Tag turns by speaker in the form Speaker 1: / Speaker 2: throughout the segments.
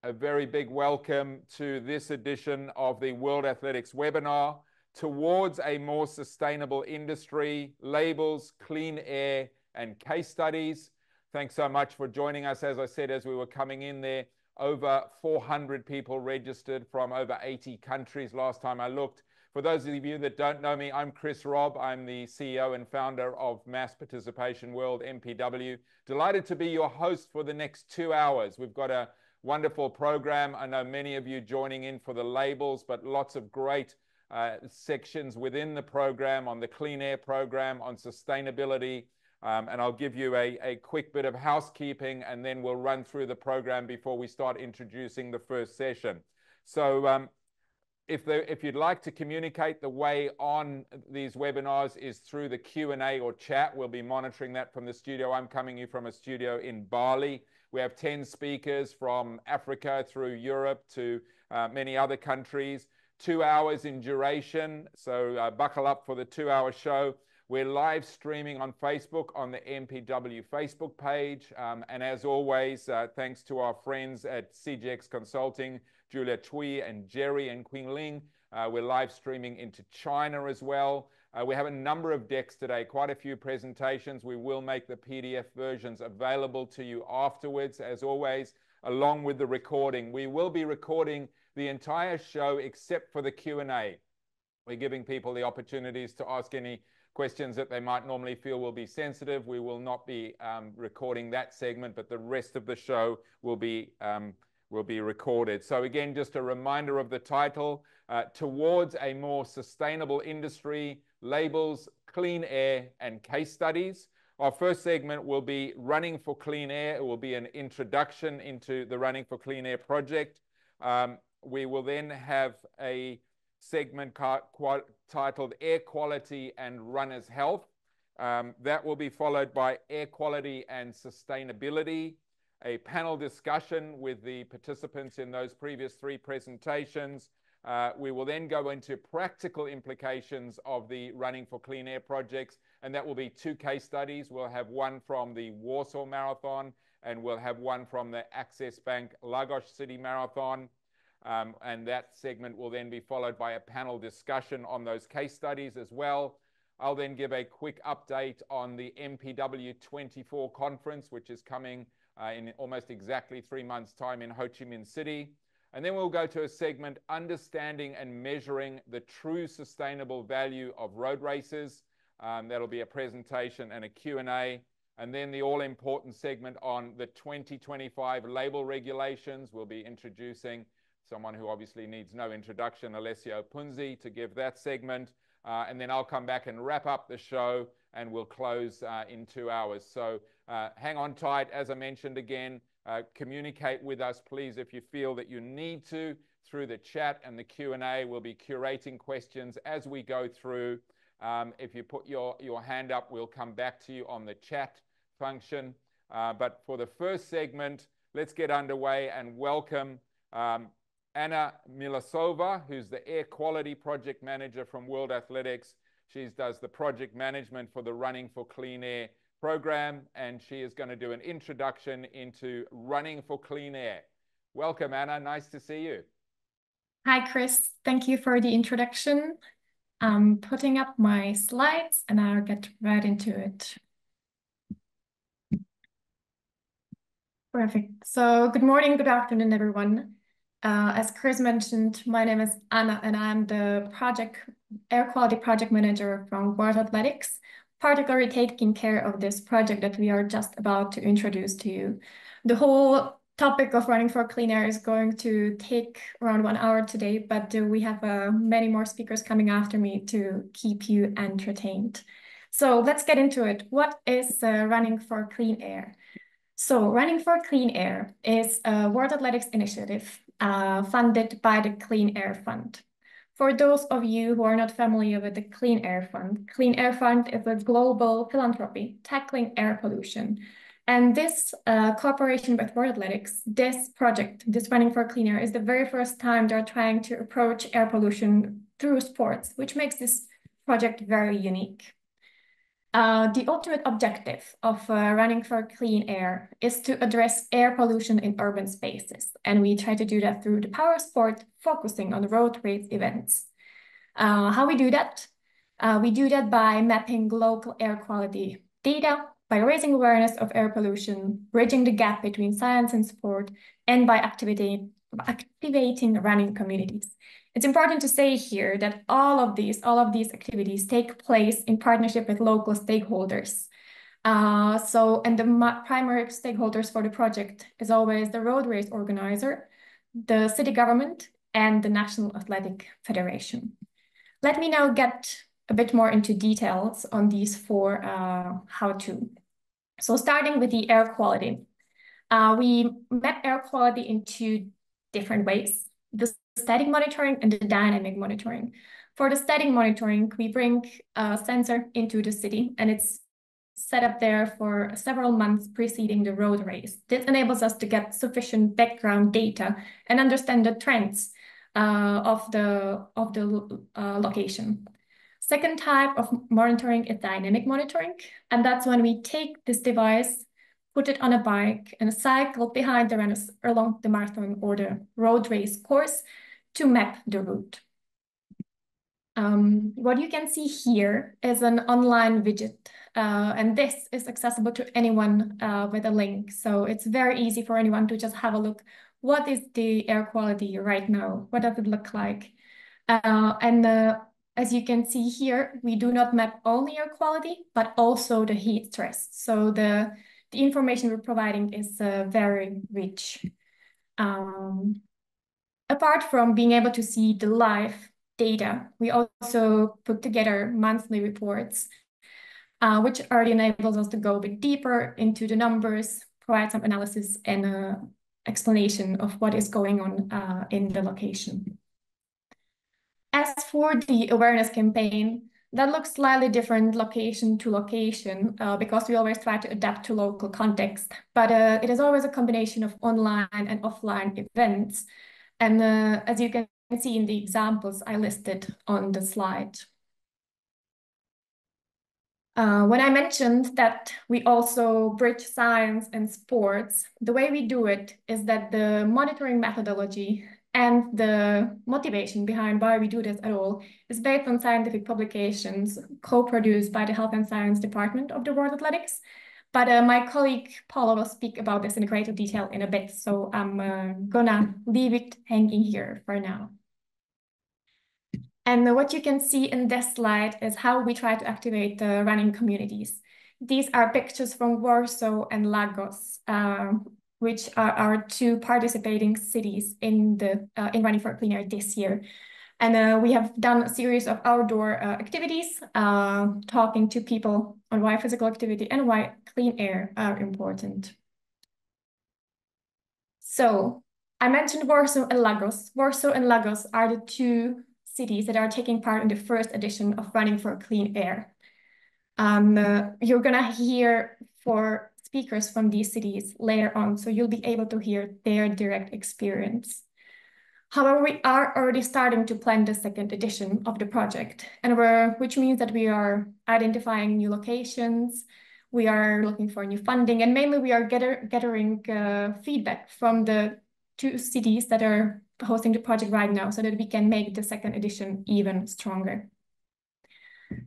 Speaker 1: a very big welcome to this edition of the World Athletics webinar, Towards a More Sustainable Industry, Labels, Clean Air, and Case Studies. Thanks so much for joining us. As I said, as we were coming in there, over 400 people registered from over 80 countries last time I looked. For those of you that don't know me, I'm Robb. I'm the CEO and founder of Mass Participation World, MPW. Delighted to be your host for the next 2 hours. We've got a wonderful program. I know many of you joining in for the labels, but lots of great sections within the program, on the Clean Air program, on sustainability. And I'll give you a quick bit of housekeeping, and then we'll run through the program before we start introducing the first session. So if you'd like to communicate, the way on these webinars is through the Q&A or chat. We'll be monitoring that from the studio. I'm coming you from a studio in Bali. We have 10 speakers from Africa through Europe to many other countries. 2 hours in duration, so buckle up for the 2-hour show. We're live streaming on Facebook on the MPW Facebook page. And as always, thanks to our friends at CGX Consulting, Julia Tui and Jerry and Qing Ling. We're live streaming into China as well. We have a number of decks today, quite a few presentations. We will make the PDF versions available to you afterwards, as always, along with the recording. We will be recording the entire show except for the Q&A. We're giving people the opportunities to ask any questions that they might normally feel will be sensitive. We will not be recording that segment, but the rest of the show will be recorded. So again, just a reminder of the title, Towards a More Sustainable Industry, Labels, Clean Air, and Case Studies. Our first segment will be Running for Clean Air. It will be an introduction into the Running for Clean Air project. We will then have a segment titled Air Quality and Runners' Health. That will be followed by Air Quality and Sustainability, a panel discussion with the participants in those previous 3 presentations. We will then go into practical implications of the Running for Clean Air projects, and that will be 2 case studies. We'll have one from the Warsaw Marathon, and we'll have one from the Access Bank Lagos City Marathon. And that segment will then be followed by a panel discussion on those case studies as well. I'll then give a quick update on the MPW 24 conference, which is coming in almost exactly 3 months' time in Ho Chi Minh City. And then we'll go to a segment, Understanding and Measuring the True Sustainable Value of Road Races. That'll be a presentation and a Q&A. And then the all-important segment on the 2025 label regulations. We'll be introducing someone who obviously needs no introduction, Alessio Punzi, to give that segment. And then I'll come back and wrap up the show, and we'll close in 2 hours. So hang on tight. As I mentioned again, communicate with us, please, if you feel that you need to, through the chat and the Q&A. We'll be curating questions as we go through. If you put your hand up, we'll come back to you on the chat function. But for the first segment, let's get underway and welcome Anna Molišová, who's the Air Quality Project Manager from World Athletics. She does the project management for the Running for Clean Air program, and she is going to do an introduction into Running for Clean Air. Welcome, Anna. Nice to see you.
Speaker 2: Hi, Chris. Thank you for the introduction. I'm putting up my slides, and I'll get right into it. Perfect. So good morning, good afternoon, everyone. As Chris mentioned, my name is Anna, and I'm the Air Quality Project Manager from World Athletics, particularly taking care of this project that we are just about to introduce to you. The whole topic of Running for Clean Air is going to take around 1 hour today, but we have many more speakers coming after me to keep you entertained. So let's get into it. What is Running for Clean Air? So Running for Clean Air is a World Athletics initiative funded by the Clean Air Fund. For those of you who are not familiar with the Clean Air Fund is a global philanthropy tackling air pollution. And this cooperation with World Athletics, this project, this Running for Clean Air, is the very first time they're trying to approach air pollution through sports, which makes this project very unique. The ultimate objective of running for clean air is to address air pollution in urban spaces. And we try to do that through the power sport, focusing on road race events. How we do that? We do that by mapping local air quality data, by raising awareness of air pollution, bridging the gap between science and sport, and by activating running communities. It's important to say here that all of these activities take place in partnership with local stakeholders. And the primary stakeholders for the project is always the road race organizer, the city government, and the National Athletic Federation. Let me now get a bit more into details on these four how-to. So starting with the air quality. We map air quality in two different ways, the static monitoring and the dynamic monitoring. For the static monitoring, we bring a sensor into the city and it's set up there for several months preceding the road race. This enables us to get sufficient background data and understand the trends of the location. Second type of monitoring is dynamic monitoring, and that's when we take this device, put it on a bike, and cycle behind the runners along the marathon or the road race course to map the route. What you can see here is an online widget, and this is accessible to anyone with a link. So it's very easy for anyone to just have a look. What is the air quality right now? What does it look like? As you can see here, we do not map only air quality, but also the heat stress. So the information we're providing is very rich. Apart from being able to see the live data, we also put together monthly reports, which already enables us to go a bit deeper into the numbers, provide some analysis and explanation of what is going on in the location. As for the awareness campaign, that looks slightly different location to location because we always try to adapt to local context, but it is always a combination of online and offline events. And as you can see in the examples I listed on the slide. When I mentioned that we also bridge science and sports, the way we do it is that the monitoring methodology and the motivation behind why we do this at all is based on scientific publications co-produced by the Health and Science Department of the World Athletics. But my colleague Paolo will speak about this in greater detail in a bit, so I'm gonna leave it hanging here for now. And what you can see in this slide is how we try to activate the running communities. These are pictures from Warsaw and Lagos, which are our two participating cities in Running for Clean Air this year. And we have done a series of outdoor activities, talking to people on why physical activity and why clean air are important. So I mentioned Warsaw and Lagos. Warsaw and Lagos are the two cities that are taking part in the first edition of Running for Clean Air. You're gonna hear for speakers from these cities later on, so you'll be able to hear their direct experience. However, we are already starting to plan the second edition of the project, which means that we are identifying new locations, we are looking for new funding, and mainly we are gathering feedback from the two cities that are hosting the project right now so that we can make the second edition even stronger.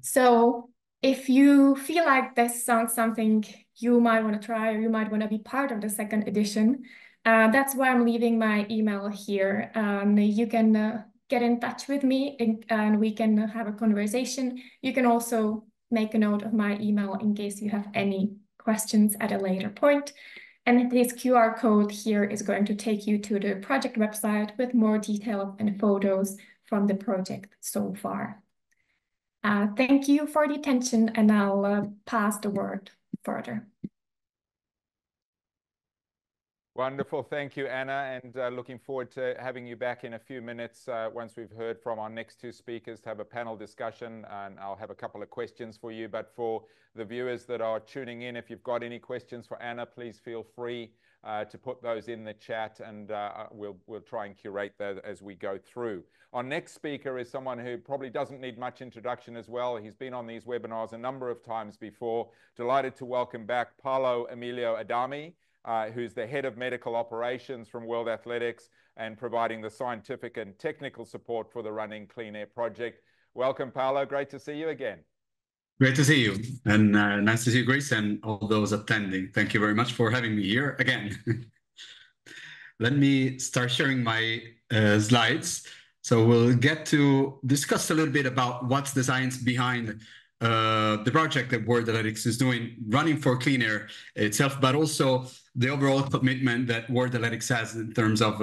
Speaker 2: So if you feel like this sounds something you might want to try or you might want to be part of the second edition, that's why I'm leaving my email here. You can get in touch with me and we can have a conversation. You can also make a note of my email in case you have any questions at a later point. And this QR code here is going to take you to the project website with more details and photos from the project so far. Thank you for the attention, and I'll pass the word further.
Speaker 1: Wonderful. Thank you, Anna, and looking forward to having you back in a few minutes once we've heard from our next two speakers to have a panel discussion, and I'll have a couple of questions for you. But for the viewers that are tuning in, if you've got any questions for Anna, please feel free to put those in the chat, and we'll try and curate that as we go through. Our next speaker is someone who probably doesn't need much introduction as well. He's been on these webinars a number of times before. Delighted to welcome back Paolo Emilio Adami, who's the head of medical operations from World Athletics and providing the scientific and technical support for the Running Clean Air project. Welcome, Paolo. Great to see you again.
Speaker 3: Great to see you, and nice to see you, Grace, and all those attending. Thank you very much for having me here again. Let me start sharing my slides. So we'll get to discuss a little bit about what's the science behind the project that World Athletics is doing, running for clean air itself, but also the overall commitment that World Athletics has in terms of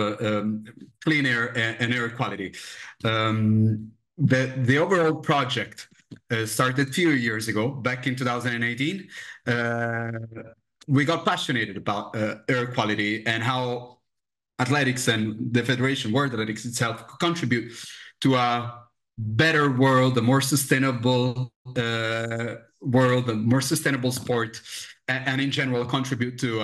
Speaker 3: clean air and air quality. The overall project started a few years ago, back in 2018. We got passionate about air quality and how athletics and the Federation, World Athletics itself, contribute to a better world, a more sustainable world, a more sustainable sport, and in general contribute to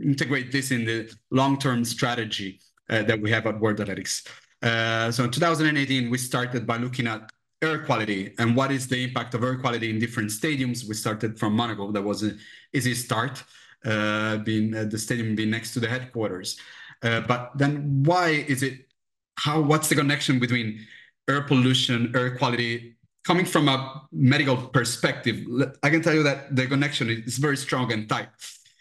Speaker 3: integrate this in the long-term strategy that we have at World Athletics. So in 2018, we started by looking at air quality and what is the impact of air quality in different stadiums. We started from Monaco. That was an easy start, the stadium being next to the headquarters. But then what's the connection between air pollution, air quality, coming from a medical perspective? I can tell you that the connection is very strong and tight.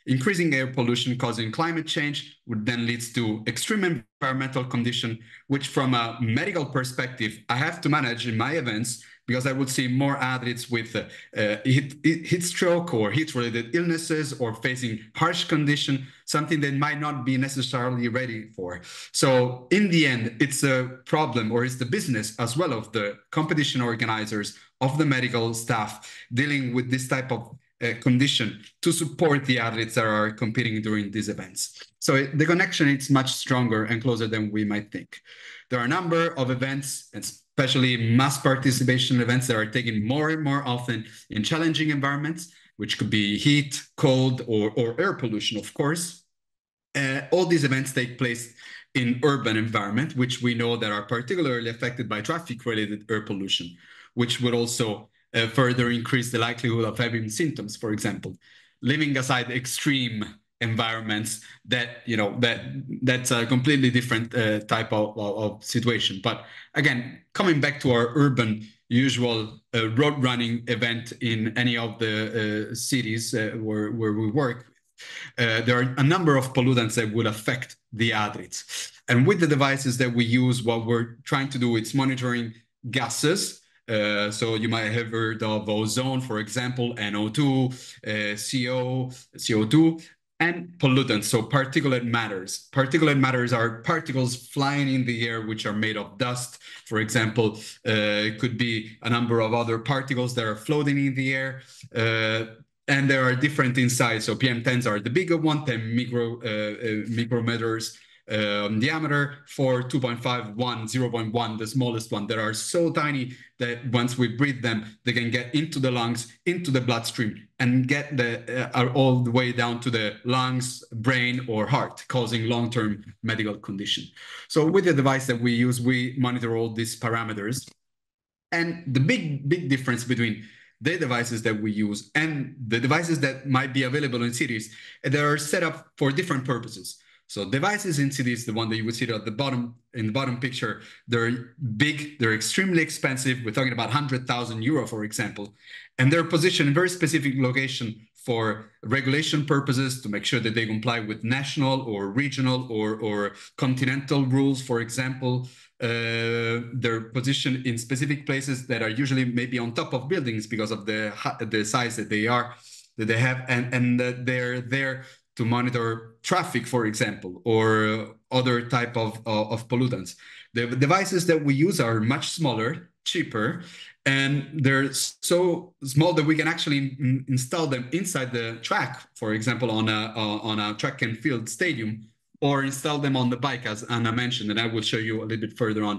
Speaker 3: Increasing air pollution causing climate change would then leads to extreme environmental condition, which from a medical perspective, I have to manage in my events because I would see more athletes with heat stroke or heat-related illnesses or facing harsh condition, something they might not be necessarily ready for. So in the end, it's a problem, or it's the business as well of the competition organizers, of the medical staff dealing with this type of condition to support the athletes that are competing during these events. So the connection is much stronger and closer than we might think. There are a number of events, especially mass participation events, that are taken more and more often in challenging environments, which could be heat, cold, or air pollution, of course. All these events take place in urban environment, which we know that are particularly affected by traffic-related air pollution, which would also further increase the likelihood of having symptoms, for example. Leaving aside extreme environments that's a completely different type of situation. But again, coming back to our urban usual road running event in any of the cities where we work, there are a number of pollutants that would affect the athletes. And with the devices that we use, what we're trying to do is monitoring gases. So you might have heard of ozone, for example, NO2, CO2, and pollutants, so particulate matters. Particulate matters are particles flying in the air which are made of dust. For example, it could be a number of other particles that are floating in the air. And there are different in size. So PM10s are the bigger one, 10 micrometers diameter, for 2.5, 0.1, the smallest one, that are so tiny that once we breathe them, they can get into the lungs, into the bloodstream, and get all the way down to the lungs, brain, or heart, causing long-term medical condition. So with the device that we use, we monitor all these parameters. And the big difference between the devices that we use and the devices that might be available in cities, they are set up for different purposes. So devices in cities, the one that you would see at the bottom, in the bottom picture, they're big, they're extremely expensive. We're talking about 100,000 euro, for example, and they're positioned in very specific location for regulation purposes to make sure that they comply with national or regional or continental rules, for example. They're positioned in specific places that are usually maybe on top of buildings because of the size that they have, and they're there to monitor traffic, for example, or other type of pollutants. The devices that we use are much smaller, cheaper, And they're so small that we can actually install them inside the track, for example, on a track and field stadium, or install them on the bike, as Anna mentioned, and I will show you a little bit further on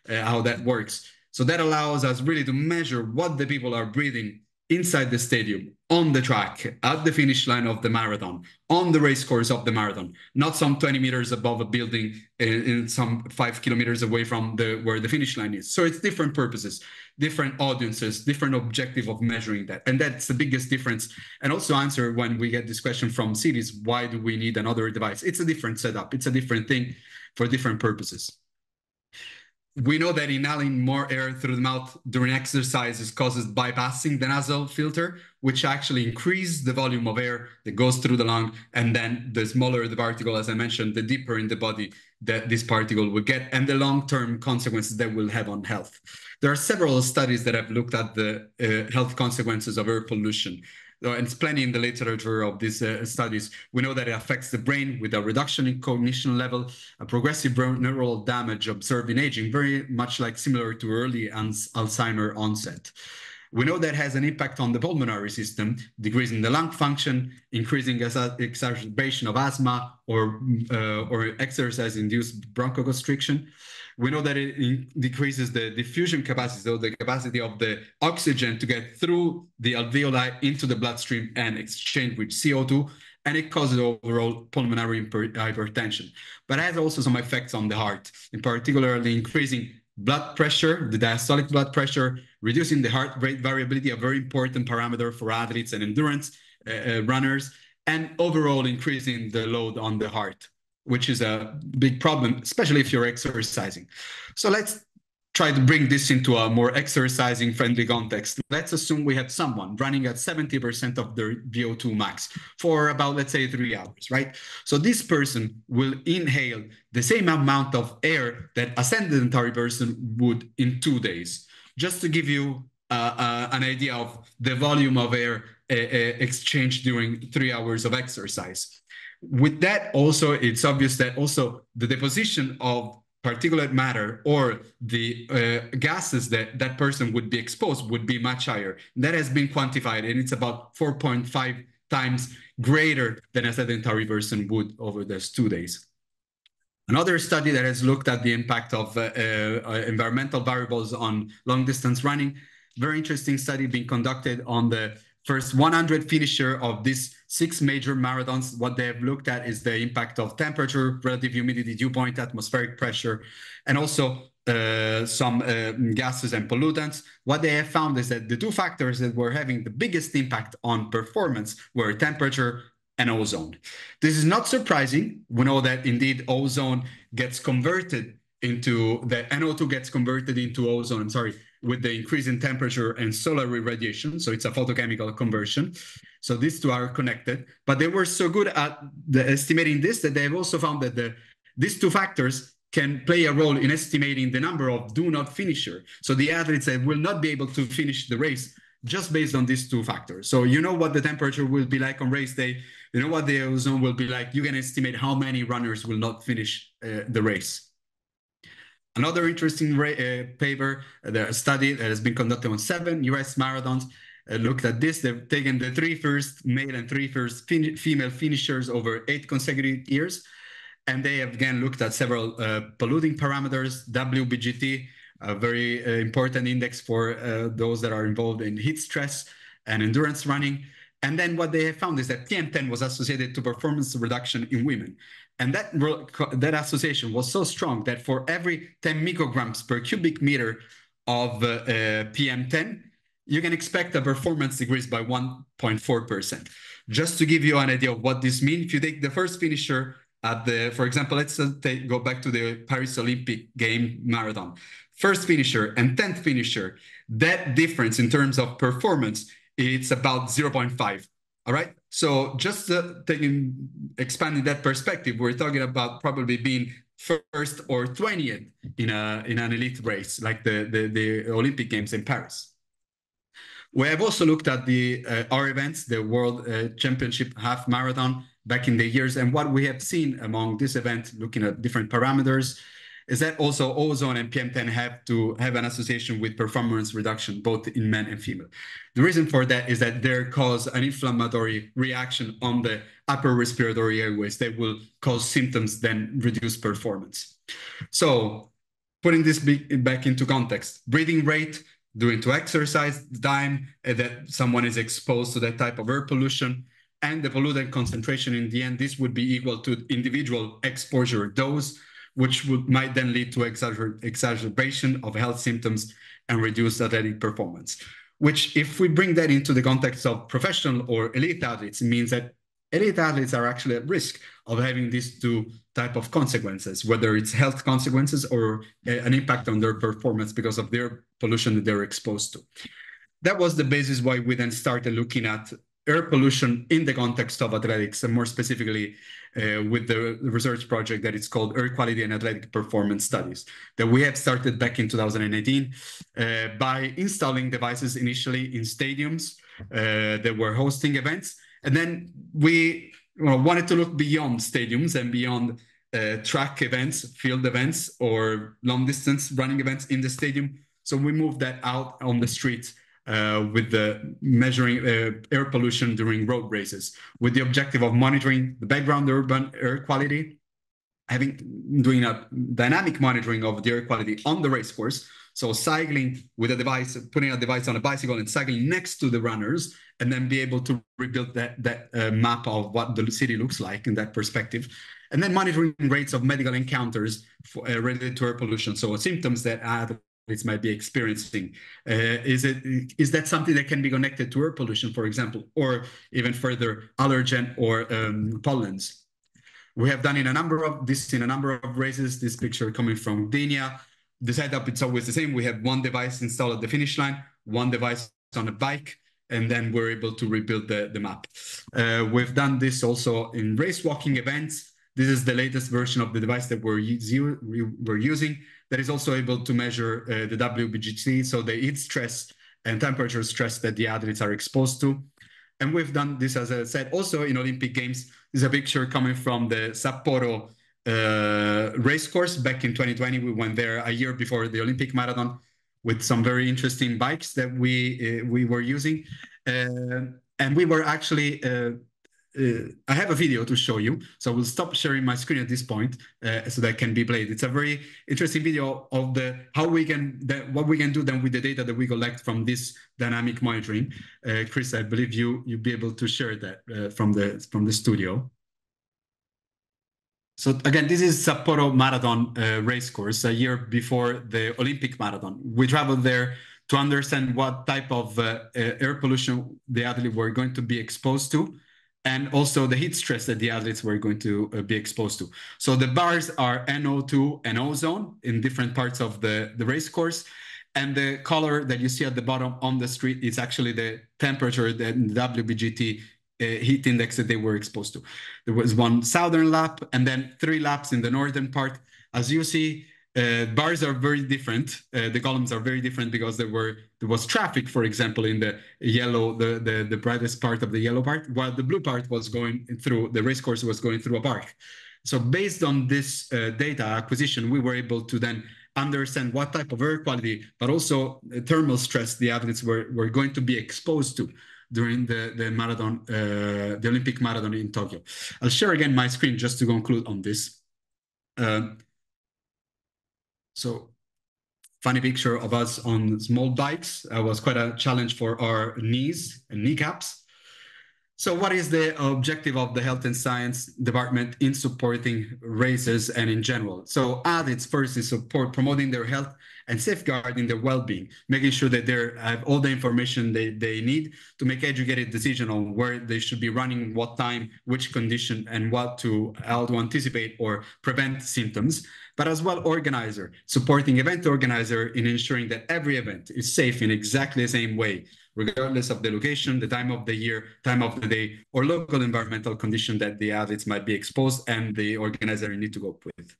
Speaker 3: how that works. So that allows us really to measure what the people are breathing inside the stadium, on the track, at the finish line of the marathon, on the race course of the marathon, not some 20 meters above a building in some 5 kilometers away from where the finish line is. So it's different purposes, different audiences, different objective of measuring that. And that's the biggest difference. And also answer when we get this question from cities, why do we need another device? It's a different setup. It's a different thing for different purposes. We know that inhaling more air through the mouth during exercises causes bypassing the nasal filter, which actually increases the volume of air that goes through the lung. And then the smaller the particle, as I mentioned, the deeper in the body that this particle will get, and the long-term consequences that will have on health. There are several studies that have looked at the health consequences of air pollution. And it's plenty in the literature of these studies. We know that it affects the brain with a reduction in cognition level, a progressive neural damage observed in aging, very much like similar to early Alzheimer onset. We know that has an impact on the pulmonary system, decreasing the lung function, increasing exacerbation of asthma or exercise-induced bronchoconstriction. We know that it decreases the diffusion capacity, so the capacity of the oxygen to get through the alveoli into the bloodstream and exchange with CO2, and it causes overall pulmonary hypertension. But it has also some effects on the heart, in particularly increasing blood pressure, the diastolic blood pressure, reducing the heart rate variability, a very important parameter for athletes and endurance runners, and overall increasing the load on the heart, which is a big problem, especially if you're exercising. So let's try to bring this into a more exercising friendly context. Let's assume we have someone running at 70% of their VO2 max for about, let's say, 3 hours, right? So this person will inhale the same amount of air that a sedentary person would in 2 days. Just to give you an idea of the volume of air exchanged during 3 hours of exercise. With that, also, it's obvious that also the deposition of particulate matter or the gases that that person would be exposed would be much higher. That has been quantified, and it's about 4.5 times greater than a sedentary person would over those 2 days. Another study that has looked at the impact of environmental variables on long-distance running, very interesting study being conducted on the first 100 finisher of these 6 major marathons. What they have looked at is the impact of temperature, relative humidity, dew point, atmospheric pressure, and also some gases and pollutants. What they have found is that the 2 factors that were having the biggest impact on performance were temperature and ozone. This is not surprising. We know that indeed ozone gets converted into, the NO2 gets converted into ozone, I'm sorry, with the increase in temperature and solar irradiation. So it's a photochemical conversion. So these 2 are connected, but they were so good at estimating this that they've also found that these 2 factors can play a role in estimating the number of do not finisher. So the athletes that will not be able to finish the race just based on these 2 factors. So you know what the temperature will be like on race day, you know what the ozone will be like, you can estimate how many runners will not finish the race. Another interesting paper, the study that has been conducted on 7 US marathons, looked at this. They've taken the 3 first male and 3 first female finishers over 8 consecutive years. And they have again looked at several polluting parameters, WBGT, a very important index for those that are involved in heat stress and endurance running. And then what they have found is that PM10 was associated to performance reduction in women. And that association was so strong that for every 10 micrograms per cubic meter of PM10, you can expect a performance decrease by 1.4%. Just to give you an idea of what this means, if you take the first finisher at the, for example, let's go back to the Paris Olympic game marathon. First finisher and 10th finisher, that difference in terms of performance, it's about 0.5. All right. So just expanding that perspective, we're talking about probably being first or 20th in an elite race like the Olympic Games in Paris. We have also looked at our events, the World Championship Half Marathon back in the years, and what we have seen among this event, looking at different parameters, is that also ozone and PM10 have to have an association with performance reduction, both in men and female. The reason for that is that they cause an inflammatory reaction on the upper respiratory airways that will cause symptoms, then reduce performance. So putting this back into context, breathing rate due to exercise, time that someone is exposed to that type of air pollution, and the pollutant concentration in the end, this would be equal to individual exposure dose, which might then lead to exacerbation of health symptoms and reduced athletic performance. Which, if we bring that into the context of professional or elite athletes, it means that elite athletes are actually at risk of having these two type of consequences, whether it's health consequences or an impact on their performance because of their pollution that they're exposed to. That was the basis why we then started looking at air pollution in the context of athletics, and more specifically with the research project that is called Air Quality and Athletic Performance Studies that we have started back in 2018 by installing devices initially in stadiums that were hosting events. And then we wanted to look beyond stadiums and beyond track events, field events, or long distance running events in the stadium. So we moved that out on the streets with the measuring air pollution during road races, with the objective of monitoring the background urban air quality, doing a dynamic monitoring of the air quality on the race course. So cycling with a device, putting a device on a bicycle and cycling next to the runners, and then be able to rebuild that map of what the city looks like in that perspective. And then monitoring rates of medical encounters related to air pollution. So symptoms that athletes might be experiencing. Is that something that can be connected to air pollution, for example, or even further allergen or pollens? We have done in a number of races. This picture coming from Gdynia. The setup, it's always the same. We have one device installed at the finish line, one device on a bike, and then we're able to rebuild the map. We've done this also in race walking events. This is the latest version of the device that we're using that is also able to measure the WBGT, so the heat stress and temperature stress that the athletes are exposed to. And we've done this, as I said, also in Olympic Games. This is a picture coming from the Sapporo race course back in 2020. We went there a year before the Olympic marathon with some very interesting bikes that we were using. And we were actually, I have a video to show you, so we'll stop sharing my screen at this point so that can be played. It's a very interesting video of what we can do then with the data that we collect from this dynamic monitoring. Chris, I believe you'll be able to share that from the studio. So again, this is Sapporo Marathon race course a year before the Olympic marathon. We traveled there to understand what type of air pollution the athletes were going to be exposed to, and also the heat stress that the athletes were going to be exposed to. So the bars are NO2 and ozone in different parts of the race course. And the color that you see at the bottom on the street is actually the temperature, the WBGT heat index that they were exposed to. There was one southern lap and then 3 laps in the northern part. As you see, bars are very different. The columns are very different because there was traffic, for example, in the yellow, the brightest part of the yellow part, while the blue part was going through, the race course was going through a park. So based on this data acquisition, we were able to then understand what type of air quality, but also thermal stress the athletes were going to be exposed to during the marathon, the Olympic marathon in Tokyo. I'll share again my screen just to conclude on this. So funny picture of us on small bikes. It was quite a challenge for our knees and kneecaps. So what is the objective of the Health and Science Department in supporting races and in general? So athletes first is support promoting their health and safeguarding their well-being, making sure that they have all the information they need to make educated decision on where they should be running, what time, which condition, and how to anticipate or prevent symptoms. But as well, organizer, supporting event organizer in ensuring that every event is safe in exactly the same way, regardless of the location, the time of the year, time of the day, or local environmental condition that the athletes might be exposed and the organizer need to cope with.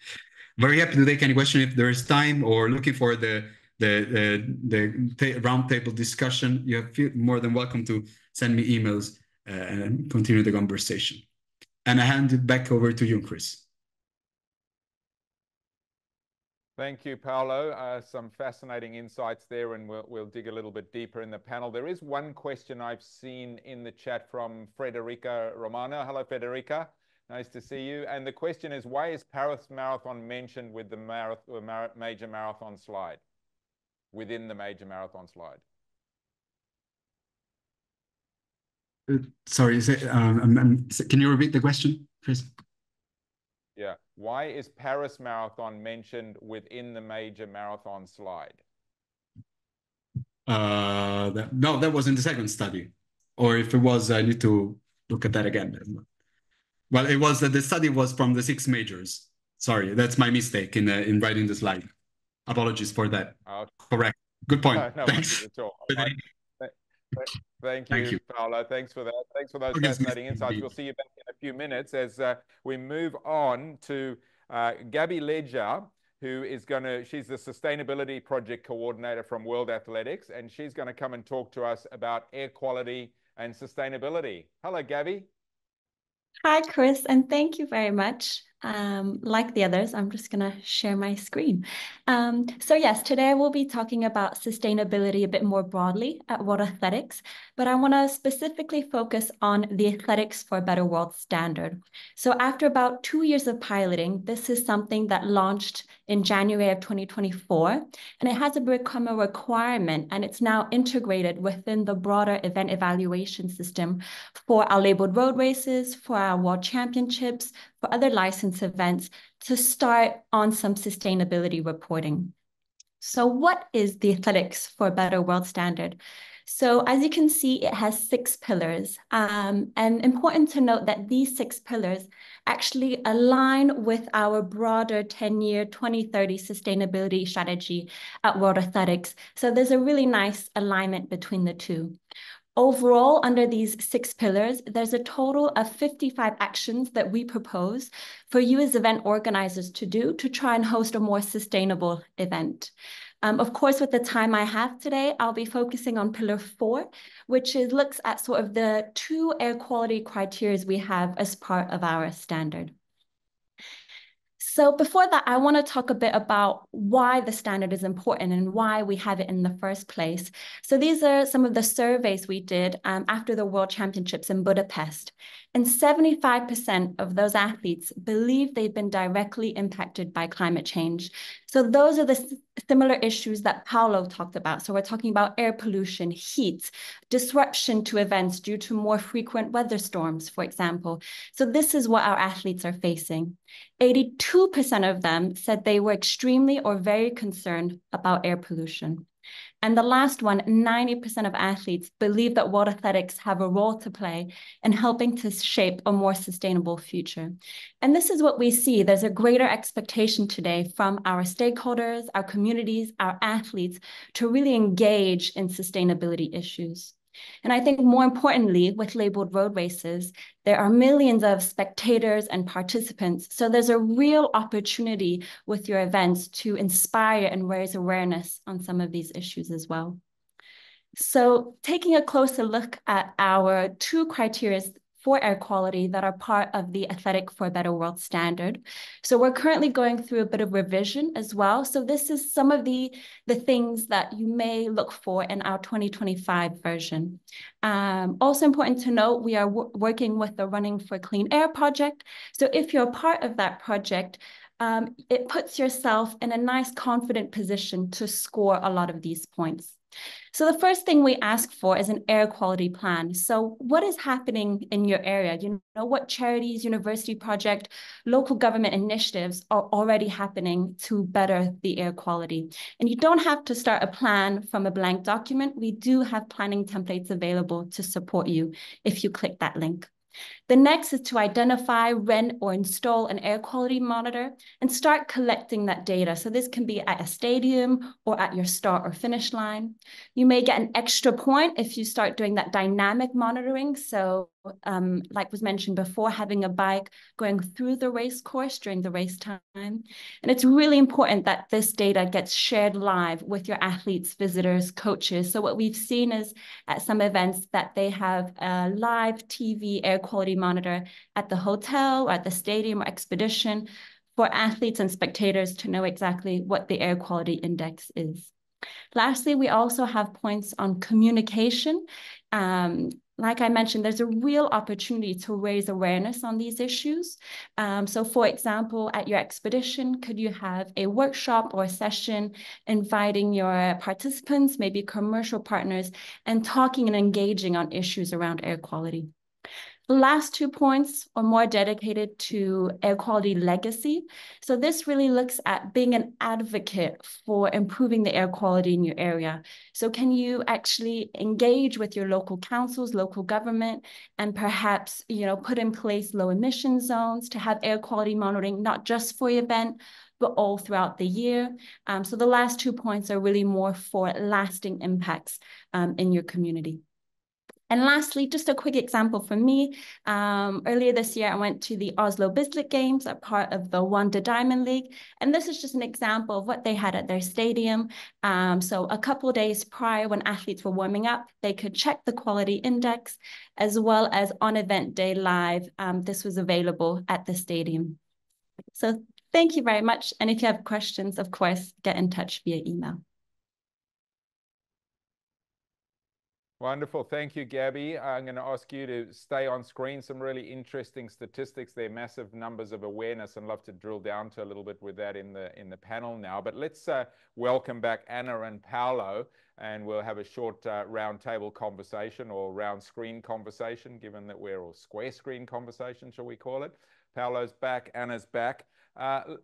Speaker 3: Very happy to take any question if there is time, or looking for the roundtable discussion. You're more than welcome to send me emails and continue the conversation. And I hand it back over to you, Chris.
Speaker 2: Thank you so much, Marcin. Thank you so much for sharing your insights. And I think that this is a very important point that you made, that
Speaker 1: Thank you, Paolo. Some fascinating insights there, and we'll dig a little bit deeper in the panel. There is one question I've seen in the chat from Frederica Romano. Hello, Frederica. Nice to see you. And the question is, why is Paris Marathon mentioned with the major marathon slide, within the major marathon slide?
Speaker 3: Sorry, can you repeat the question, Chris?
Speaker 1: Yeah. Why is Paris Marathon mentioned within the major marathon slide?
Speaker 3: No, that was in the second study. Or if it was, I need to look at that again. Well, it was the study was from the 6 majors. Sorry, that's my mistake in writing the slide. Apologies for that.
Speaker 1: Okay.
Speaker 3: Correct. Good point.
Speaker 1: No
Speaker 3: Thanks.
Speaker 1: at all. Thank you, Paolo. Thanks for that. Thanks for those fascinating insights. We'll see you back in a few minutes as we move on to Gabby Ledger, who is she's the Sustainability Project Coordinator from World Athletics, and she's going to come and talk to us about air quality and sustainability. Hello, Gabby.
Speaker 4: Hi, Chris, and thank you very much. Like the others, I'm just going to share my screen. So yes, today we'll be talking about sustainability a bit more broadly at World Athletics, but I want to specifically focus on the Athletics for a Better World standard. So after about 2 years of piloting, this is something that launched in January of 2024, and it has become a requirement, and it's now integrated within the broader event evaluation system for our labeled road races, for our World Championships, for other licensed events, to start on some sustainability reporting. So what is the Athletics for a Better World standard? So as you can see, it has 6 pillars. And important to note that these 6 pillars actually align with our broader 10-year 2030 sustainability strategy at World Athletics. So there's a really nice alignment between the two. Overall, under these 6 pillars, there's a total of 55 actions that we propose for you as event organizers to do to try and host a more sustainable event. Of course, with the time I have today, I'll be focusing on pillar 4, which looks at sort of the 2 air quality criteria we have as part of our standard. So before that, I want to talk a bit about why the standard is important and why we have it in the first place. So these are some of the surveys we did after the World Championships in Budapest. And 75% of those athletes believe they've been directly impacted by climate change. So those are the similar issues that Paolo talked about. So we're talking about air pollution, heat, disruption to events due to more frequent weather storms, for example. So this is what our athletes are facing. 82% of them said they were extremely or very concerned about air pollution. And the last one, 90% of athletes believe that World Athletics have a role to play in helping to shape a more sustainable future. And this is what we see. There's a greater expectation today from our stakeholders, our communities, our athletes to really engage in sustainability issues. And I think more importantly, with labeled road races, there are millions of spectators and participants. So there's a real opportunity with your events to inspire and raise awareness on some of these issues as well. So taking a closer look at our 2 criteria for air quality that are part of the Athletic for a Better World standard. So we're currently going through a bit of revision as well. So this is some of the things that you may look for in our 2025 version. Also important to note, we are working with the Running for Clean Air project. So if you're part of that project, it puts yourself in a nice, confident position to score a lot of these points. So the first thing we ask for is an air quality plan. So what is happening in your area? You know, what charities, university project, local government initiatives are already happening to better the air quality? And you don't have to start a plan from a blank document. We do have planning templates available to support you if you click that link. The next is to identify, rent, or install an air quality monitor and start collecting that data. So this can be at a stadium or at your start or finish line. You may get an extra point if you start doing that dynamic monitoring. So like was mentioned before, having a bike going through the race course during the race time. And it's really important that this data gets shared live with your athletes, visitors, coaches. So what we've seen is at some events that they have a live TV air quality monitor at the hotel or at the stadium or expedition for athletes and spectators to know exactly what the air quality index is. Lastly, we also have points on communication. Like I mentioned, there's a real opportunity to raise awareness on these issues. So for example, at your expedition, could you have a workshop or a session inviting your participants, maybe commercial partners, and talking and engaging on issues around air quality? The last 2 points are more dedicated to air quality legacy. So this really looks at being an advocate for improving the air quality in your area. So can you actually engage with your local councils, local government, and perhaps, put in place low emission zones to have air quality monitoring, not just for your event, but all throughout the year. So the last 2 points are really more for lasting impacts in your community. And lastly, just a quick example from me. Earlier this year, I went to the Oslo Bislett Games, a part of the Wanda Diamond League. And this is just an example of what they had at their stadium. So a couple of days prior, when athletes were warming up, they could check the quality index, as well as on event day live. This was available at the stadium. So thank you very much. And if you have questions, of course, get in touch via email.
Speaker 1: Wonderful. Thank you, Gabby. I'm going to ask you to stay on screen. Some really interesting statistics there, massive numbers of awareness, and love to drill down to a little bit with that in the panel now. But let's welcome back Anna and Paolo, and we'll have a short round table conversation, or round screen conversation, given that we're all square screen conversation, shall we call it. Paolo's back, Anna's back.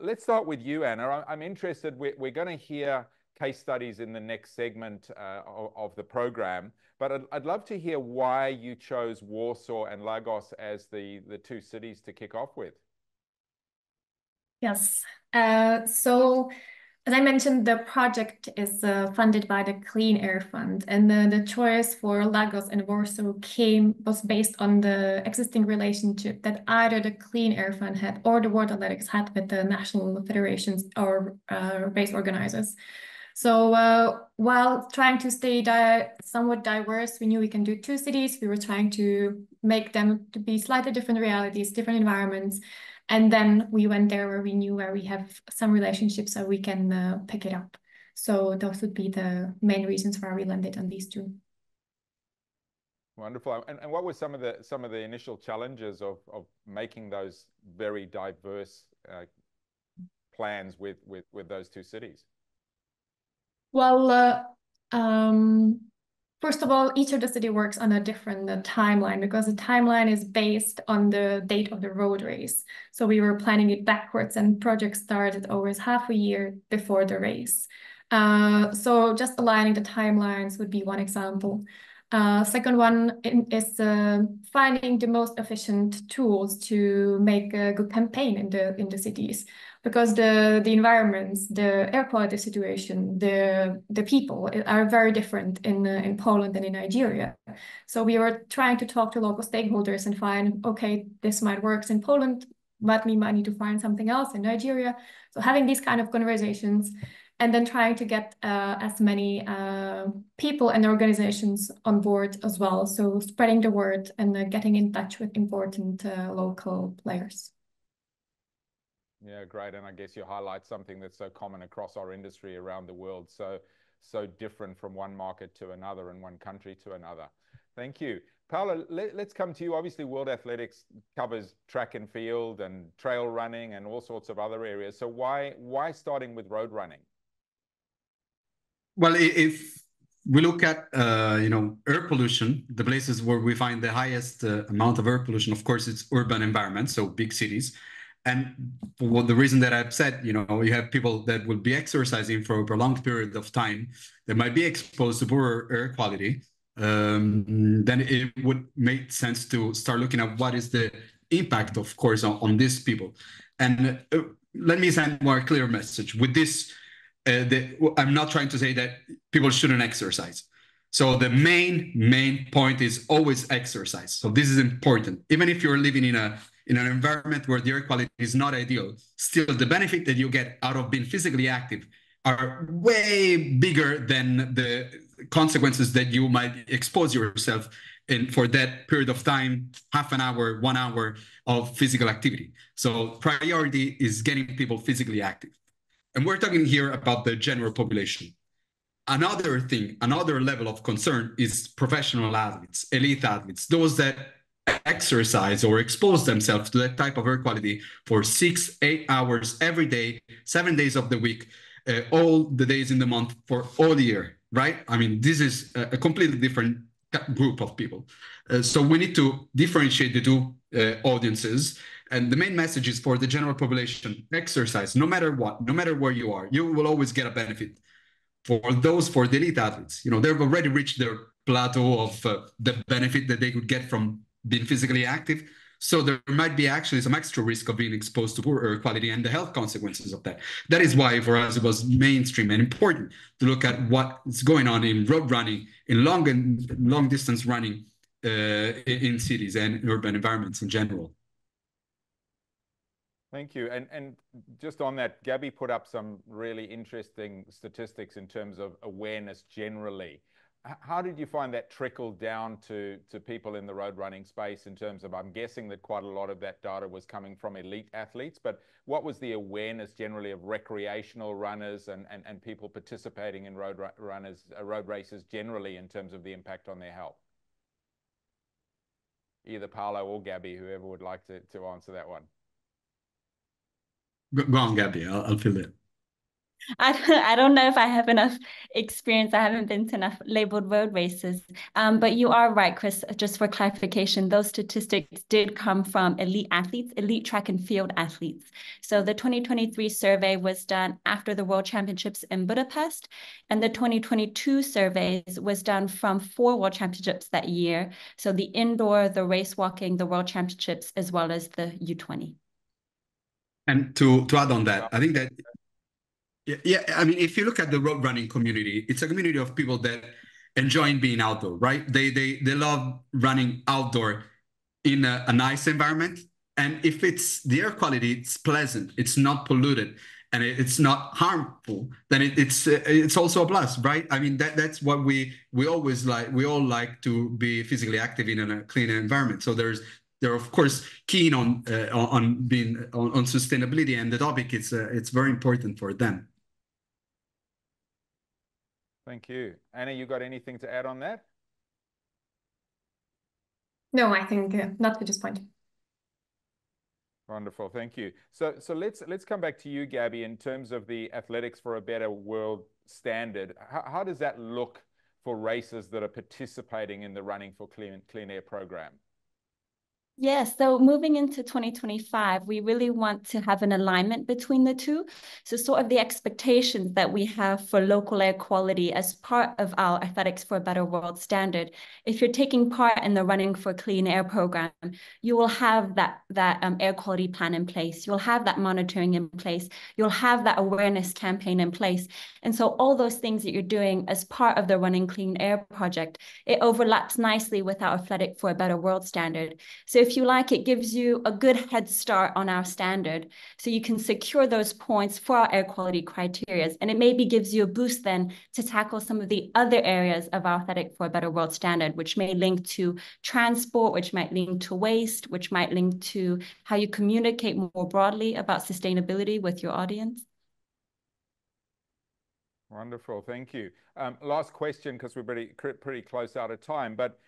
Speaker 1: Let's start with you, Anna. I'm interested, we're going to hear case studies in the next segment of the program. But I'd love to hear why you chose Warsaw and Lagos as the two cities to kick off with.
Speaker 2: Yes. So as I mentioned, the project is funded by the Clean Air Fund, and the choice for Lagos and Warsaw was based on the existing relationship that either the Clean Air Fund had or the World Athletics had with the national federations or race organizers. So while trying to stay somewhat diverse, we knew we can do two cities. We were trying to make them to be slightly different realities, different environments. And then we went there where we knew where we have some relationships so we can pick it up. So those would be the main reasons why we landed on these two.
Speaker 1: Wonderful. And what were some of the initial challenges of making those very diverse plans with those two cities?
Speaker 2: Well, first of all, each of the city works on a different timeline, because the timeline is based on the date of the road race. So we were planning it backwards, and project started always half a year before the race. So just aligning the timelines would be one example. Second one is finding the most efficient tools to make a good campaign in the cities, because the environments, the air quality situation, the people are very different in Poland and in Nigeria. So we were trying to talk to local stakeholders and find, okay, this might work in Poland, but we might need to find something else in Nigeria. So having these kind of conversations, and then trying to get as many people and organizations on board as well. So spreading the word and getting in touch with important local players.
Speaker 1: Yeah, great. And I guess you highlight something that's so common across our industry around the world. So different from one market to another and one country to another. Thank you. Paolo, let's come to you. Obviously, World Athletics covers track and field and trail running and all sorts of other areas. So why starting with road running?
Speaker 3: Well, if we look at air pollution, the places where we find the highest amount of air pollution, of course, it's urban environments, so big cities. And for the reason that I've said, you have people that will be exercising for a prolonged period of time that might be exposed to poor air quality. Then it would make sense to start looking at what is the impact, of course, on these people. And let me send a more clear message with this. I'm not trying to say that people shouldn't exercise. So the main point is always exercise. So this is important. Even if you're living in an environment where the air quality is not ideal, still the benefit that you get out of being physically active are way bigger than the consequences that you might expose yourself for that period of time, half an hour, 1 hour of physical activity. So priority is getting people physically active. And we're talking here about the general population. Another thing, another level of concern is professional athletes, elite athletes, those that exercise or expose themselves to that type of air quality for 6-8 hours every day, 7 days of the week, all the days in the month for all year, right? I mean, this is a completely different group of people. So we need to differentiate the two audiences. And the main message is for the general population, exercise, no matter what, no matter where you are, you will always get a benefit. For the elite athletes, they've already reached their plateau of the benefit that they could get from being physically active. So there might be actually some extra risk of being exposed to poor air quality and the health consequences of that. That is why for us it was mainstream and important to look at what's going on in road running, in long distance running in cities and urban environments in general.
Speaker 1: Thank you. And just on that, Gabby put up some really interesting statistics in terms of awareness generally. How did you find that trickled down to people in the road running space in terms of, I'm guessing that quite a lot of that data was coming from elite athletes, but what was the awareness generally of recreational runners and people participating in road races generally in terms of the impact on their health? Either Paolo or Gabby, whoever would like to answer that one.
Speaker 3: Go on, Gabby. I'll fill it.
Speaker 4: I don't know if I have enough experience. I haven't been to enough labeled road races. But you are right, Chris, just for clarification, those statistics did come from elite athletes, elite track and field athletes. So the 2023 survey was done after the World Championships in Budapest, and the 2022 surveys was done from 4 World Championships that year. So the indoor, the race walking, the World Championships, as well as the U20.
Speaker 3: And to add on that, I think that, yeah, I mean, if you look at the road running community, it's a community of people that enjoy being outdoor, right? They love running outdoor in a nice environment. And if it's the air quality, it's pleasant, it's not polluted, and it's not harmful, then it's also a plus, right? I mean, that's what we always like. We all like to be physically active in a clean environment. So they're of course keen on being on sustainability, and the topic it's very important for them.
Speaker 1: Thank you. Anna, you got anything to add on that?
Speaker 2: No, I think not at this point.
Speaker 1: Wonderful, thank you. So let's come back to you, Gabby, in terms of the Athletics for a Better World standard. How does that look for races that are participating in the Running for Clean Air program?
Speaker 4: Yes, so moving into 2025, we really want to have an alignment between the two. So sort of the expectations that we have for local air quality as part of our Athletics for a Better World standard. If you're taking part in the Running for Clean Air program, you will have that air quality plan in place. You'll have that monitoring in place. You'll have that awareness campaign in place. And so all those things that you're doing as part of the Running Clean Air project, it overlaps nicely with our Athletic for a Better World standard. So if you like, it gives you a good head start on our standard. So you can secure those points for our air quality criteria. And it maybe gives you a boost then to tackle some of the other areas of our Athletic for a Better World standard, which may link to transport, which might link to waste, which might link to how you communicate more broadly about sustainability with your audience.
Speaker 1: Wonderful, thank you. Last question, because we're pretty close out of time, but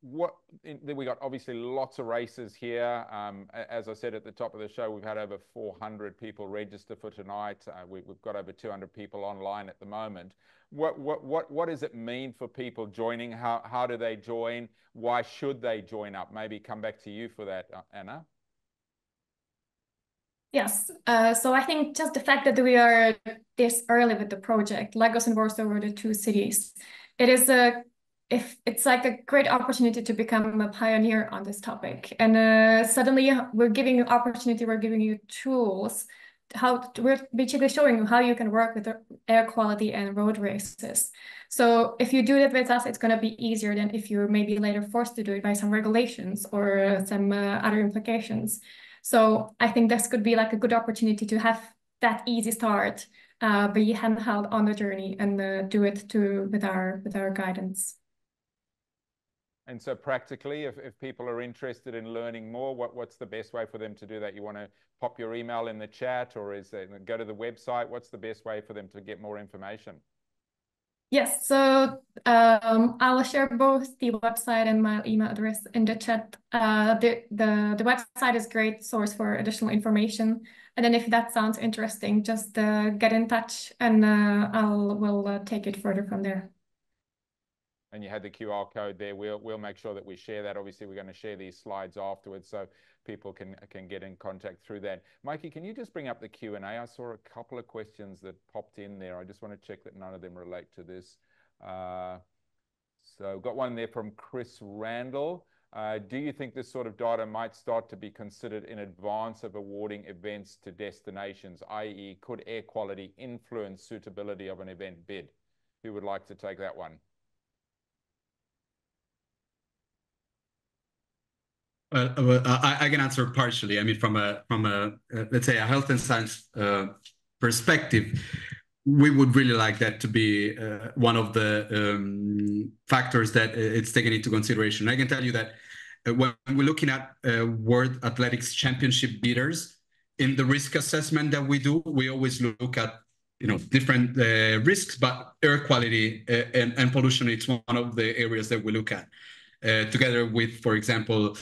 Speaker 1: we got obviously lots of races here. As I said at the top of the show, we've had over 400 people register for tonight. We've got over 200 people online at the moment. What does it mean for people joining? How do they join? Why should they join up? Maybe come back to you for that, Anna.
Speaker 2: Yes, so I think just the fact that we are this early with the project, Lagos and Warsaw were the 2 cities. It's like a great opportunity to become a pioneer on this topic. And suddenly we're giving you opportunity, we're giving you tools, we're basically showing you how you can work with air quality and road races. So if you do that with us, it's going to be easier than if you're maybe later forced to do it by some regulations or some other implications. So I think this could be like a good opportunity to have that easy start, be handheld on the journey and do it with our guidance.
Speaker 1: And so practically, if people are interested in learning more, what's the best way for them to do that? You want to pop your email in the chat, or is it go to the website? What's the best way for them to get more information?
Speaker 2: Yes, so I will share both the website and my email address in the chat. The website is a great source for additional information. And then if that sounds interesting, just get in touch and we'll take it further from there.
Speaker 1: And you had the QR code there. We'll make sure that we share that. Obviously, we're going to share these slides afterwards so people can get in contact through that. Mikey, can you just bring up the Q&A? I saw a couple of questions that popped in there. I just want to check that none of them relate to this. So got one there from Chris Randall. Do you think this sort of data might start to be considered in advance of awarding events to destinations, i.e. could air quality influence suitability of an event bid? Who would like to take that one?
Speaker 3: I can answer partially. I mean, from a let's say a health and science perspective, we would really like that to be one of the factors that it's taken into consideration. I can tell you that when we're looking at World Athletics Championship bidders, in the risk assessment that we do, we always look at different risks, but air quality and pollution, it's one of the areas that we look at. Together with, for example,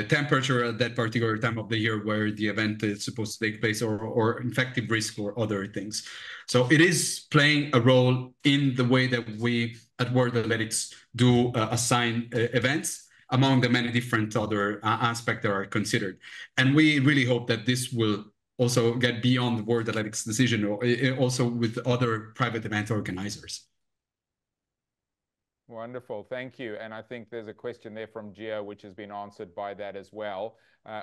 Speaker 3: temperature at that particular time of the year where the event is supposed to take place, or infective risk or other things. So it is playing a role in the way that we at World Athletics do assign events among the many different other aspects that are considered. And we really hope that this will also get beyond the World Athletics decision, or also with other private event organizers.
Speaker 1: Wonderful, thank you. And I think there's a question there from Gio, which has been answered by that as well.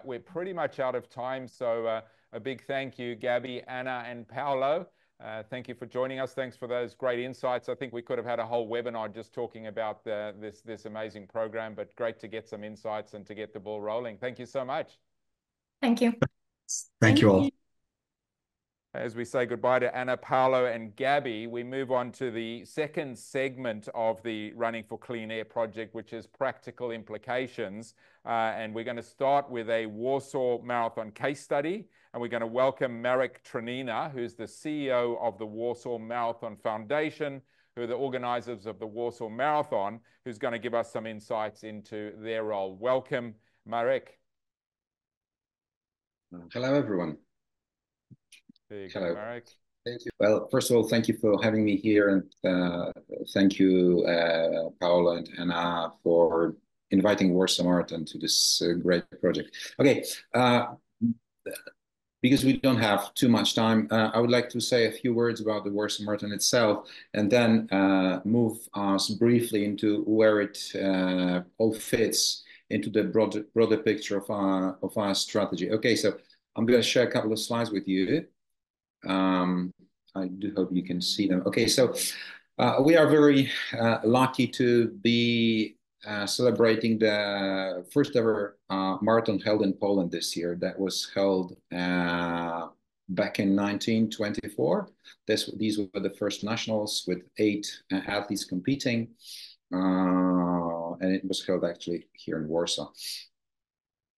Speaker 1: We're pretty much out of time, so a big thank you, Gabby, Anna, and Paolo. Thank you for joining us. Thanks for those great insights. I think we could have had a whole webinar just talking about this amazing program, but great to get some insights and to get the ball rolling. Thank you so much.
Speaker 2: Thank you.
Speaker 3: Thank you all.
Speaker 1: As we say goodbye to Anna, Paolo, and Gabby, we move on to the second segment of the Running for Clean Air project, which is practical implications. And we're going to start with a Warsaw Marathon case study. And we're going to welcome Marek Tronina, who's the CEO of the Warsaw Marathon Foundation, who are the organizers of the Warsaw Marathon, who's going to give us some insights into their role. Welcome, Marek.
Speaker 5: Hello, everyone.
Speaker 1: There you go, Marek.
Speaker 5: Thank you. Well, first of all, thank you for having me here, and thank you, Paolo and Anna, for inviting Warsaw Marathon to this great project. Okay, because we don't have too much time, I would like to say a few words about the Warsaw Marathon itself, and then move us briefly into where it all fits into the broader picture of our strategy. Okay, so I'm going to share a couple of slides with you. I do hope you can see them. Okay, so we are very lucky to be celebrating the first ever marathon held in Poland this year. That was held back in 1924. These were the first nationals with 8 athletes competing, and it was held actually here in Warsaw.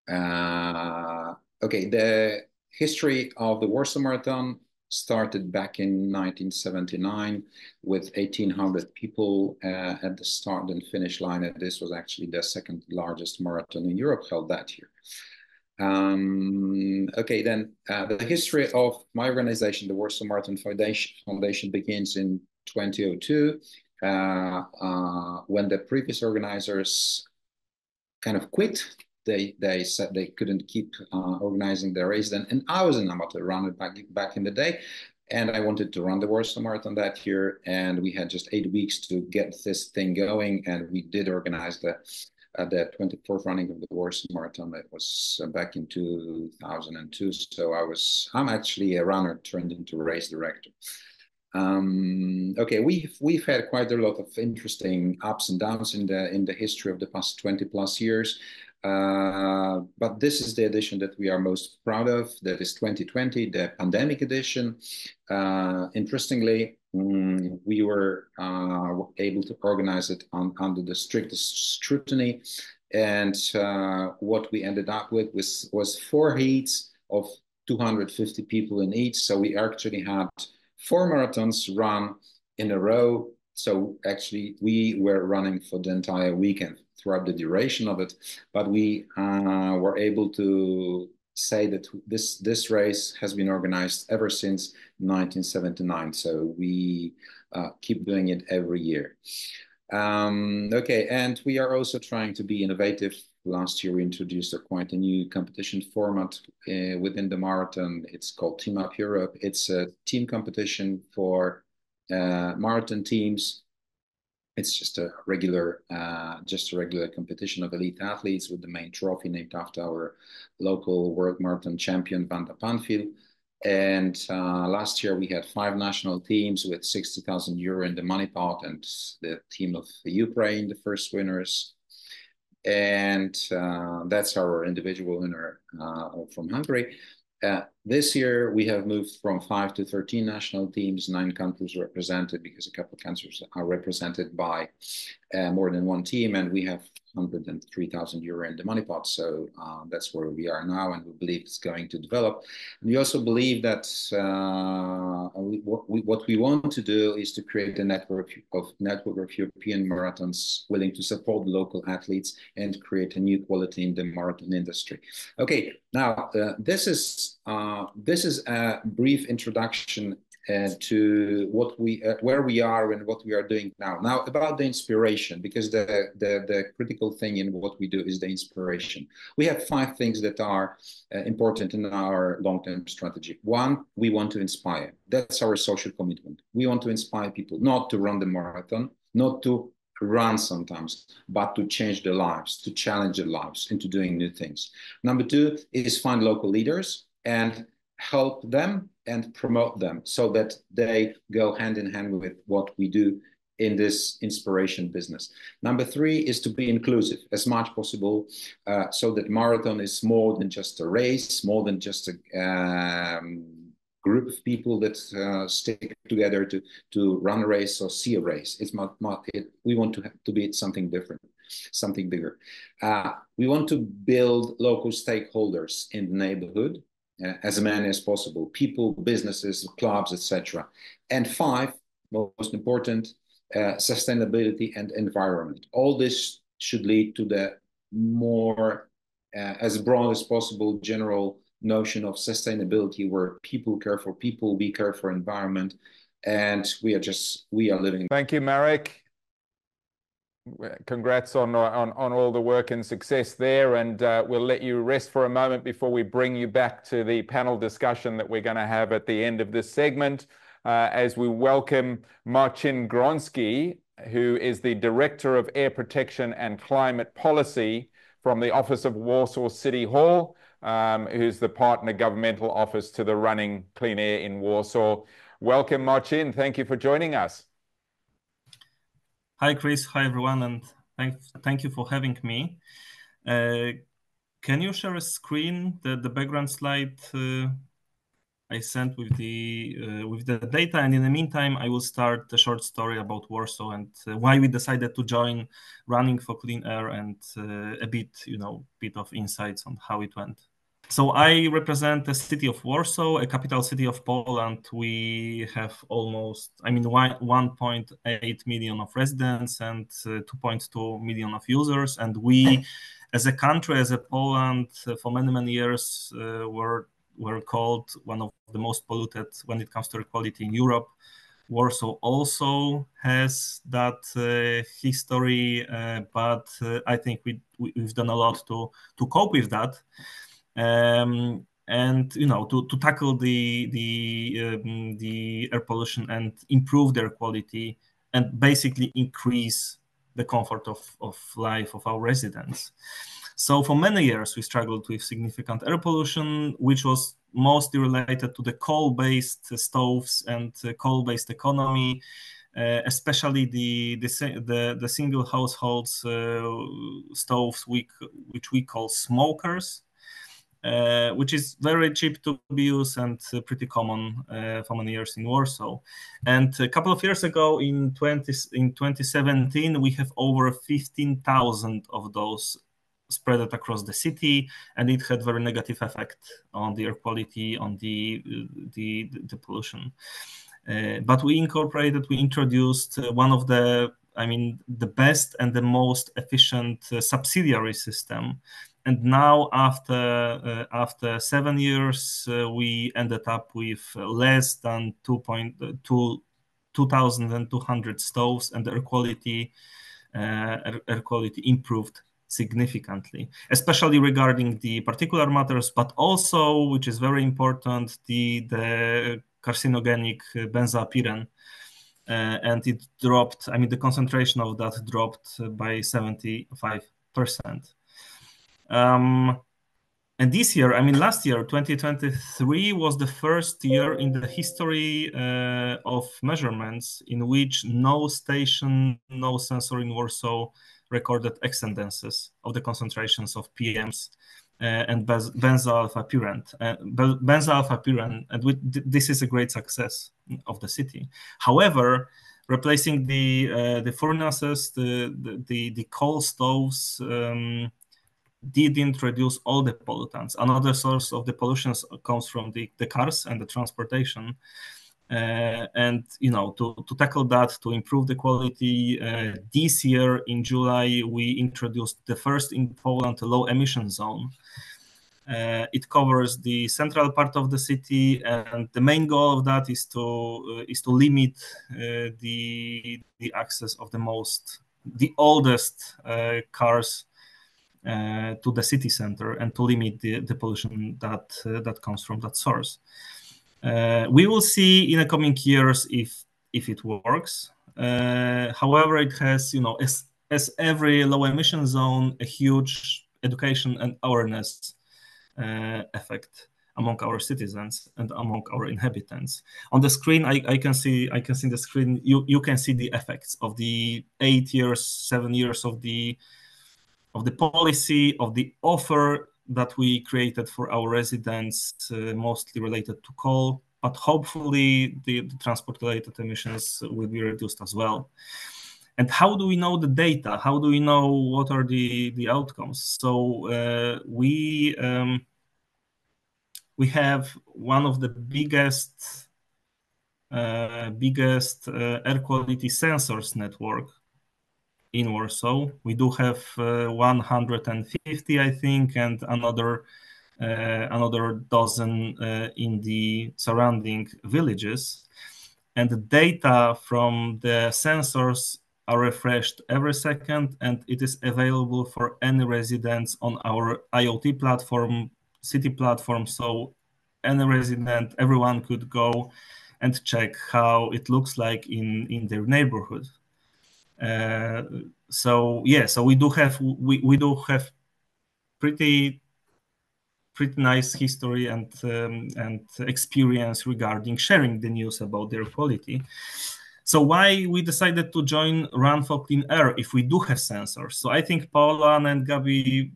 Speaker 5: Okay, the history of the Warsaw Marathon started back in 1979 with 1,800 people at the start and finish line. And this was actually the second largest marathon in Europe held that year. Okay, then the history of my organization, the Warsaw Marathon Foundation begins in 2002 when the previous organizers kind of quit. They said they couldn't keep organizing the race then. And I was an amateur runner back in the day. And I wanted to run the Warsaw Marathon that year. And we had just 8 weeks to get this thing going. And we did organize the 24th running of the Warsaw Marathon. That was back in 2002. So I'm actually a runner turned into race director. Okay, we've had quite a lot of interesting ups and downs in the history of the past 20 plus years. But this is the edition that we are most proud of. That is 2020, the pandemic edition. Interestingly, we were able to organize it under the strictest scrutiny. And what we ended up with was 4 heats of 250 people in each. So we actually had 4 marathons run in a row. So actually we were running for the entire weekend throughout the duration of it, but we were able to say that this race has been organized ever since 1979. So we keep doing it every year. Okay, and we are also trying to be innovative. Last year we introduced quite a new competition format within the marathon. It's called Team Up Europe. It's a team competition for marathon teams. It's just a regular competition of elite athletes with the main trophy named after our local world marathon champion, Van der Panfil. And last year we had 5 national teams with 60,000 euro in the money pot, and the team of Ukraine, the first winners. And that's our individual winner from Hungary. This year we have moved from 5 to 13 national teams, 9 countries represented, because a couple of countries are represented by more than one team, and we have 103,000 euro in the money pot. So that's where we are now, and we believe it's going to develop. And we also believe that what we want to do is to create a network of European marathons willing to support local athletes and create a new quality in the marathon industry. Okay, now this is a brief introduction to what where we are and what we are doing now. Now about the inspiration, because the critical thing in what we do is the inspiration. We have 5 things that are important in our long-term strategy. 1, we want to inspire. That's our social commitment. We want to inspire people not to run the marathon, not to run sometimes, but to change their lives, to challenge their lives into doing new things. Number 2 is find local leaders and help them and promote them so that they go hand in hand with what we do in this inspiration business. Number 3 is to be inclusive as much possible, so that marathon is more than just a race, more than just a group of people that stick together to run a race or see a race. It's we want to be something different, something bigger. We want to build local stakeholders in the neighborhood, as many as possible, people, businesses, clubs, etc. And 5, most important, sustainability and environment. All this should lead to the more, as broad as possible, general notion of sustainability, where people care for people, we care for environment, and we are living.
Speaker 1: Thank you, Marek. Congrats on all the work and success there, and we'll let you rest for a moment before we bring you back to the panel discussion that we're going to have at the end of this segment, as we welcome Marcin Grądzki, who is the Director of Air Protection and Climate Policy from the Office of Warsaw City Hall, who's the partner governmental office to the Running Clean Air in Warsaw. Welcome, Marcin. Thank you for joining us.
Speaker 6: Hi, Chris. Hi, everyone, and thank you for having me. Can you share a screen, the background slide I sent with the data? And in the meantime, I will start a short story about Warsaw and why we decided to join Running for Clean Air, and a bit of insights on how it went. So I represent the city of Warsaw, a capital city of Poland. We have almost, 1.8 million of residents and 2.2 million of users. And we, as a country, as a Poland, for many, many years, were called one of the most polluted when it comes to air quality in Europe. Warsaw also has that history, but I think we've done a lot to cope with that. And to tackle the air pollution and improve their quality and basically increase the comfort of life of our residents. So for many years we struggled with significant air pollution, which was mostly related to the coal-based stoves and coal-based economy. especially the single households stoves which we call smokers, which is very cheap to be used and pretty common for many years in Warsaw. And a couple of years ago, in 2017, we have over 15,000 of those spread across the city, and it had very negative effect on the air quality, on the pollution. But we introduced one of the best and the most efficient subsidiary system. And now, after 7 years, we ended up with less than 2,200 stoves, and the air quality improved significantly, especially regarding the particulate matters, but also, which is very important, the carcinogenic benzoapyren. And it dropped, the concentration of that dropped by 75%. And this year, last year, 2023, was the first year in the history of measurements in which no station, no sensor in Warsaw recorded exceedances of the concentrations of PMs and benzoalpha-pyren. And this is a great success of the city. However, replacing the furnaces, the coal stoves, didn't reduce all the pollutants. Another source of the pollution comes from the cars and the transportation. And to tackle that, to improve the quality, this year in July we introduced the first in Poland low emission zone. It covers the central part of the city, and the main goal of that is to limit the access of the oldest cars to the city center, and to limit the pollution that comes from that source. We will see in the coming years if it works. However, it has, as every low emission zone, a huge education and awareness effect among our citizens and among our inhabitants. On the screen, I can see the screen. You can see the effects of the 7 years of the policy, of the offer that we created for our residents, mostly related to coal, but hopefully the transport-related emissions will be reduced as well. And how do we know the data? How do we know what are the outcomes? So we have one of the biggest air quality sensors network in Warsaw. We do have 150, I think, and another dozen in the surrounding villages. And the data from the sensors are refreshed every second, and it is available for any residents on our IoT platform, city platform. So any resident, everyone could go and check how it looks like in their neighborhood. So we do have pretty nice history and experience regarding sharing the news about their quality. So why we decided to join Run for Clean Air if we do have sensors? So I think Paolo and Gabi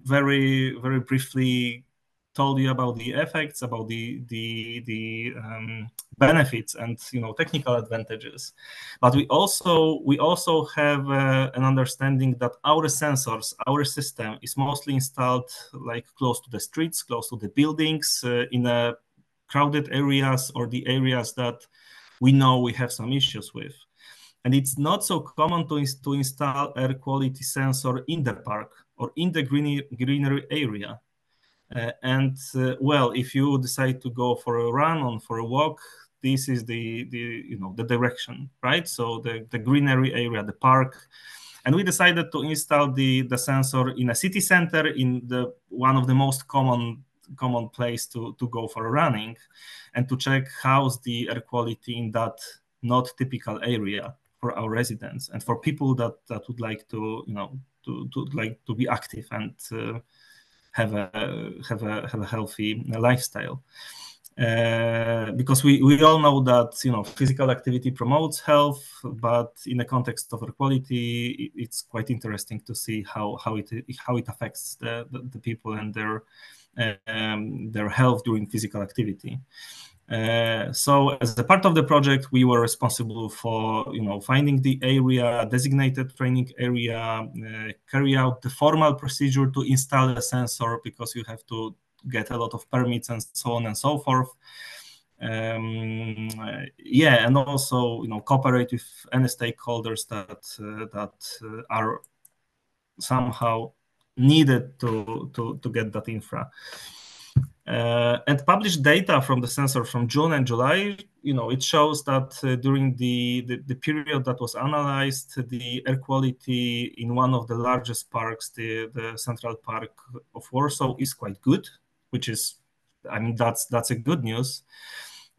Speaker 6: very, very briefly told you about the effects, about the benefits and technical advantages. But we also have an understanding that our sensors, our system is mostly installed like close to the streets, close to the buildings, in crowded areas, or the areas that we know we have some issues with. And it's not so common to install air quality sensor in the park or in the greenery area. Well, if you decide to go for a run or for a walk, this is the direction, right? So the greenery area, the park. And we decided to install the sensor in a city center, in the one of the most common place to go for running, and to check how's the air quality in that not typical area for our residents and for people that would like to to be active and have a healthy lifestyle. Because we all know that physical activity promotes health, but in the context of air quality, it's quite interesting to see how it affects the people and their health during physical activity. So as a part of the project, we were responsible for finding the area, designated training area, carry out the formal procedure to install a sensor, because you have to get a lot of permits and so on and so forth. Yeah, and also cooperate with any stakeholders that are somehow needed to get that infra. And published data from the sensor from June and July, it shows that during the period that was analyzed, the air quality in one of the largest parks, the Central Park of Warsaw, is quite good, which is, that's a good news.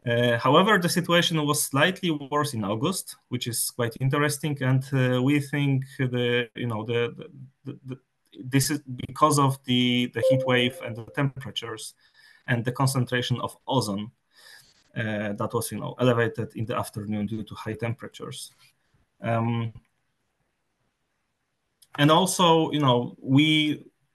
Speaker 6: However, the situation was slightly worse in August, which is quite interesting, and we think this is because of the heat wave and the temperatures and the concentration of ozone that was elevated in the afternoon due to high temperatures. And also,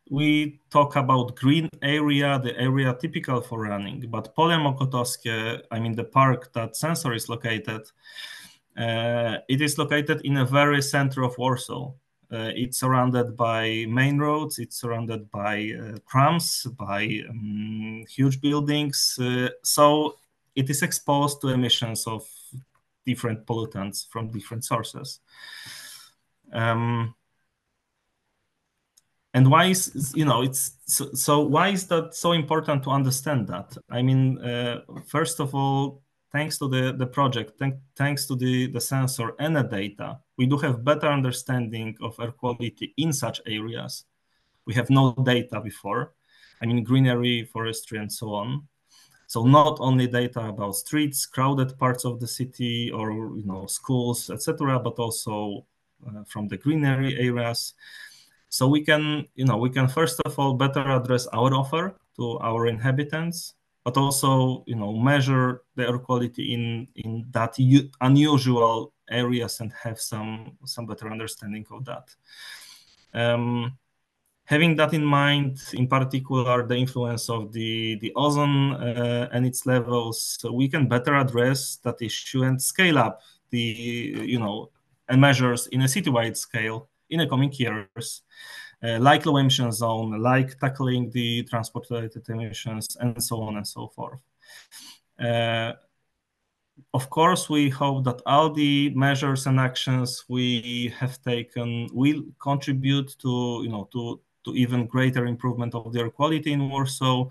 Speaker 6: we talk about green area, the area typical for running, but Pole Mokotowskie, the park that sensor is located, it is located in a very center of Warsaw. It's surrounded by main roads, it's surrounded by trams, by huge buildings. So it is exposed to emissions of different pollutants from different sources. And why is why is that so important to understand that? First of all, thanks to the project, thanks to the sensor and the data, we do have better understanding of air quality in such areas. We have no data before. Greenery, forestry, and so on. So not only data about streets, crowded parts of the city, or schools, etc., but also from the greenery areas. So we can first of all better address our offer to our inhabitants, but also measure the air quality in that unusual areas and have some better understanding of that. Having that in mind, in particular, the influence of the ozone and its levels, so we can better address that issue and scale up the and measures in a citywide scale in the coming years. Like low emission zone, like tackling the transport-related emissions, and so on and so forth. Of course, we hope that all the measures and actions we have taken will contribute to even greater improvement of the air quality in Warsaw.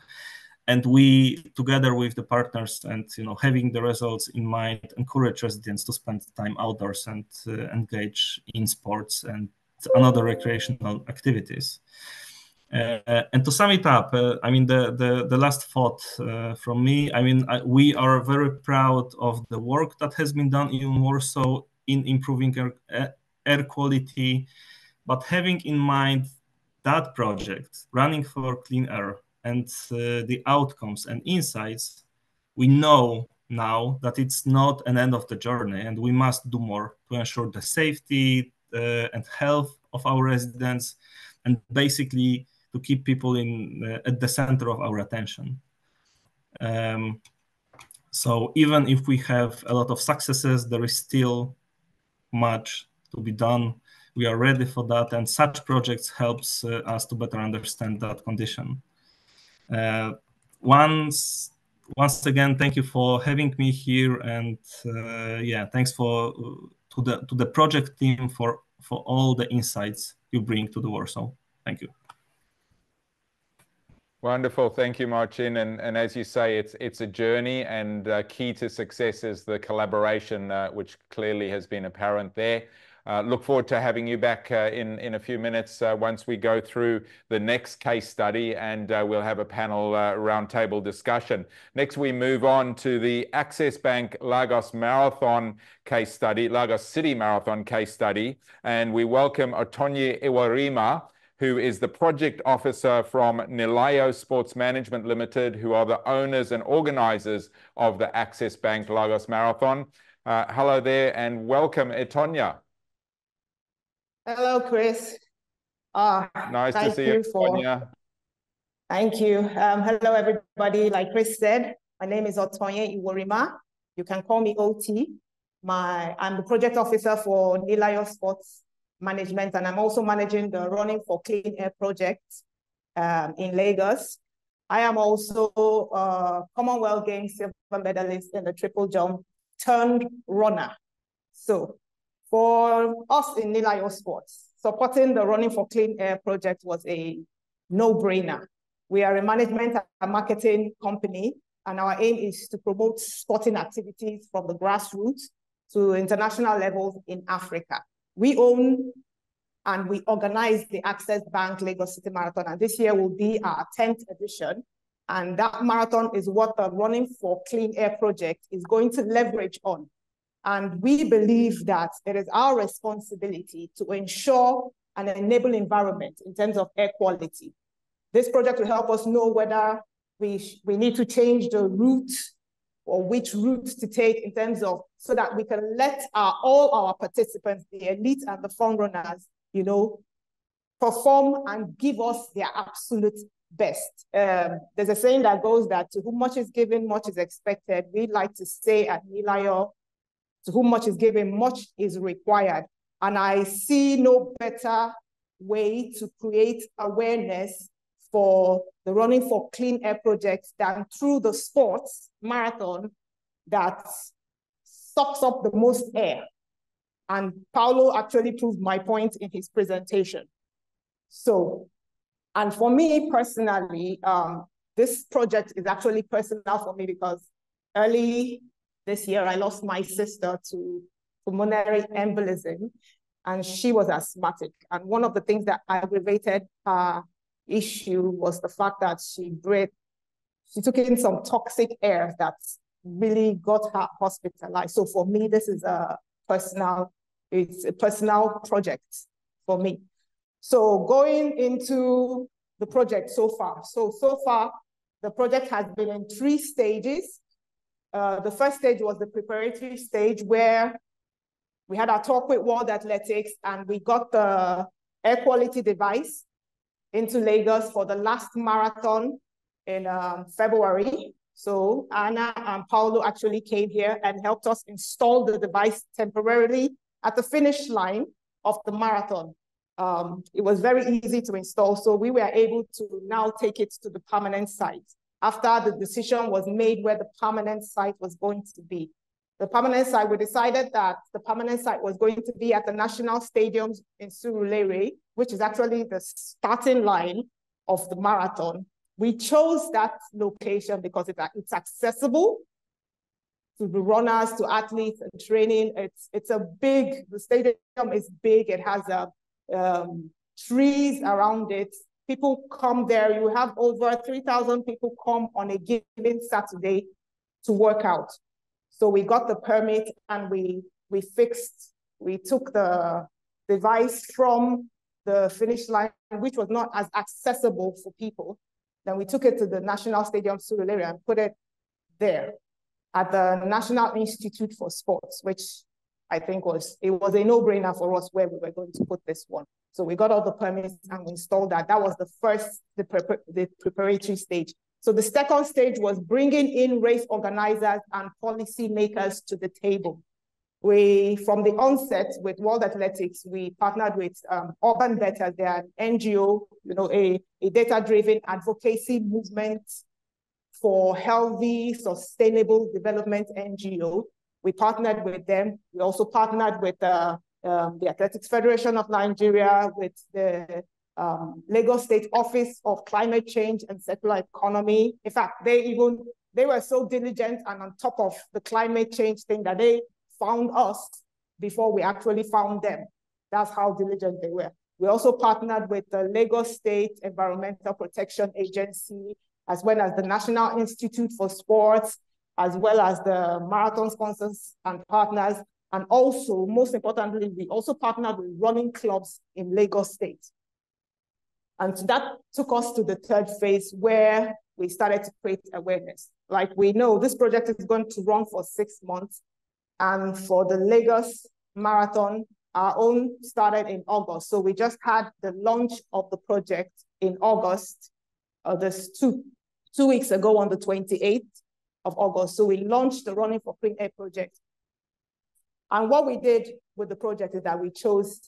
Speaker 6: And we, together with the partners and having the results in mind, encourage residents to spend time outdoors and engage in sports and another recreational activities. And to sum it up, the last thought from me, we are very proud of the work that has been done in Warsaw in improving air quality, but having in mind that project, running for clean air, and the outcomes and insights, we know now that it's not an end of the journey, and we must do more to ensure the safety and health of our residents, and basically to keep people at the center of our attention. So even if we have a lot of successes, there is still much to be done. We are ready for that, and such projects helps us to better understand that condition. Once again, thank you for having me here, and yeah, thanks to the project team for all the insights you bring to the Warsaw. Thank you.
Speaker 1: Wonderful. Thank you, Marcin. And as you say, it's a journey, and key to success is the collaboration, which clearly has been apparent there. Look forward to having you back in a few minutes once we go through the next case study, and we'll have a panel roundtable discussion. Next, we move on to the Access Bank Lagos Marathon case study, Lagos City Marathon case study, and we welcome Otonye Iworima, who is the project officer from NILAYO Sports Management Limited, who are the owners and organizers of the Access Bank Lagos Marathon. Hello there and welcome, Otonye.
Speaker 7: Hello, Chris.
Speaker 1: Nice to see you, Otonye.
Speaker 7: Thank you. Hello, everybody. Like Chris said, my name is Otonye Iworima. You can call me OT. I'm the project officer for NILAYO Sports Management, and I'm also managing the Running for Clean Air project in Lagos. I am also a Commonwealth Games silver medalist in the triple jump turned runner. So for us in NILAYO Sports, supporting the Running for Clean Air project was a no-brainer. We are a management and marketing company, and our aim is to promote sporting activities from the grassroots to international levels in Africa. We own and we organize the Access Bank Lagos City Marathon, and this year will be our 10th edition. And that marathon is what the Running for Clean Air project is going to leverage on. And we believe that it is our responsibility to ensure an enable environment in terms of air quality. This project will help us know whether we need to change the route or which routes to take in terms of, so that we can let all our participants, the elite and the front runners, perform and give us their absolute best. There's a saying that goes that to whom much is given, much is expected. We like to say at NILAYO, to whom much is given, much is required. And I see no better way to create awareness for the Running for Clean Air project than through the sports marathon that sucks up the most air. And Paolo actually proved my point in his presentation. So, and for me personally, this project is actually personal for me because early this year, I lost my sister to pulmonary embolism, and she was asthmatic. And one of the things that aggravated her issue was the fact that she took in some toxic air that really got her hospitalized. So for me, this is it's a personal project for me. So going into the project so far. So far, the project has been in 3 stages. The first stage was the preparatory stage where we had our talk with World Athletics and we got the air quality device into Lagos for the last marathon in February. So Anna and Paolo actually came here and helped us install the device temporarily at the finish line of the marathon. It was very easy to install, so we were able to now take it to the permanent site after the decision was made where the permanent site was going to be. The permanent site, we decided that the permanent site was going to be at the National Stadium in Surulere, which is actually the starting line of the marathon. We chose that location because it's accessible to the runners, to athletes and training. The stadium is big. It has trees around it. People come there. You have over 3,000 people come on a given Saturday to work out. So we got the permit and we took the device from the finish line, which was not as accessible for people. Then we took it to the National Stadium Surulere and put it there at the National Institute for Sports, which I think was a no-brainer for us where we were going to put this one. So we got all the permits and we installed that. That was the preparatory stage. So the second stage was bringing in race organizers and policy makers to the table. From the onset with World Athletics, we partnered with Urban Better, their NGO, a data-driven advocacy movement for healthy, sustainable development NGO. We partnered with them. We also partnered with the Athletics Federation of Nigeria, with the Lagos State Office of Climate Change and Circular Economy. In fact, they were so diligent and on top of the climate change thing that they found us before we actually found them. That's how diligent they were. We also partnered with the Lagos State Environmental Protection Agency, as well as the National Institute for Sports, as well as the marathon sponsors and partners. And also, most importantly, we also partnered with running clubs in Lagos State. And so that took us to the third phase where we started to create awareness. Like we know this project is going to run for 6 months. And for the Lagos Marathon, our own started in August. So we just had the launch of the project in August, this two weeks ago on the 28th of August. So we launched the Running for Clean Air project. And what we did with the project is that we chose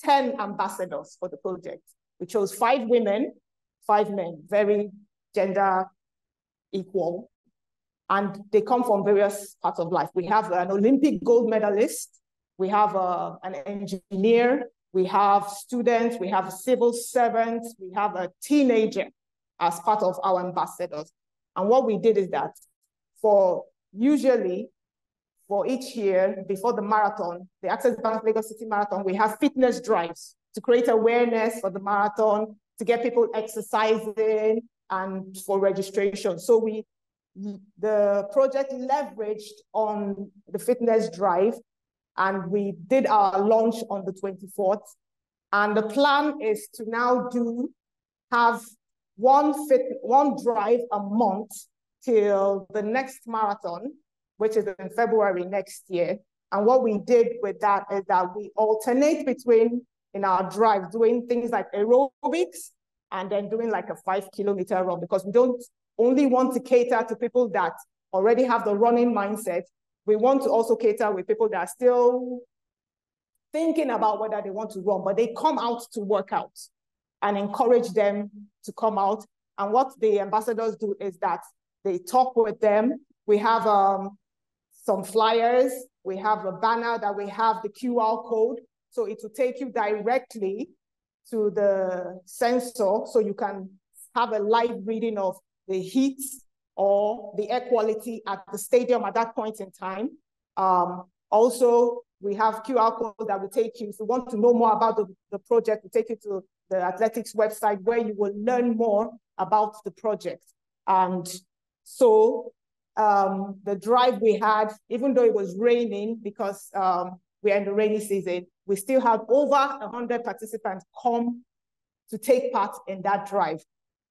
Speaker 7: 10 ambassadors for the project. We chose 5 women, 5 men, very gender equal. And they come from various parts of life. We have an Olympic gold medalist. We have an engineer. We have students. We have civil servants. We have a teenager as part of our ambassadors. And what we did is that usually for each year before the marathon, the Access Bank Lagos City Marathon, we have fitness drives to create awareness for the marathon, to get people exercising and for registration. So the project leveraged on the fitness drive, and we did our launch on the 24th. And the plan is to now have one drive a month till the next marathon, which is in February next year. And what we did with that is that we alternate between, in our drive, doing things like aerobics and then doing like a 5-kilometer run, because we don't only want to cater to people that already have the running mindset. We want to also cater with people that are still thinking about whether they want to run, but they come out to work out, and encourage them to come out. And what the ambassadors do is that they talk with them. We have some flyers. We have a banner that we have the QR code. So it will take you directly to the sensor, so you can have a live reading of the heat or the air quality at the stadium at that point in time. Also, we have QR code that will take you, if you want to know more about the project, will take you to the athletics website where you will learn more about the project. And so the drive we had, even though it was raining, because we're in the rainy season, we still had over 100 participants come to take part in that drive.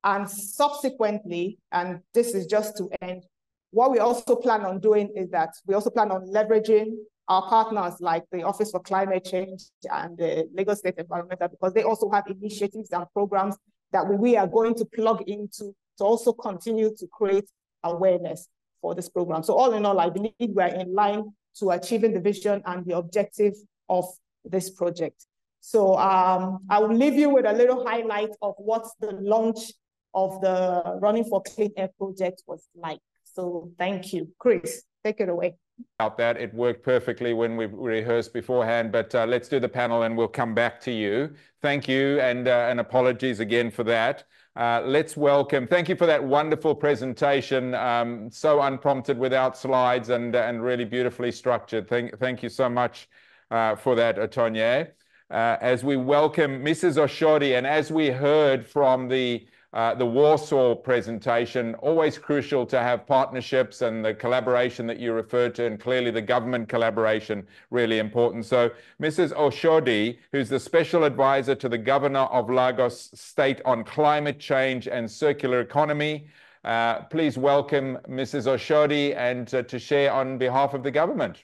Speaker 7: And subsequently, and this is just to end, what we also plan on doing is that we also plan on leveraging our partners like the Office for Climate Change and the Lagos State Environmental, because they also have initiatives and programs that we are going to plug into to also continue to create awareness for this program. So all in all, I believe we're in line to achieving the vision and the objective of this project. So I will leave you with a little highlight of what the launch of the Running for Clean Air project was like. So thank you. Chris, take it away.
Speaker 1: About that, it worked perfectly when we rehearsed beforehand, but let's do the panel and we'll come back to you. Thank you, and apologies again for that. Let's welcome, thank you for that wonderful presentation, so unprompted, without slides, and really beautifully structured. Thank you so much for that, Otonye. As we welcome Mrs. Oshodi, and as we heard from the Warsaw presentation, always crucial to have partnerships and the collaboration that you referred to, and clearly the government collaboration, really important. So Mrs. Oshodi, who's the special advisor to the governor of Lagos State on climate change and circular economy, please welcome Mrs. Oshodi and to share on behalf of the government.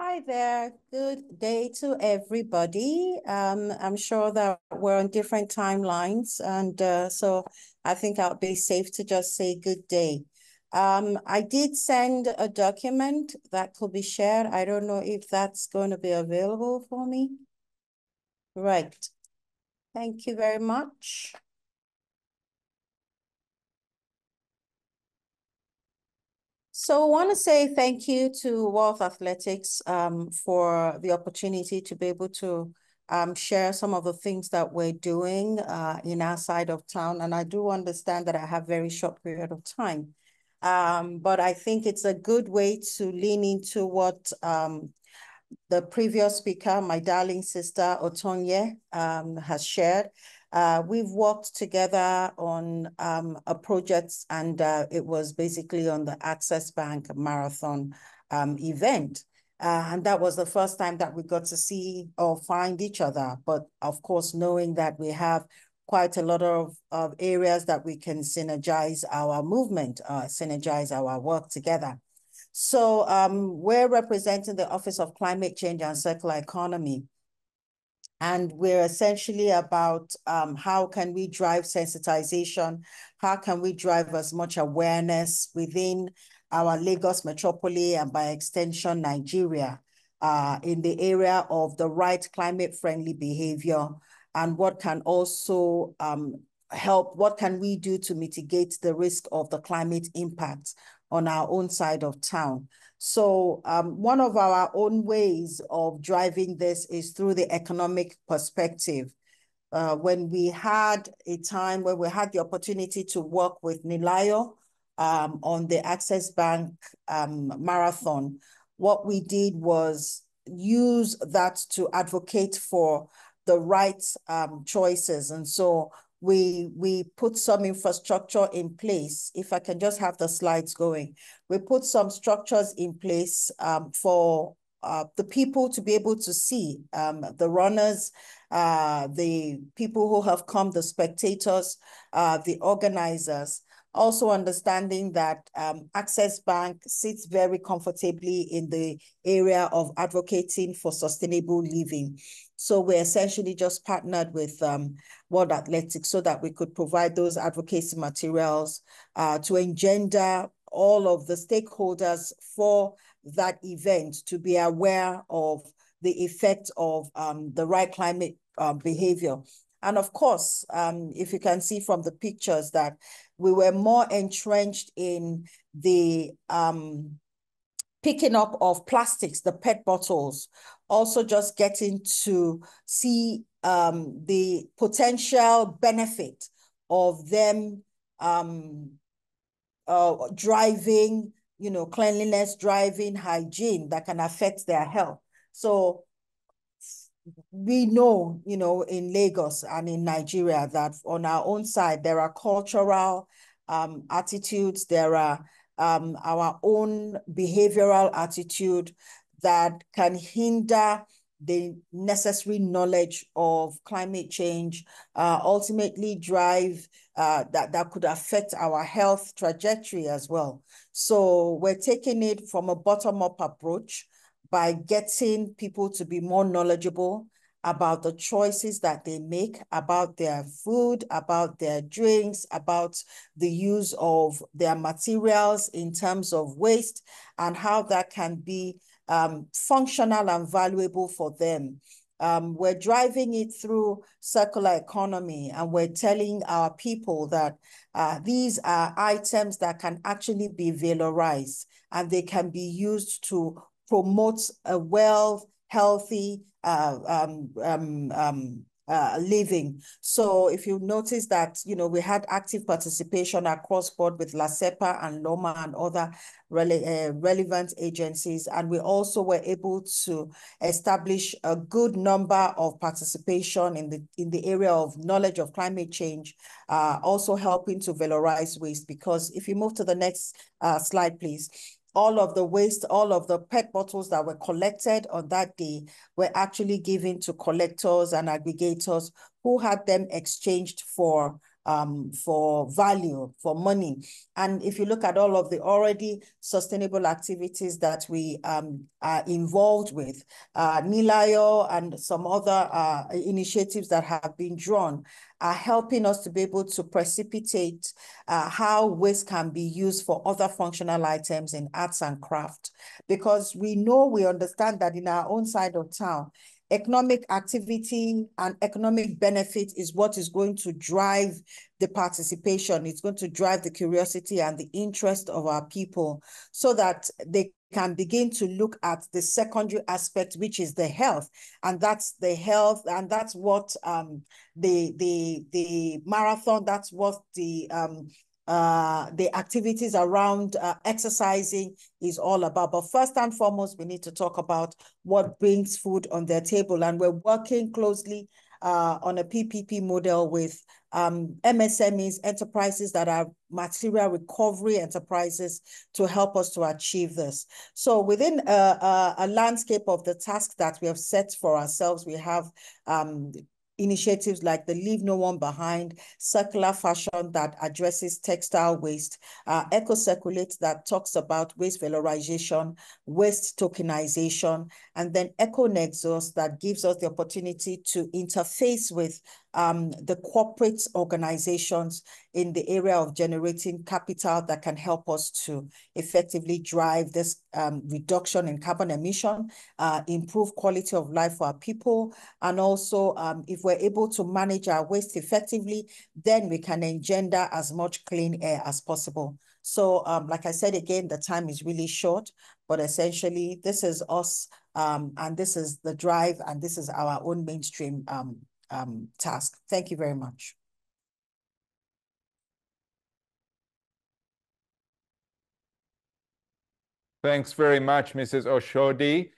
Speaker 8: Hi there. Good day to everybody. I'm sure that we're on different timelines, and so I think I'll be safe to just say good day. I did send a document that could be shared. I don't know if that's going to be available for me. Right. Thank you very much. So I want to say thank you to World Athletics for the opportunity to be able to share some of the things that we're doing in our side of town. And I do understand that I have a very short period of time. But I think it's a good way to lean into what the previous speaker, my darling sister, Otonye, has shared. We've worked together on a project, and it was basically on the Access Bank Marathon event. And that was the first time that we got to see or find each other. But of course, knowing that we have quite a lot of areas that we can synergize our movement, synergize our work together. So we're representing the Office of Climate Change and Circular Economy. And we're essentially about how can we drive sensitization? How can we drive as much awareness within our Lagos metropole and by extension, Nigeria, in the area of the right climate-friendly behavior, and what can also help, what can we do to mitigate the risk of the climate impact on our own side of town? So one of our own ways of driving this is through the economic perspective. When we had a time where we had the opportunity to work with NILAYO on the Access Bank marathon, what we did was use that to advocate for the right choices. And so we put some infrastructure in place. If I can just have the slides going. We put some structures in place for the people to be able to see, the runners, the people who have come, the spectators, the organizers, also understanding that Access Bank sits very comfortably in the area of advocating for sustainable living. So we essentially just partnered with World Athletics so that we could provide those advocacy materials to engender all of the stakeholders for that event to be aware of the effect of the right climate behavior. And of course, if you can see from the pictures that we were more entrenched in the picking up of plastics, the PET bottles, also just getting to see the potential benefit of them driving, cleanliness, driving, hygiene that can affect their health. So we know, in Lagos and in Nigeria that on our own side, there are cultural attitudes, there are our own behavioral attitude that can hinder the necessary knowledge of climate change, ultimately drive that could affect our health trajectory as well. So we're taking it from a bottom-up approach by getting people to be more knowledgeable about the choices that they make, about their food, about their drinks, about the use of their materials in terms of waste, and how that can be functional and valuable for them. We're driving it through circular economy, and we're telling our people that these are items that can actually be valorized, and they can be used to promote a healthy living. So if you notice that, we had active participation across board with LASEPA and LOMA and other relevant agencies. And we also were able to establish a good number of participation in the area of knowledge of climate change, also helping to valorize waste. Because if you move to the next slide, please. All of the waste, all of the PET bottles that were collected on that day were actually given to collectors and aggregators who had them exchanged for value, for money. And if you look at all of the already sustainable activities that we are involved with, NILAYO and some other initiatives that have been drawn are helping us to be able to precipitate how waste can be used for other functional items in arts and craft. Because we understand that in our own side of town, economic activity and economic benefit is what is going to drive the participation. It's going to drive the curiosity and the interest of our people so that they can begin to look at the secondary aspect, which is the health. And that's the health, and that's what the marathon, that's what the activities around exercising is all about. But first and foremost, we need to talk about what brings food on their table. And we're working closely on a PPP model with MSMEs, enterprises that are material recovery enterprises, to help us to achieve this. So within a landscape of the task that we have set for ourselves, we have initiatives like the Leave No One Behind, circular fashion that addresses textile waste, EcoCirculate that talks about waste valorization, waste tokenization, and then EcoNexus that gives us the opportunity to interface with the corporate organizations in the area of generating capital that can help us to effectively drive this reduction in carbon emission, improve quality of life for our people, and also if we're able to manage our waste effectively, then we can engender as much clean air as possible. So like I said, again, the time is really short, but essentially this is us and this is the drive and this is our own mainstream task. Thank you very much.
Speaker 1: Thanks very much, Mrs. Oshodi.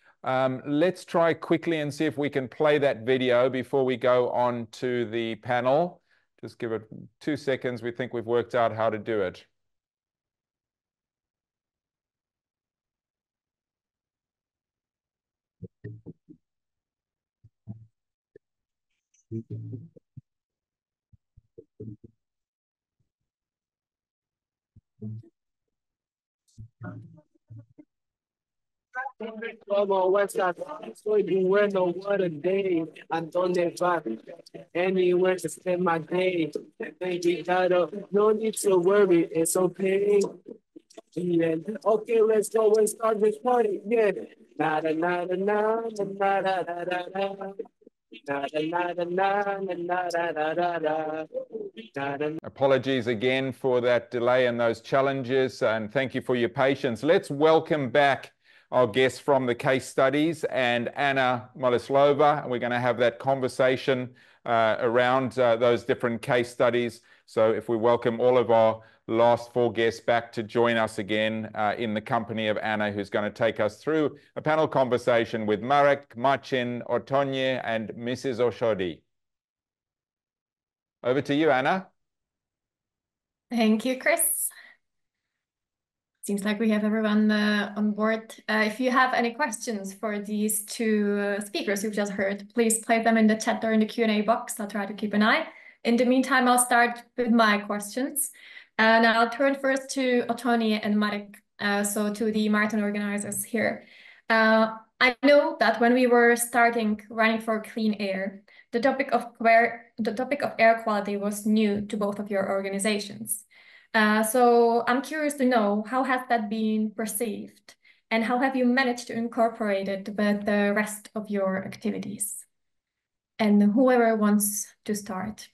Speaker 1: Let's try quickly and see if we can play that video before we go on to the panel. Just give it 2 seconds. We think we've worked out how to do it.
Speaker 9: Come on, what's that? So you went on what a day. I don't never anywhere to spend my day. Thank you, God. No need to worry, it's okay. Yeah. Okay, let's go and start this party. Yeah. Na na na na na na na na na na.
Speaker 1: Apologies again for that delay and those challenges, and thank you for your patience. Let's welcome back our guests from the case studies and Anna Molišová, and we're going to have that conversation around those different case studies. So if we welcome all of our last 4 guests back to join us again in the company of Anna, who's going to take us through a panel conversation with Marek, Marcin, Otonye, and Mrs. Oshodi. Over to you, Anna.
Speaker 2: Thank you, Chris. Seems like we have everyone on board. If you have any questions for these 2 speakers you've just heard, please place them in the chat or in the Q&A box. I'll try to keep an eye. In the meantime, I'll start with my questions. And I'll turn first to Otonye and Marek, so to the marathon organizers here. I know that when we were running for clean air, the topic of air quality was new to both of your organizations. So I'm curious to know, how has that been perceived? And how have you managed to incorporate it with the rest of your activities? And whoever wants to start.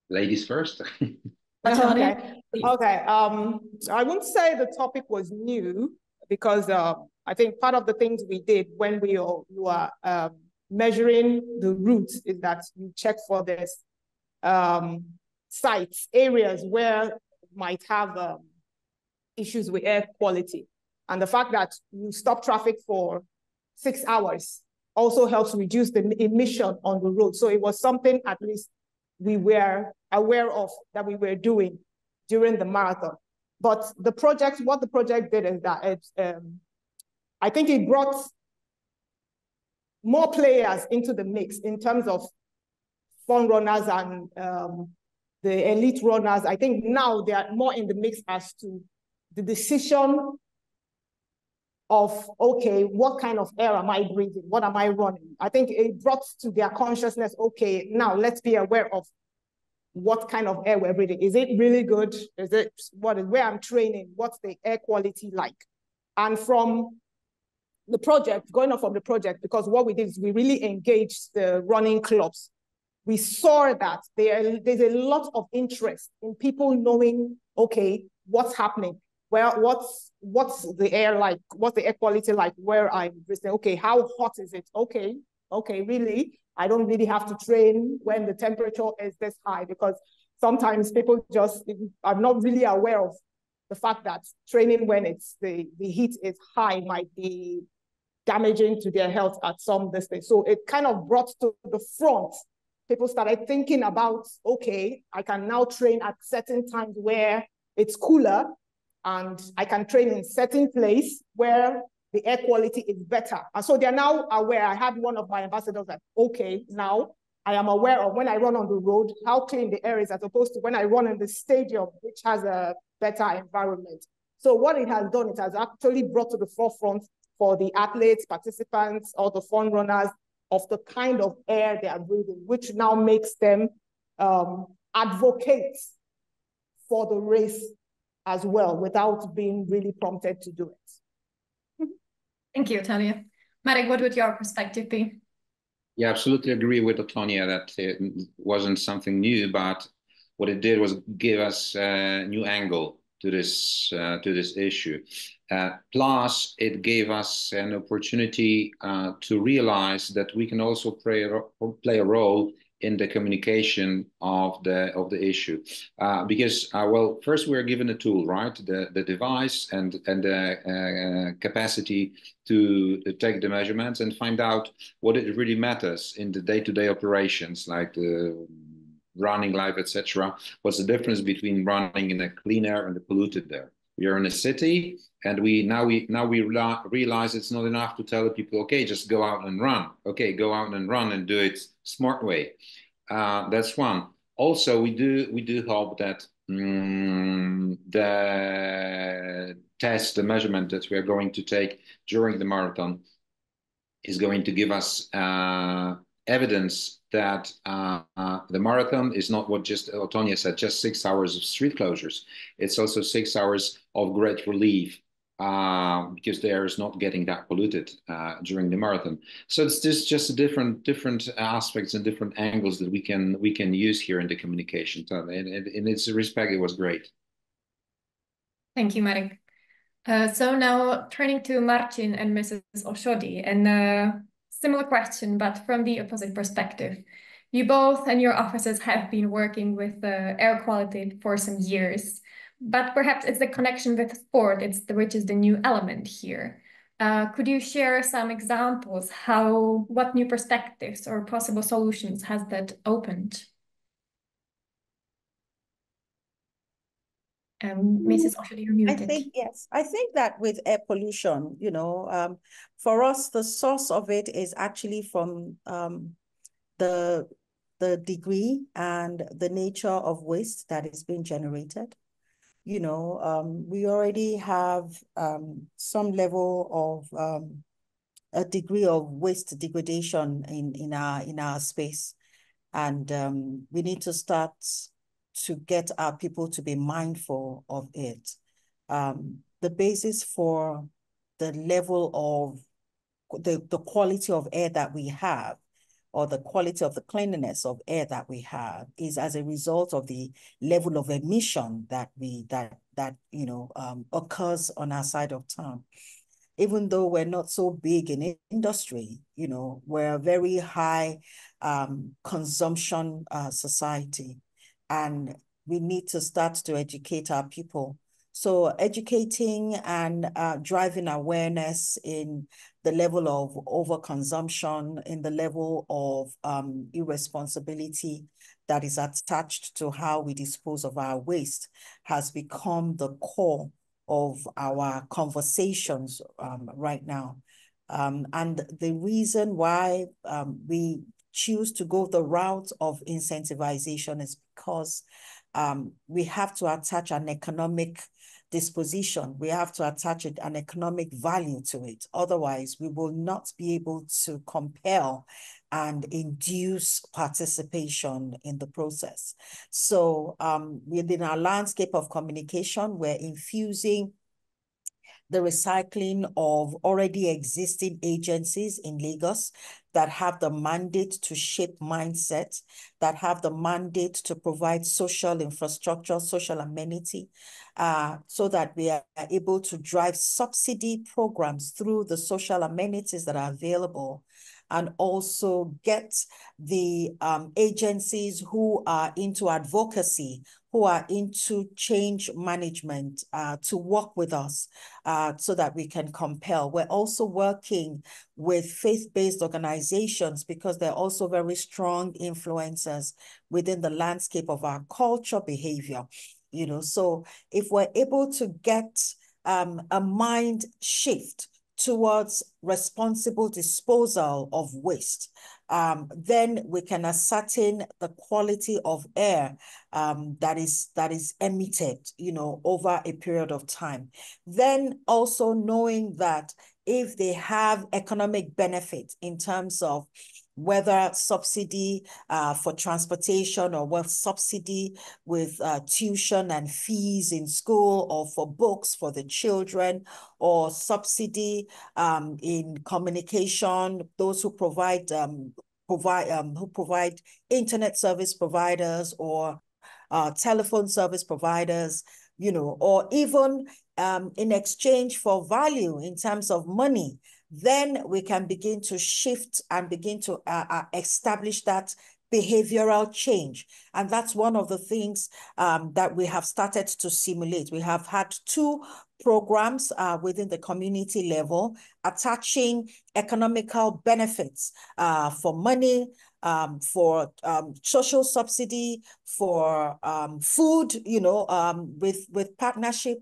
Speaker 5: Ladies first.
Speaker 7: Okay. I wouldn't say the topic was new, because I think part of the things we did when we were measuring the route is that you check for this sites, areas where might have issues with air quality. And the fact that you stop traffic for 6 hours also helps reduce the emission on the road. So it was something at least we were aware of that we were doing during the marathon. But the project, what the project did is that I think it brought more players into the mix in terms of fun runners and the elite runners. I think now they are more in the mix as to the decision of, okay, what kind of air am I breathing? What am I running? I think it brought to their consciousness, okay, now let's be aware of what kind of air we're breathing. Is it really good? Is it where I'm training? What's the air quality like? And from the project, going on from the project, because what we did is we really engaged the running clubs. We saw that there's a lot of interest in people knowing, okay, what's happening? Well, what's the air like? What's the air quality like where I'm breathing? Okay, how hot is it? Okay, really? I don't really have to train when the temperature is this high, because sometimes people just are not really aware of the fact that training when it's the heat is high might be damaging to their health at some distance. So it kind of brought to the front people started thinking about, okay, I can now train at certain times where it's cooler, and I can train in certain place where the air quality is better. And so they're now aware. I had one of my ambassadors that, okay, now I am aware of when I run on the road, how clean the air is, as opposed to when I run in the stadium, which has a better environment. So what it has done, it has actually brought to the forefront for the athletes, participants, or the fun runners of the kind of air they are breathing, which now makes them advocate for the race as well, without being really prompted to do it.
Speaker 2: Thank you, Otonye. Marek, what would your perspective be?
Speaker 5: Yeah, absolutely agree with Otonye that it wasn't something new, but what it did was give us a new angle to this issue. Plus, it gave us an opportunity to realize that we can also play a role in the communication of the issue, because well, first we're given a tool, right? The device and the capacity to take the measurements and find out what it really matters in the day-to-day operations, like the running life, etc. What's the difference between running in a clean air and a polluted air? We are in a city, and we realize it's not enough to tell the people, okay, just go out and run. Okay, go out and run and do it smart way. That's one. Also, we do hope that the test, the measurement that we are going to take during the marathon is going to give us evidence that the marathon is not what just Otonye said, just 6 hours of street closures. It's also 6 hours of great relief because the air is not getting that polluted during the marathon. So it's just different aspects and different angles that we can use here in the communication. So in its respect, it was great.
Speaker 2: Thank you, Marek. So now turning to Marcin and Mrs. Oshodi, and similar question, but from the opposite perspective. You both and your offices have been working with air quality for some years, but perhaps it's the connection with sport, which is the new element here. Could you share some examples what new perspectives or possible solutions has that opened? Mrs. Oshodi, you're muted.
Speaker 8: I think that with air pollution, for us, the source of it is actually from the degree and the nature of waste that is being generated. We already have some level of a degree of waste degradation in our space, and we need to start to get our people to be mindful of it. The basis for the level of the quality of air that we have, or the quality of the cleanliness of air that we have, is as a result of the level of emission that occurs on our side of town. Even though we're not so big in industry, we're a very high consumption society, and we need to start to educate our people. So educating and driving awareness in the level of overconsumption, in the level of irresponsibility that is attached to how we dispose of our waste has become the core of our conversations right now. And the reason why we choose to go the route of incentivization is because we have to attach an economic disposition. We have to attach an economic value to it. Otherwise, we will not be able to compel and induce participation in the process. So within our landscape of communication, we're infusing the recycling of already existing agencies in Lagos that have the mandate to shape mindset, that have the mandate to provide social infrastructure, social amenity, so that we are able to drive subsidy programs through the social amenities that are available, and also get the agencies who are into advocacy, who are into change management to work with us so that we can compel. We're also working with faith-based organizations because they're also very strong influencers within the landscape of our culture behavior. You know, so if we're able to get a mind shift towards responsible disposal of waste, then we can ascertain the quality of air that is emitted, you know, over a period of time. Then also knowing that if they have economic benefit in terms of whether subsidy for transportation or whether subsidy with tuition and fees in school or for books for the children, or subsidy in communication, those who provide internet service providers or telephone service providers, you know, or even in exchange for value in terms of money, then we can begin to shift and begin to establish that behavioral change. And that's one of the things that we have started to simulate. We have had 2 programs within the community level attaching economical benefits for money, for social subsidy, for food, you know, with partnership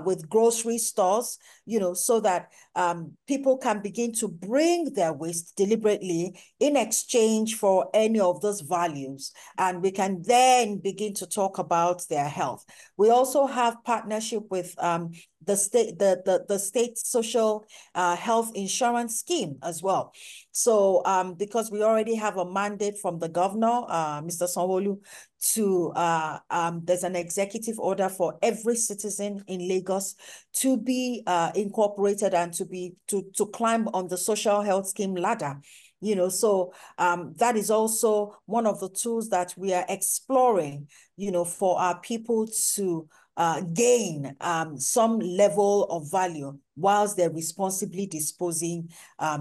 Speaker 8: with grocery stores, you know, so that people can begin to bring their waste deliberately in exchange for any of those values. And we can then begin to talk about their health. We also have partnership with the state social health insurance scheme as well. So because we already have a mandate from the governor, Mr. Sanwo-Olu, to there's an executive order for every citizen in Lagos to be incorporated and to climb on the social health scheme ladder. You know, so that is also one of the tools that we are exploring, you know, for our people to gain some level of value whilst they're responsibly disposing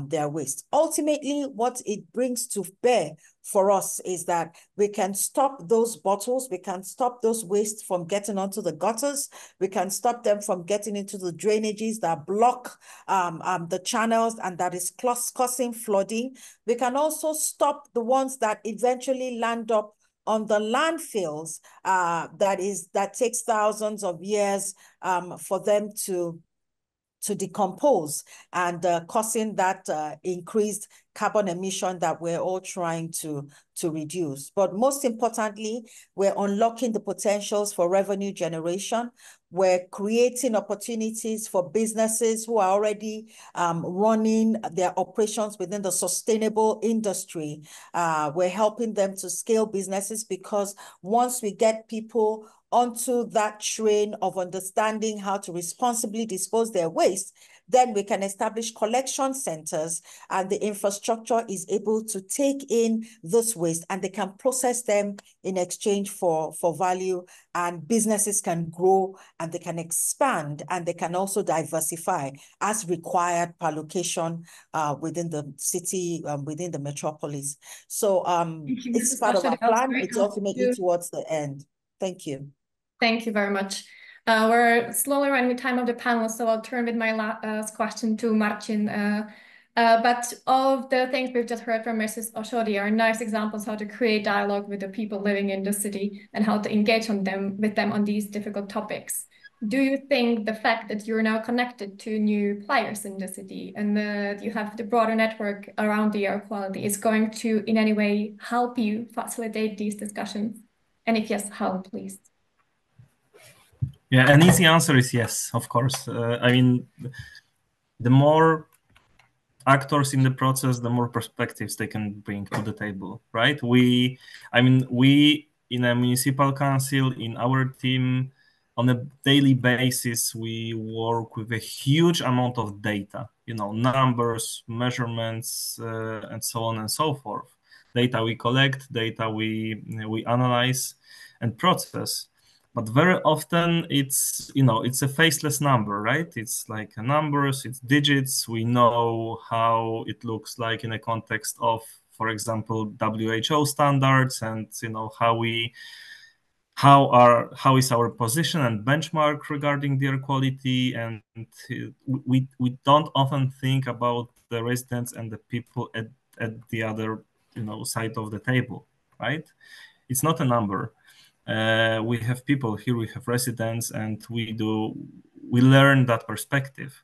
Speaker 8: their waste. Ultimately, what it brings to bear for us is that we can stop those bottles, we can stop those waste from getting onto the gutters, we can stop them from getting into the drainages that block the channels and that is causing flooding. We can also stop the ones that eventually land up on the landfills that takes thousands of years for them to decompose and causing that increased carbon emission that we're all trying to reduce. But most importantly, we're unlocking the potentials for revenue generation. We're creating opportunities for businesses who are already running their operations within the sustainable industry. We're helping them to scale businesses because once we get people onto that train of understanding how to responsibly dispose their waste, then we can establish collection centers and the infrastructure is able to take in this waste and they can process them in exchange for value, and businesses can grow and they can expand and they can also diversify as required per location within the city, within the metropolis. So it's part of our plan. It's ultimately towards the end. Thank you.
Speaker 2: Thank you very much. We're slowly running the time of the panel, so I'll turn with my last question to Marcin. But all of the things we've just heard from Mrs. Oshodi are nice examples how to create dialogue with the people living in the city and how to engage with them on these difficult topics. Do you think the fact that you're now connected to new players in the city and that you have the broader network around the air quality is going to in any way help you facilitate these discussions? And if yes, how, please?
Speaker 6: Yeah, an easy answer is yes, of course. I mean, the more actors in the process, the more perspectives they can bring to the table, right? We in a municipal council, in our team, on a daily basis, we work with a huge amount of data, you know, numbers, measurements, and so on and so forth. Data we collect, data we analyze and process. But very often it's, you know, it's a faceless number, right? It's like numbers, it's digits. We know how it looks like in a context of, for example, WHO standards, and, you know, how we how is our position and benchmark regarding the air quality, and we don't often think about the residents and the people at the other side of the table, right? It's not a number. We have people here, we have residents, and we learn that perspective.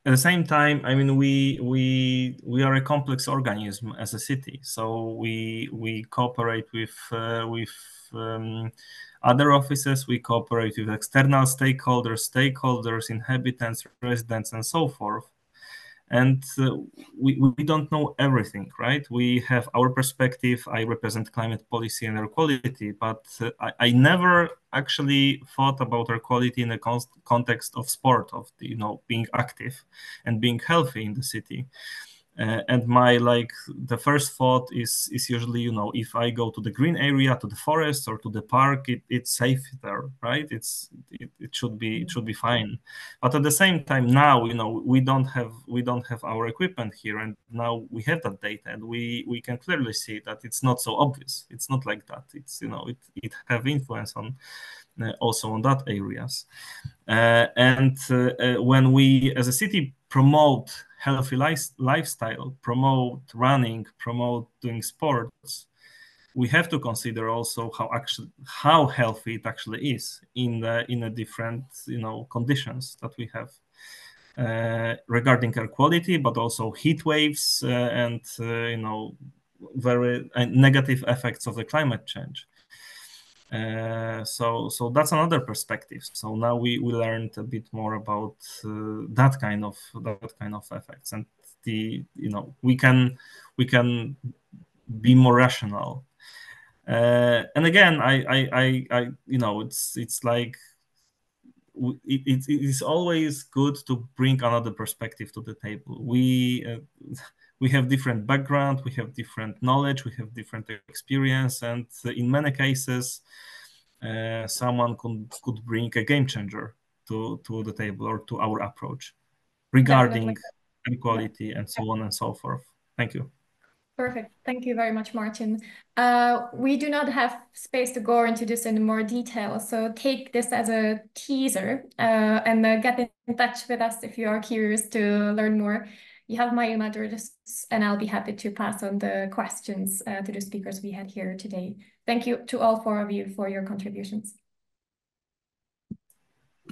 Speaker 6: At the same time, I mean, we are a complex organism as a city, so we cooperate with other offices, we cooperate with external stakeholders, inhabitants, residents, and so forth. And we don't know everything, right? We have our perspective. I represent climate policy and air quality, but I never actually thought about air quality in the context of sport, of being active and being healthy in the city. And the first thought is usually, if I go to the green area, to the forest or to the park, it's safe there, right? It should be fine. But at the same time, now we don't have our equipment here, and now we have that data, and we can clearly see that it's not so obvious. It's not like that. It's it have influence on also on that areas. And when we as a city promote healthy lifestyle, promote running, promote doing sports, we have to consider also how healthy it actually is in the different conditions that we have regarding air quality, but also heat waves and very negative effects of the climate change. So that's another perspective. So now we learned a bit more about that kind of effects, and we can be more rational. And again, I it's like it is always good to bring another perspective to the table. We have different background, we have different knowledge, we have different experience, and in many cases, someone could bring a game changer to the table or to our approach regarding equality and so on and so forth. Thank you.
Speaker 2: Perfect. Thank you very much, Marcin. We do not have space to go into this in more detail, so take this as a teaser and get in touch with us if you are curious to learn more. You have my email address, and I'll be happy to pass on the questions to the speakers we had here today. Thank you to all four of you for your contributions.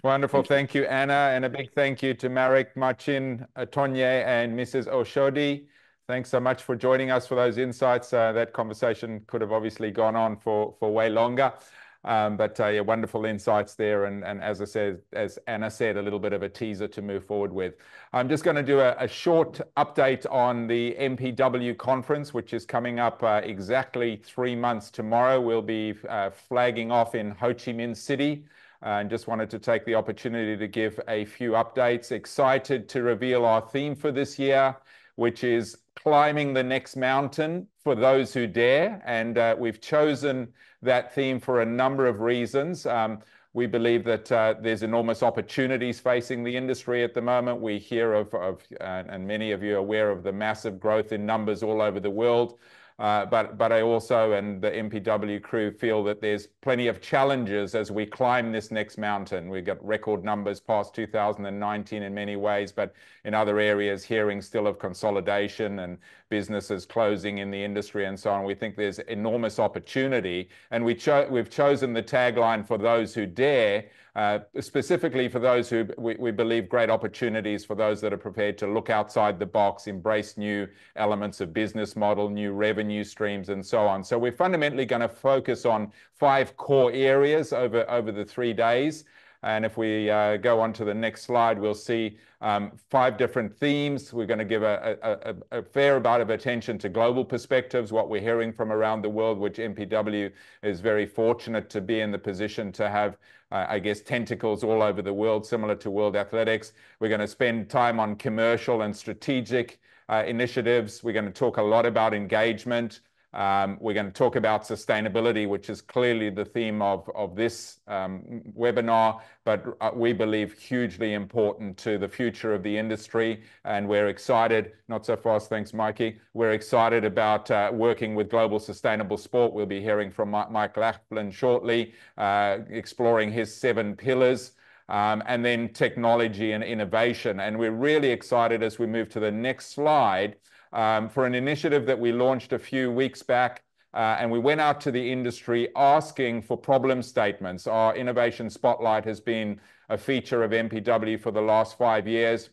Speaker 1: Wonderful. Thank you, Anna. And a big thank you to Marek, Marcin, Otonye, and Mrs. Oshodi. Thanks so much for joining us for those insights. That conversation could have obviously gone on for way longer. But yeah, wonderful insights there. And as Anna said, a little bit of a teaser to move forward with. I'm just going to do a short update on the MPW conference, which is coming up exactly 3 months tomorrow. We'll be flagging off in Ho Chi Minh City. And just wanted to take the opportunity to give a few updates. Excited to reveal our theme for this year, which is climbing the next mountain for those who dare. And we've chosen that theme for a number of reasons. We believe that there's enormous opportunities facing the industry at the moment. We hear and many of you are aware of the massive growth in numbers all over the world. But I also and the MPW crew feel that there's plenty of challenges as we climb this next mountain. We've got record numbers past 2019 in many ways, but in other areas, hearing still of consolidation and businesses closing in the industry and so on. We think there's enormous opportunity, and we've chosen the tagline for those who dare, specifically for those who we believe great opportunities for those that are prepared to look outside the box, embrace new elements of business model, new revenue streams, and so on. So we're fundamentally going to focus on 5 core areas over the 3 days. And if we go on to the next slide, we'll see 5 different themes. We're going to give a fair amount of attention to global perspectives, what we're hearing from around the world, which MPW is very fortunate to be in the position to have, I guess, tentacles all over the world, similar to World Athletics. We're going to spend time on commercial and strategic initiatives. We're going to talk a lot about engagement. We're going to talk about sustainability, which is clearly the theme of this webinar, but we believe hugely important to the future of the industry. And we're excited, not so fast, thanks, Mikey. We're excited about working with Global Sustainable Sport. We'll be hearing from Mike Laflin shortly, exploring his 7 pillars. And then technology and innovation. And we're really excited as we move to the next slide for an initiative that we launched a few weeks back. And we went out to the industry asking for problem statements. Our Innovation Spotlight has been a feature of MPW for the last 5 years.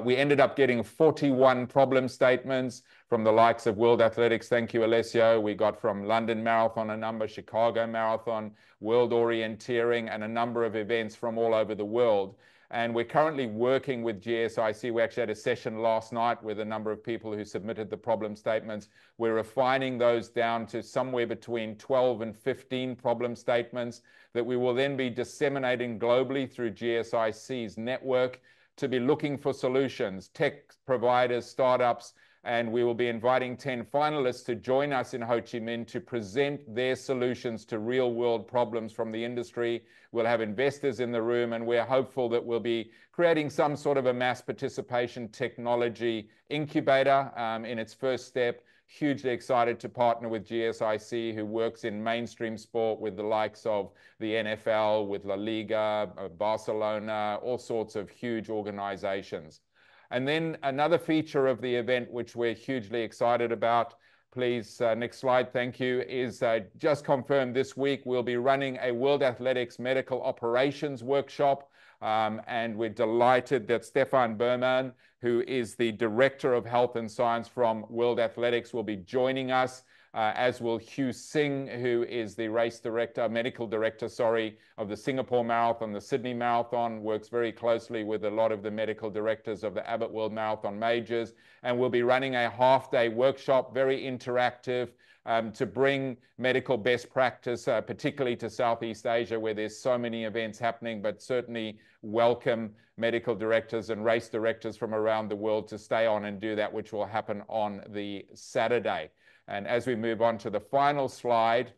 Speaker 1: We ended up getting 41 problem statements from the likes of World Athletics. Thank you, Alessio. We got from London Marathon a number, Chicago Marathon, World Orienteering, and a number of events from all over the world. And we're currently working with GSIC. We actually had a session last night with a number of people who submitted the problem statements. We're refining those down to somewhere between 12 and 15 problem statements that we will then be disseminating globally through GSIC's network to be looking for solutions, tech providers, startups, and we will be inviting 10 finalists to join us in Ho Chi Minh to present their solutions to real-world problems from the industry. We'll have investors in the room, and we're hopeful that we'll be creating some sort of a mass participation technology incubator in its first step. Hugely excited to partner with GSIC, who works in mainstream sport with the likes of the NFL, with La Liga, Barcelona, all sorts of huge organizations. And then another feature of the event, which we're hugely excited about, please, next slide, thank you, is just confirmed this week we'll be running a World Athletics Medical Operations Workshop. And we're delighted that Stefan Berman, who is the Director of Health and Science from World Athletics, will be joining us, as will Hugh Singh, who is the medical director, of the Singapore Marathon, the Sydney Marathon, works very closely with a lot of the medical directors of the Abbott World Marathon majors. And we'll be running a half-day workshop, very interactive, to bring medical best practice, particularly to Southeast Asia, where there's so many events happening, but certainly welcome medical directors and race directors from around the world to stay on and do that, which will happen on the Saturday. And as we move on to the final slide,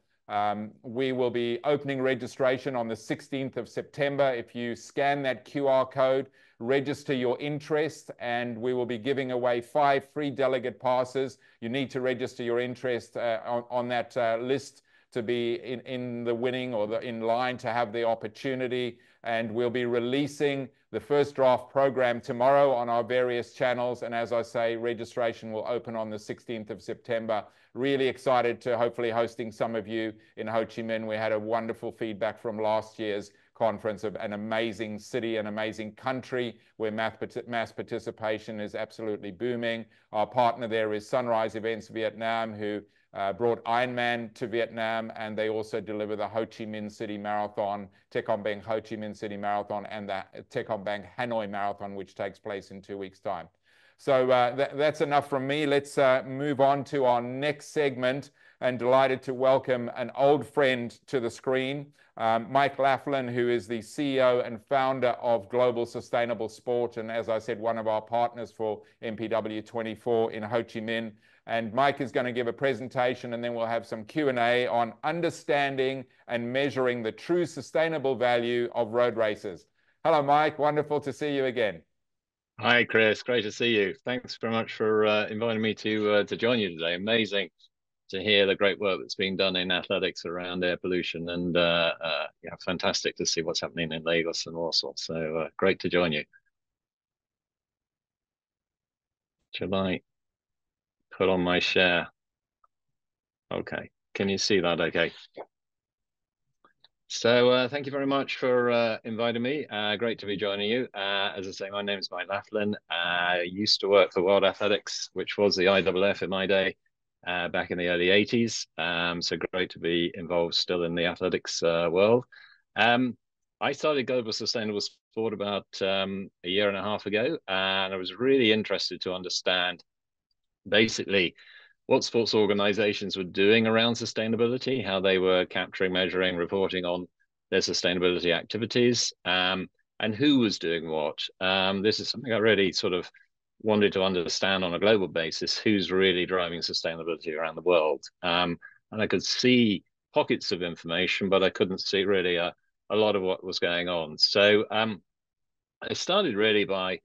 Speaker 1: we will be opening registration on the 16th of September. If you scan that QR code, register your interest, and we will be giving away 5 free delegate passes. You need to register your interest on that list to be in the winning or in line to have the opportunity. And we'll be releasing the first draft program tomorrow on our various channels. And as I say, registration will open on the 16th of September. Really excited to hopefully hosting some of you in Ho Chi Minh. We had a wonderful feedback from last year's conference of an amazing city, an amazing country where mass participation is absolutely booming. Our partner there is Sunrise Events Vietnam, who brought Ironman to Vietnam, and they also deliver the Ho Chi Minh City Marathon, Techom Bang Ho Chi Minh City Marathon, and the Techom Bang Hanoi Marathon, which takes place in 2 weeks' time. So that's enough from me. Let's move on to our next segment, and delighted to welcome an old friend to the screen, Mike Laflin, who is the CEO and founder of Global Sustainable Sport, and as I said, one of our partners for MPW 24 in Ho Chi Minh. And Mike is going to give a presentation, and then we'll have some Q&A on understanding and measuring the true sustainable value of road races. Hello, Mike. Wonderful to see you again.
Speaker 10: Hi, Chris. Great to see you. Thanks very much for inviting me to join you today. Amazing to hear the great work that's being done in athletics around air pollution, and yeah, fantastic to see what's happening in Lagos and Warsaw. So great to join you. Shall I put on my share? Okay, can you see that okay? So thank you very much for inviting me. Great to be joining you. As I say, my name is Mike Laflin. I used to work for World Athletics, which was the IAAF in my day, back in the early 80s. So great to be involved still in the athletics world. I started Global Sustainable Sport about a year and a half ago, and I was really interested to understand basically what sports organizations were doing around sustainability, how they were capturing, measuring, reporting on their sustainability activities, and who was doing what. This is something I really sort of wanted to understand on a global basis who's really driving sustainability around the world. And I could see pockets of information, but I couldn't see really a lot of what was going on. So I started really by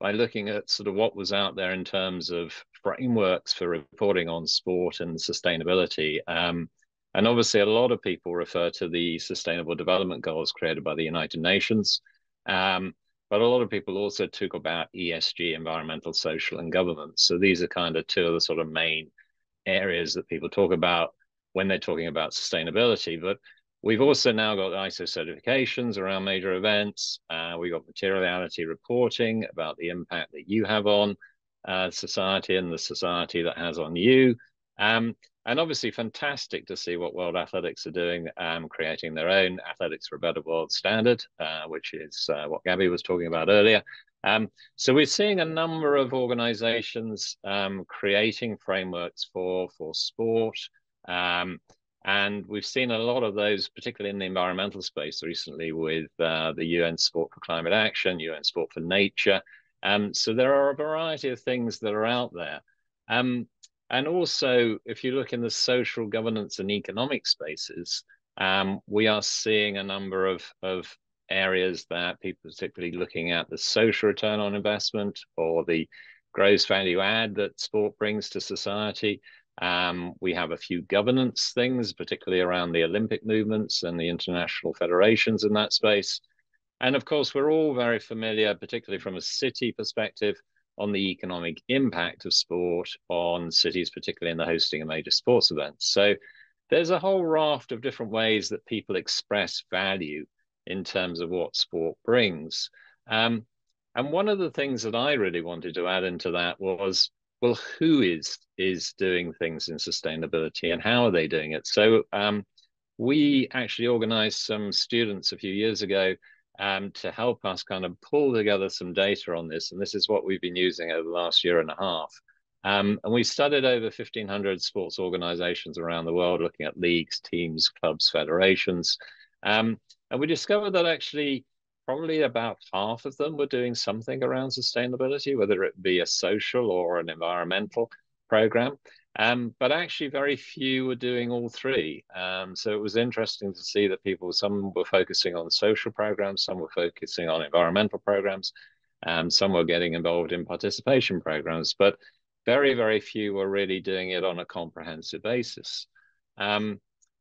Speaker 10: looking at sort of what was out there in terms of frameworks for reporting on sport and sustainability. And obviously, a lot of people refer to the Sustainable Development Goals created by the United Nations. But a lot of people also talk about ESG, environmental, social, and governance. So these are kind of two of the sort of main areas that people talk about when they're talking about sustainability. But we've also now got ISO certifications around major events. We've got materiality reporting about the impact that you have on society and the society that has on you. And obviously fantastic to see what World Athletics are doing, creating their own Athletics for a Better World standard, which is what Gabby was talking about earlier. So we're seeing a number of organizations creating frameworks for sport. And we've seen a lot of those, particularly in the environmental space recently with the UN Sport for Climate Action, UN Sport for Nature. So there are a variety of things that are out there. And also, if you look in the social governance and economic spaces, we are seeing a number of areas that people are particularly looking at the social return on investment or the gross value add that sport brings to society. We have a few governance things, particularly around the Olympic movements and the international federations in that space. And of course, we're all very familiar, particularly from a city perspective, on the economic impact of sport on cities, particularly in the hosting of major sports events. So there's a whole raft of different ways that people express value in terms of what sport brings. And one of the things that I really wanted to add into that was, well, who is doing things in sustainability and how are they doing it? So we actually organized some students a few years ago to help us kind of pull together some data on this. And this is what we've been using over the last year and a half. And we studied over 1,500 sports organizations around the world, looking at leagues, teams, clubs, federations. And we discovered that actually probably about half of them were doing something around sustainability, whether it be a social or an environmental program. But actually very few were doing all three. So it was interesting to see that some were focusing on social programs, some were focusing on environmental programs, some were getting involved in participation programs, but very, very few were really doing it on a comprehensive basis. And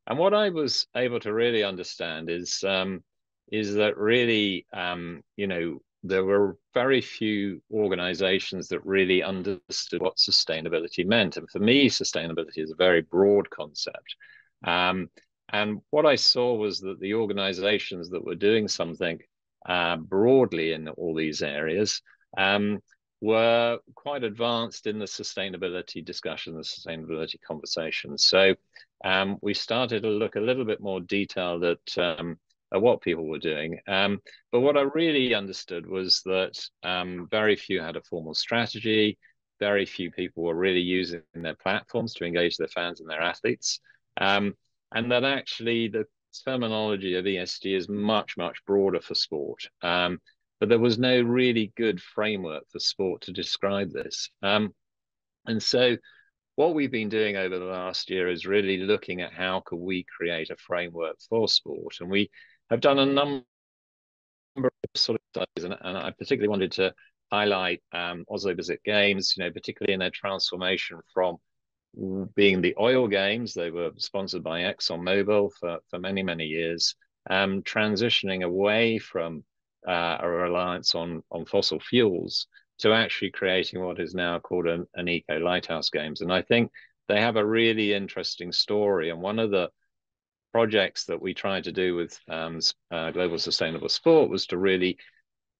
Speaker 10: what I was able to really understand is that really, there were very few organizations that really understood what sustainability meant. And for me, sustainability is a very broad concept. And what I saw was that the organizations that were doing something broadly in all these areas were quite advanced in the sustainability discussion, the sustainability conversation. So we started to look a little bit more detailed at what people were doing. But what I really understood was that very few had a formal strategy, very few people were really using their platforms to engage their fans and their athletes, and that actually the terminology of ESG is much, much broader for sport. But there was no really good framework for sport to describe this. And so what we've been doing over the last year is really looking at how could we create a framework for sport. And we have done a number of sort of studies, and I particularly wanted to highlight Oslo Visit Games, particularly in their transformation from being the oil games. They were sponsored by ExxonMobil for many, many years, transitioning away from a reliance on fossil fuels to actually creating what is now called an eco lighthouse games. And I think they have a really interesting story. And one of the projects that we tried to do with Global Sustainable Sport was to really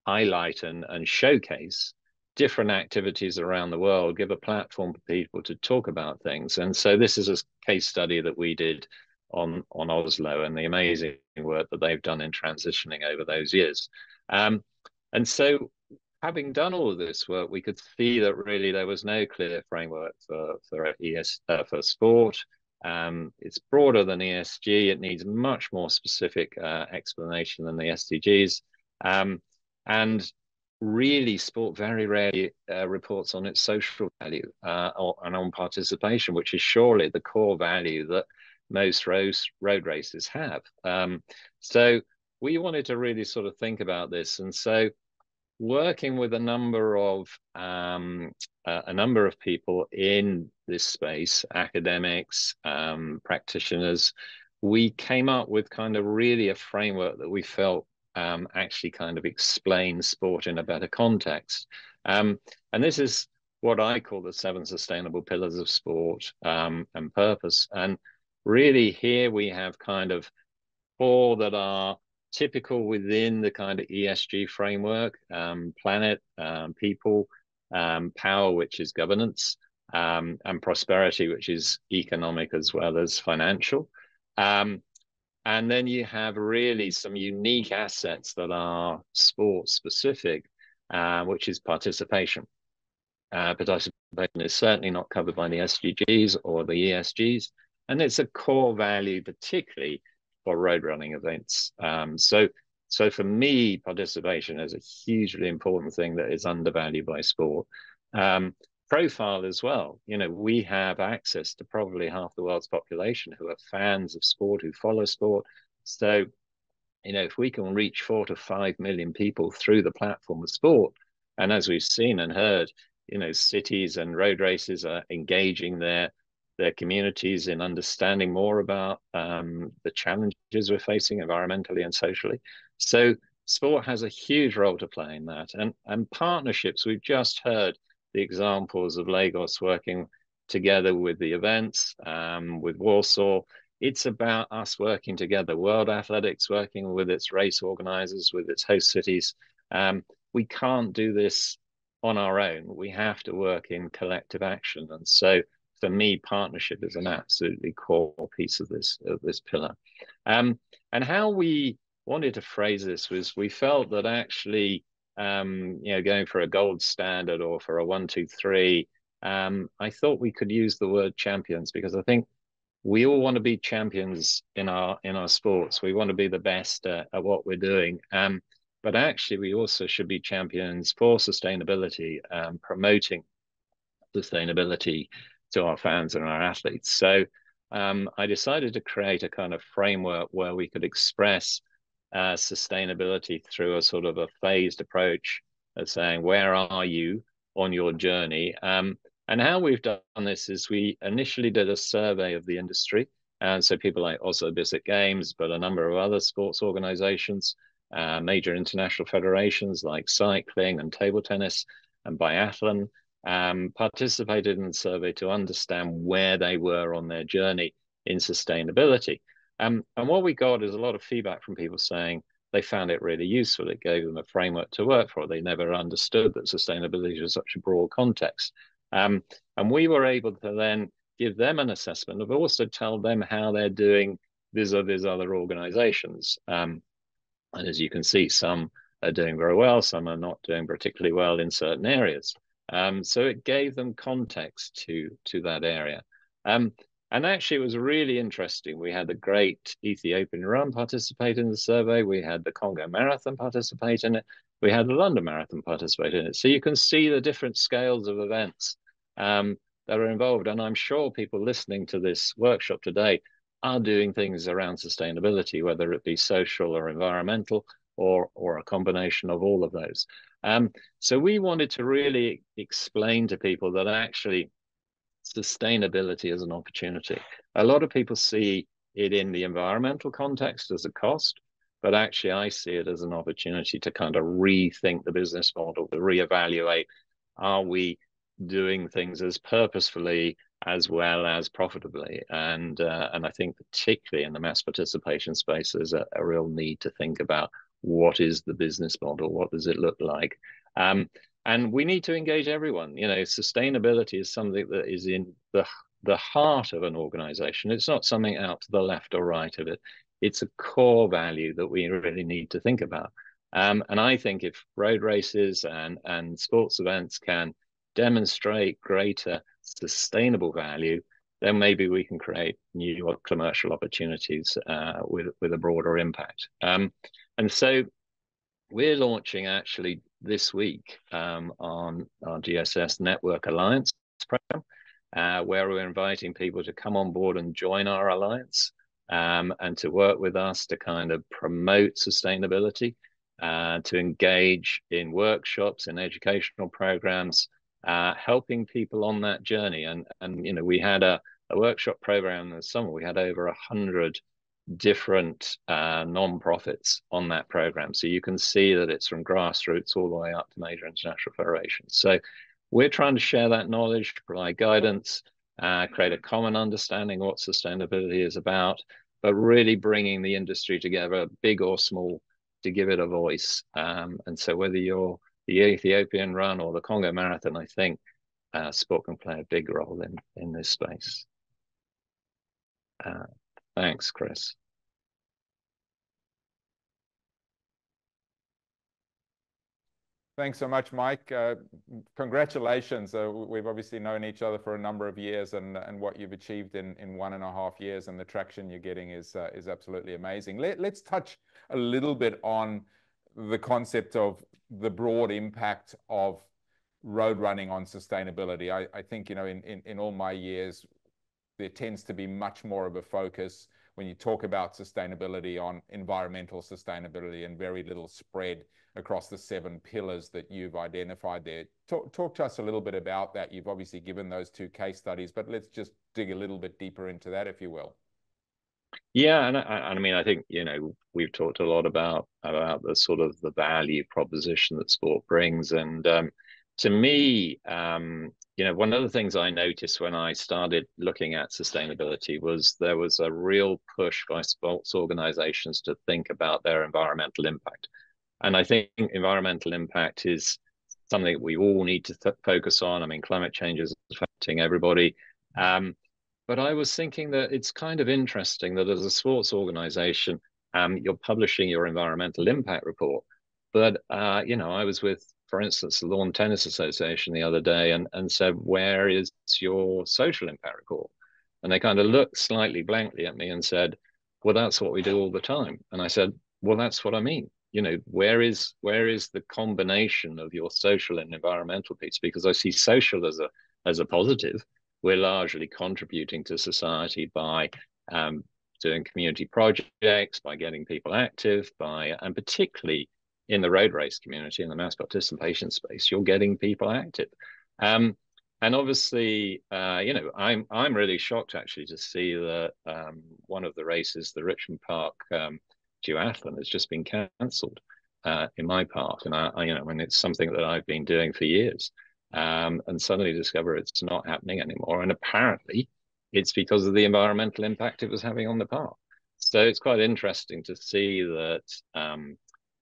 Speaker 10: highlight and showcase different activities around the world, give a platform for people to talk about things. And so this is a case study that we did on Oslo and the amazing work that they've done in transitioning over those years. And so having done all of this work, we could see that really there was no clear framework for sport. It's broader than ESG. It needs much more specific explanation than the SDGs. And really sport very rarely reports on its social value and on participation, which is surely the core value that most road races have. So we wanted to really sort of think about this, and so working with a number of people in this space, academics, practitioners, we came up with kind of really a framework that we felt actually kind of explains sport in a better context. And this is what I call the 7 sustainable pillars of sport and purpose. And really here we have kind of 4 that are typical within the kind of ESG framework: planet, people, power, which is governance, and prosperity, which is economic as well as financial. And then you have really some unique assets that are sport specific, which is participation. Participation is certainly not covered by the SDGs or the ESGs, and it's a core value, particularly for road running events. So for me, participation is a hugely important thing that is undervalued by sport. Profile as well. You know, we have access to probably half the world's population who are fans of sport, who follow sport. So, you know, if we can reach 4 to 5 million people through the platform of sport, and as we've seen and heard, you know, cities and road races are engaging their communities in understanding more about the challenges we're facing environmentally and socially. So sport has a huge role to play in that. And partnerships, we've just heard the examples of Lagos working together with the events, with Warsaw. It's about us working together, World Athletics working with its race organizers, with its host cities. We can't do this on our own. We have to work in collective action. And so for me, partnership is an absolutely core piece of this pillar. And how we wanted to phrase this was, we felt that actually, you know, going for a gold standard or for a 1, 2, 3, I thought we could use the word champions, because I think we all want to be champions in our sports. We want to be the best at what we're doing. But actually, we also should be champions for sustainability, promoting sustainability to our fans and our athletes. So I decided to create a kind of framework where we could express sustainability through a sort of a phased approach of saying, where are you on your journey? And how we've done this is we initially did a survey of the industry. And so people like Oslo Bissett Games, but a number of other sports organizations, major international federations like cycling and table tennis and biathlon, participated in the survey to understand where they were on their journey in sustainability. And what we got is a lot of feedback from people saying they found it really useful. It gave them a framework to work for. They never understood that sustainability was such a broad context. And we were able to then give them an assessment, but also tell them how they're doing vis-a-vis other organizations. And as you can see, some are doing very well, some are not doing particularly well in certain areas. So it gave them context to that area. And actually, it was really interesting. We had the great Ethiopian run participate in the survey. We had the Congo Marathon participate in it. We had the London Marathon participate in it. So you can see the different scales of events that are involved. And I'm sure people listening to this workshop today are doing things around sustainability, whether it be social or environmental or a combination of all of those. So we wanted to really explain to people that actually sustainability is an opportunity. A lot of people see it in the environmental context as a cost, but actually I see it as an opportunity to kind of rethink the business model, to reevaluate, are we doing things as purposefully as well as profitably? And I think particularly in the mass participation space, there's a real need to think about what is the business model, what does it look like? And we need to engage everyone. You know, sustainability is something that is in the heart of an organization. It's not something out to the left or right of it. It's a core value that we really need to think about. And I think if road races and sports events can demonstrate greater sustainable value, then maybe we can create new commercial opportunities with a broader impact. And so we're launching actually this week on our GSS Network Alliance program, where we're inviting people to come on board and join our alliance and to work with us to kind of promote sustainability, to engage in workshops and educational programs, helping people on that journey. And you know, we had a workshop program in the summer. We had over 100 different non-profits on that program. So you can see that it's from grassroots all the way up to major international federations. So we're trying to share that knowledge, provide guidance, create a common understanding of what sustainability is about, but really bringing the industry together, big or small, to give it a voice. And so whether you're the Ethiopian Run or the Congo Marathon, I think sport can play a big role in this space. Thanks, Chris.
Speaker 1: Thanks so much, Mike. Congratulations. We've obviously known each other for a number of years, and what you've achieved in 1.5 years and the traction you're getting is absolutely amazing. Let's touch a little bit on the concept of the broad impact of road running on sustainability. I think, you know, in all my years, there tends to be much more of a focus when you talk about sustainability on environmental sustainability and very little spread across the 7 pillars that you've identified there. Talk to us a little bit about that. You've obviously given those 2 case studies, but let's just dig a little bit deeper into that, if you will.
Speaker 10: Yeah, and I mean, I think, you know, we've talked a lot about the sort of the value proposition that sport brings. And to me, you know, one of the things I noticed when I started looking at sustainability was there was a real push by sports organizations to think about their environmental impact. And I think environmental impact is something we all need to focus on. I mean, climate change is affecting everybody. But I was thinking that it's kind of interesting that as a sports organization, you're publishing your environmental impact report. But, you know, I was with, for instance, the Lawn Tennis Association the other day and said, where is your social impact report? And they kind of looked slightly blankly at me and said, well, that's what we do all the time. And I said, well, that's what I mean. You know, where is the combination of your social and environmental piece? Because I see social as a positive. We're largely contributing to society by doing community projects, by getting people active, and particularly in the road race community, in the mass participation space, you're getting people active. And obviously, you know, I'm really shocked actually to see that one of the races, the Richmond Park duathlon, has just been cancelled in my park, and I you know, when it's something that I've been doing for years. And suddenly discover it's not happening anymore. And apparently it's because of the environmental impact it was having on the park. So it's quite interesting to see that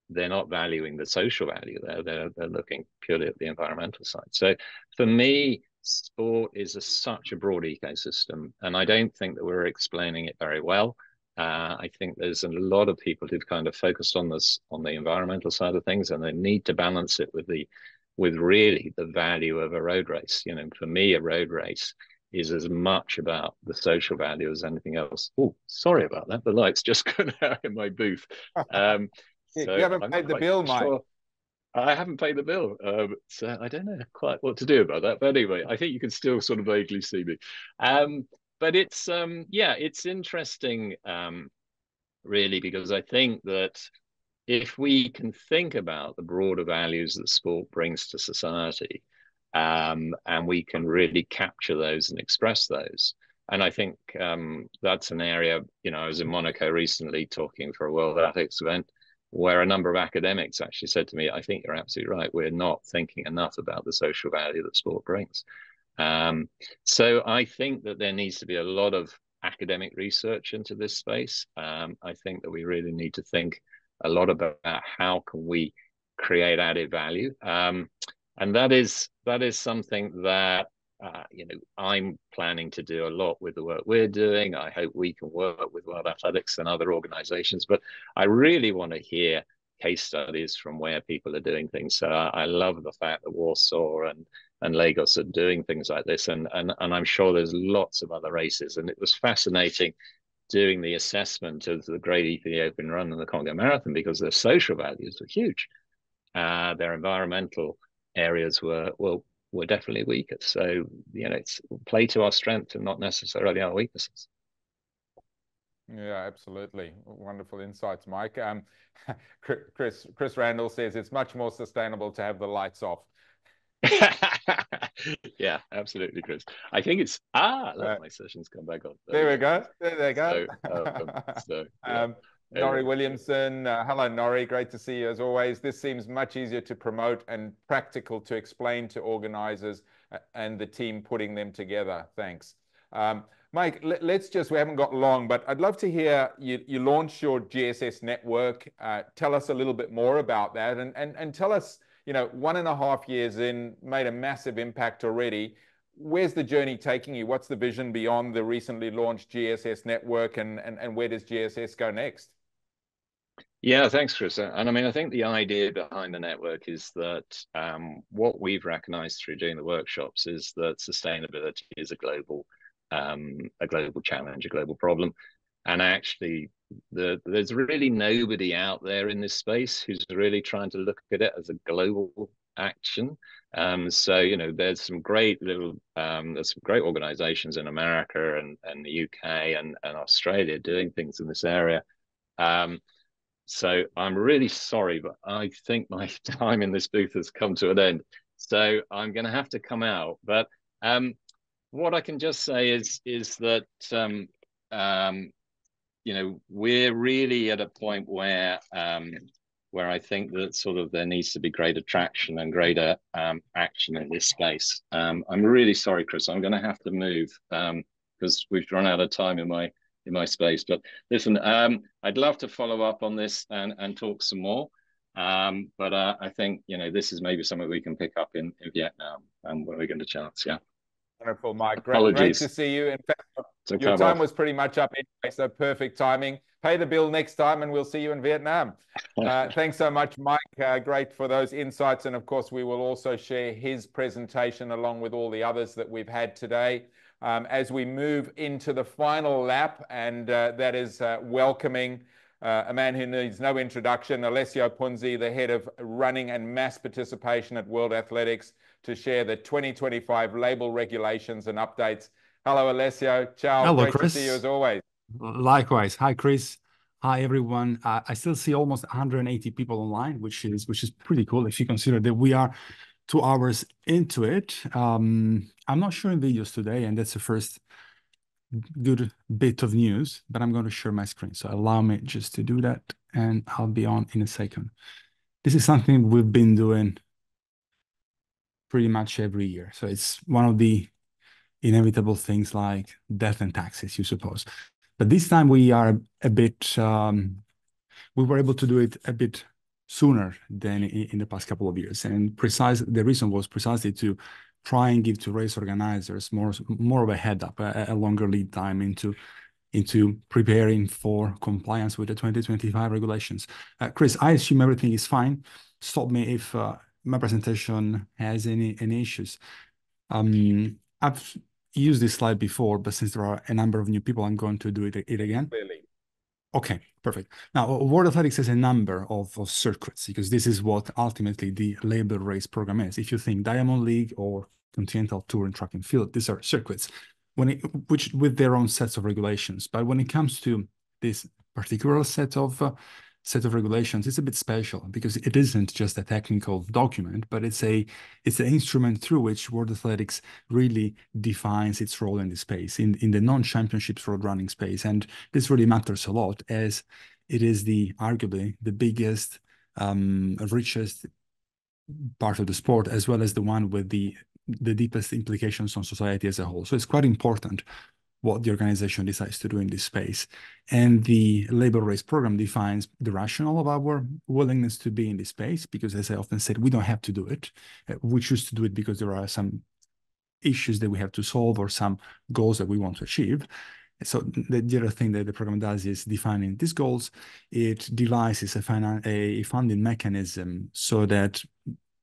Speaker 10: they're not valuing the social value there. They're looking purely at the environmental side. So for me, sport is such a broad ecosystem, and I don't think that we're explaining it very well. I think there's a lot of people who've kind of focused on this, on the environmental side of things, and they need to balance it with really the value of a road race. You know, for me, a road race is as much about the social value as anything else. Oh, sorry about that. The light's just gone out in my booth. So
Speaker 1: you haven't paid the bill, Mike.
Speaker 10: I haven't paid the bill. So I don't know quite what to do about that. But anyway, I think you can still sort of vaguely see me. But it's, yeah, it's interesting, really, because I think that if we can think about the broader values that sport brings to society, and we can really capture those and express those. And I think that's an area, you know, I was in Monaco recently talking for a World Athletics event where a number of academics actually said to me, I think you're absolutely right. We're not thinking enough about the social value that sport brings. So I think that there needs to be a lot of academic research into this space. I think that we really need to think a lot about how can we create added value, and that is something that you know, I'm planning to do a lot with the work we're doing. I hope we can work with World Athletics and other organizations, but I really want to hear case studies from where people are doing things. So I love the fact that Warsaw and Lagos are doing things like this, and I'm sure there's lots of other races. And it was fascinating doing the assessment of the Great Ethiopian Run and the Congo Marathon because their social values were huge. their environmental areas were definitely weaker. So, you know, it's play to our strength and not necessarily our weaknesses.
Speaker 1: Yeah, absolutely. Wonderful insights, Mike. Chris Randall says it's much more sustainable to have the lights off.
Speaker 10: Yeah, absolutely, Chris. I think it's look, my session's come back on.
Speaker 1: There we go. There they go.
Speaker 10: Yeah.
Speaker 1: Norrie Williamson, hello Norrie, great to see you as always. This seems much easier to promote and practical to explain to organizers and the team putting them together. Thanks. Mike, let's just, we haven't got long, but I'd love to hear you launched your GSS network. Tell us a little bit more about that and tell us, you know, 1.5 years in, made a massive impact already. Where's the journey taking you? What's the vision beyond the recently launched GSS network and where does GSS go next?
Speaker 10: Yeah, thanks, Chris. And I mean, I think the idea behind the network is that what we've recognized through doing the workshops is that sustainability is a global challenge, a global problem. And actually, there's really nobody out there in this space who's really trying to look at it as a global action. So, you know, there's some great organizations in America and the UK and Australia doing things in this area. So I'm really sorry, but I think my time in this booth has come to an end. So I'm going to have to come out. But what I can just say is that you know, we're really at a point where I think that sort of there needs to be greater traction and greater action in this space. I'm really sorry, Chris. I'm going to have to move because we've run out of time in my space. But listen, I'd love to follow up on this and talk some more. But I think, you know, this is maybe something we can pick up in Vietnam when we get a chance. Yeah.
Speaker 1: Wonderful, Mike. Great to see you. In fact, your time was pretty much up anyway, so perfect timing. Pay the bill next time and we'll see you in Vietnam. Thanks so much, Mike. Great for those insights. And of course, we will also share his presentation along with all the others that we've had today. As we move into the final lap, and that is welcoming a man who needs no introduction, Alessio Punzi, the head of running and mass participation at World Athletics, to share the 2025 label regulations and updates. Hello, Alessio. Ciao.
Speaker 11: Hello,
Speaker 1: Great
Speaker 11: Chris.
Speaker 1: to see you as always.
Speaker 11: Likewise. Hi, Chris. Hi, everyone. I still see almost 180 people online, which is pretty cool if you consider that we are 2 hours into it. I'm not showing videos today, and that's the first good bit of news, but I'm going to share my screen. So allow me just to do that, and I'll be on in a second. This is something we've been doing pretty much every year. So it's one of the inevitable things like death and taxes, you suppose. But this time we are a bit, we were able to do it a bit sooner than in the past couple of years. And the reason was precisely to try and give to race organizers more of a head up, a longer lead time into preparing for compliance with the 2025 regulations. Chris, I assume everything is fine. Stop me if my presentation has any issues. I've used this slide before, but since there are a number of new people, I'm going to do it again.
Speaker 1: Clearly.
Speaker 11: Okay, perfect. Now, World Athletics has a number of circuits because this is what ultimately the label race program is. If you think Diamond League or Continental Tour and Track and Field, these are circuits which with their own sets of regulations. But when it comes to this particular set of regulations, it's a bit special because it isn't just a technical document, but it's an instrument through which World Athletics really defines its role in the space, in the non-championships road running space. And this really matters a lot as it is arguably the biggest, richest part of the sport, as well as the one with the deepest implications on society as a whole. So it's quite important what the organization decides to do in this space. And the label race program defines the rationale of our willingness to be in this space, because as I often said, we don't have to do it. We choose to do it because there are some issues that we have to solve or some goals that we want to achieve. So the other thing that the program does is defining these goals. It devises a funding mechanism so that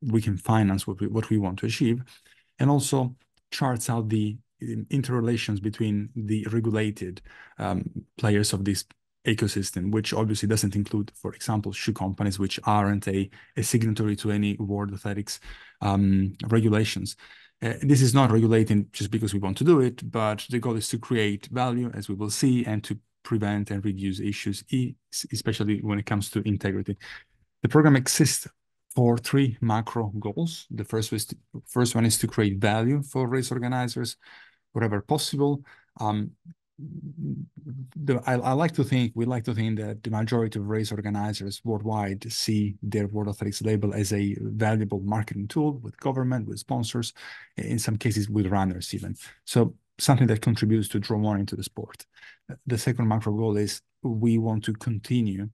Speaker 11: we can finance what we want to achieve, and also charts out the interrelations between the regulated players of this ecosystem, which obviously doesn't include, for example, shoe companies, which aren't a signatory to any World Athletics regulations. This is not regulating just because we want to do it, but the goal is to create value, as we will see, and to prevent and reduce issues, especially when it comes to integrity. The program exists for 3 macro goals. The first one is to create value for race organizers wherever possible. We like to think that the majority of race organizers worldwide see their World Athletics label as a valuable marketing tool with government, with sponsors, in some cases with runners even. So something that contributes to draw more into the sport. The second macro goal is we want to continue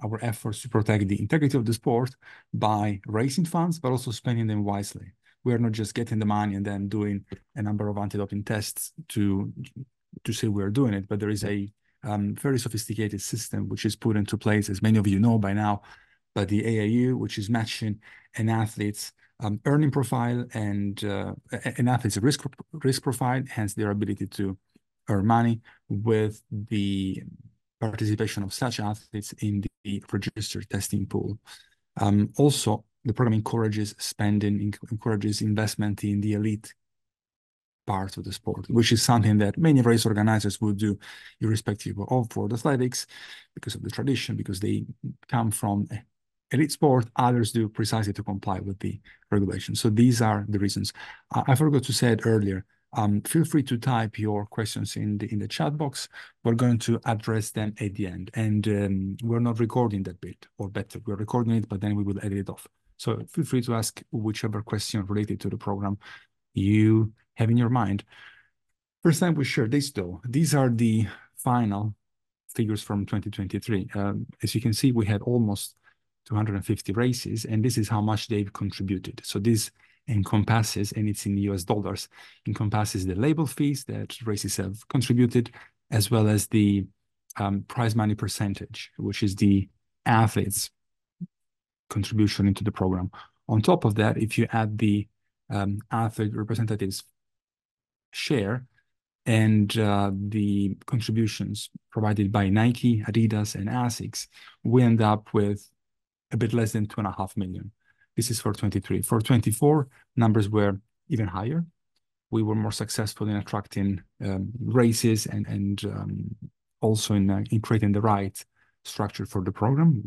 Speaker 11: our efforts to protect the integrity of the sport by raising funds, but also spending them wisely. We are not just getting the money and then doing a number of anti-doping tests to say we're doing it, but there is a very sophisticated system which is put into place, as many of you know by now, by the AAU, which is matching an athlete's earning profile and an athlete's risk profile, hence their ability to earn money, with the participation of such athletes in the registered testing pool. Also, the program encourages spending, encourages investment in the elite part of the sport, which is something that many race organizers would do irrespective of World Athletics because of the tradition, because they come from elite sport. Others do precisely to comply with the regulations. So these are the reasons. I forgot to say it earlier. Feel free to type your questions in the chat box. We're going to address them at the end. And we're not recording that bit, or better, we're recording it, but then we will edit it off. So feel free to ask whichever question related to the program you have in your mind. First time we share this though, these are the final figures from 2023. As you can see, we had almost 250 races, and this is how much they've contributed. So this encompasses, and it's in US dollars, encompasses the label fees that races have contributed, as well as the prize money percentage, which is the athletes' contribution into the program. On top of that, if you add the athlete representatives' share and the contributions provided by Nike, Adidas, and ASICS, we end up with a bit less than 2.5 million. This is for 23. For 24, numbers were even higher. We were more successful in attracting races and also in creating the right structure for the program,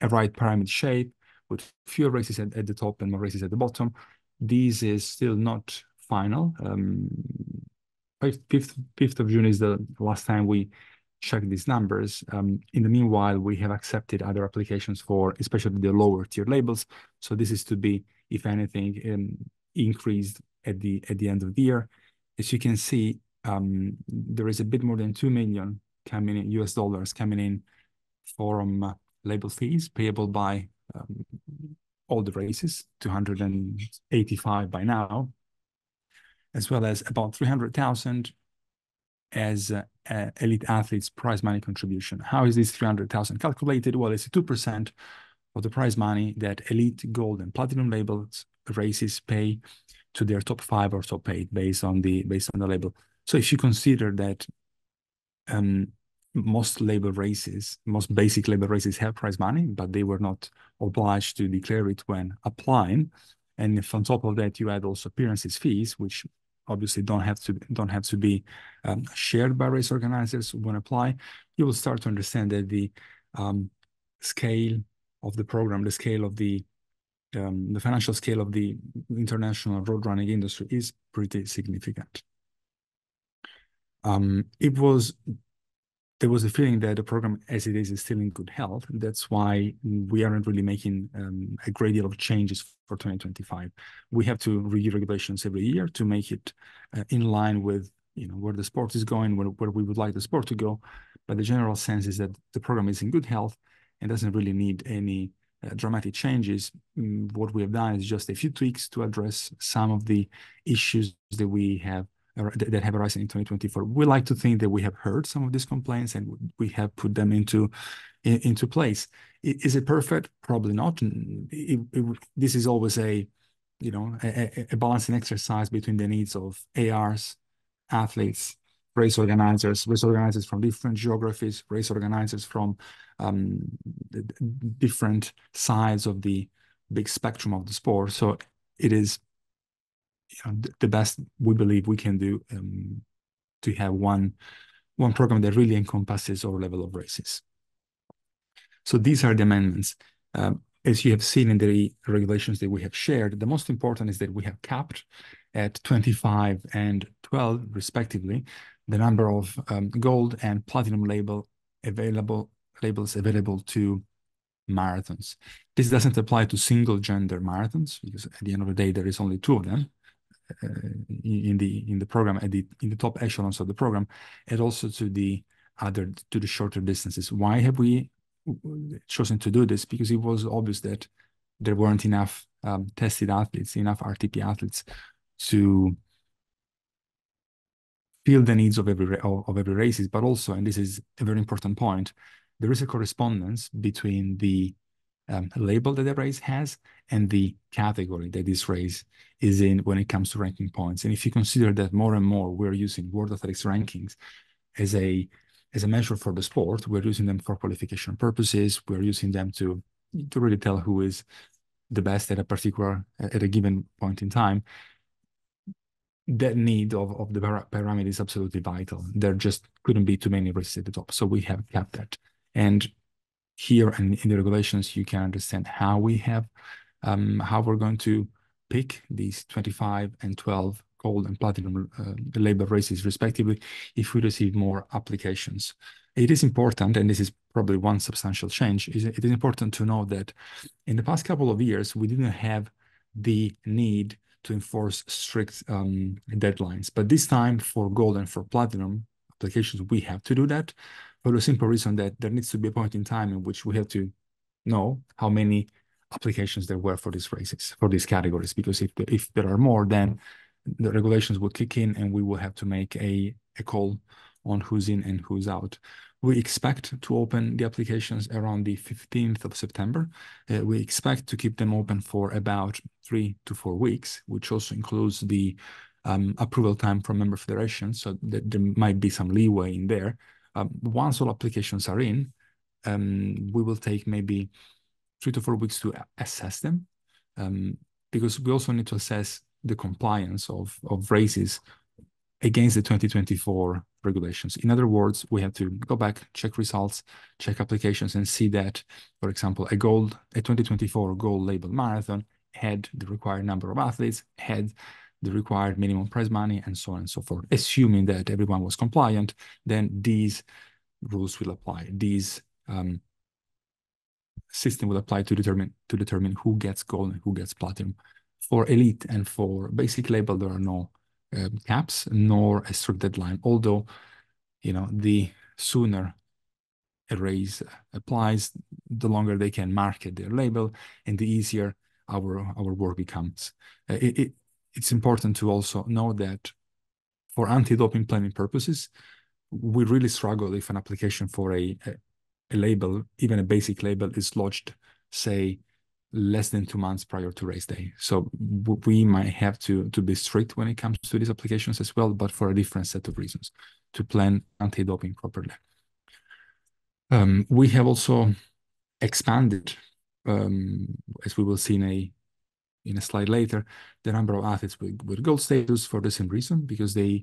Speaker 11: a right pyramid shape with fewer races at the top and more races at the bottom. This is still not final. 5th of June is the last time we checked these numbers. In the meanwhile, we have accepted other applications for especially the lower tier labels. So this is to be, if anything, increased at the end of the year. As you can see, there is a bit more than 2 million coming in US dollars coming in from label fees payable by all the races, 285 by now, as well as about 300,000 as elite athletes prize money contribution. How is this 300,000 calculated? Well, it's 2% of the prize money that elite, gold, and platinum labels races pay to their top 5 or top 8 based on the label. So if you consider that most basic label races have prize money, but they were not obliged to declare it when applying, and if on top of that you add also appearances fees, which obviously don't have to be shared by race organizers when apply, you will start to understand that the scale of the program, the scale of the financial scale of the international road running industry is pretty significant. There was a feeling that the program as it is still in good health. That's why we aren't really making a great deal of changes for 2025. We have to review regulations every year to make it in line with where the sport is going, where we would like the sport to go. But the general sense is that the program is in good health and doesn't really need any dramatic changes. What we have done is just a few tweaks to address some of the issues that we have that have arisen in 2024. We like to think that we have heard some of these complaints and we have put them into place. Is it perfect? Probably not. This is always a balancing exercise between the needs of ARs, athletes, race organizers from different geographies, race organizers from different sides of the big spectrum of the sport. So it is the best we believe we can do to have one program that really encompasses all level of races. So these are the amendments. As you have seen in the regulations that we have shared, the most important is that we have capped at 25 and 12, respectively, the number of gold and platinum labels available to marathons. This doesn't apply to single gender marathons, because at the end of the day, there is only 2 of them in the program, in the top echelons of the program, and also to the shorter distances. Why have we chosen to do this? Because it was obvious that there weren't enough tested athletes, enough RTP athletes to fill the needs of every races, but also, and this is a very important point, there is a correspondence between the label that the race has and the category that this race is in when it comes to ranking points. And if you consider that more and more we're using World Athletics rankings as a measure for the sport, we're using them for qualification purposes, we're using them to really tell who is the best at a given point in time, that need of the pyramid is absolutely vital. There just couldn't be too many races at the top. So we have kept that. And here and in the regulations, you can understand how we're going to pick these 25 and 12 gold and platinum label races respectively if we receive more applications. It is important, and this is probably one substantial change, it is important to know that in the past couple of years, we didn't have the need to enforce strict deadlines. But this time for gold and for platinum applications, we have to do that for the simple reason that there needs to be a point in time in which we have to know how many applications there were for these races, for these categories, because if there are more, then the regulations would kick in and we will have to make a call on who's in and who's out. We expect to open the applications around the 15th of September. We expect to keep them open for about 3 to 4 weeks, which also includes the approval time from member federations, so that there might be some leeway in there. Once all applications are in, we will take maybe 3 to 4 weeks to assess them, because we also need to assess the compliance of races against the 2024 regulations. In other words, we have to go back, check results, check applications, and see that, for example, a 2024 gold label marathon had the required number of athletes, had the required minimum prize money, and so on and so forth. Assuming that everyone was compliant, then these rules will apply. These system will apply to determine who gets gold and who gets platinum. For elite and for basic label, there are no caps nor a strict deadline. Although, the sooner a race applies, the longer they can market their label, and the easier our work becomes. It's important to also know that for anti-doping planning purposes, we really struggle if an application for a label, even a basic label, is lodged, say, less than 2 months prior to race day. So we might have to be strict when it comes to these applications as well, but for a different set of reasons, to plan anti-doping properly. We have also expanded, as we will see in a slide later, the number of athletes with gold status for the same reason, because there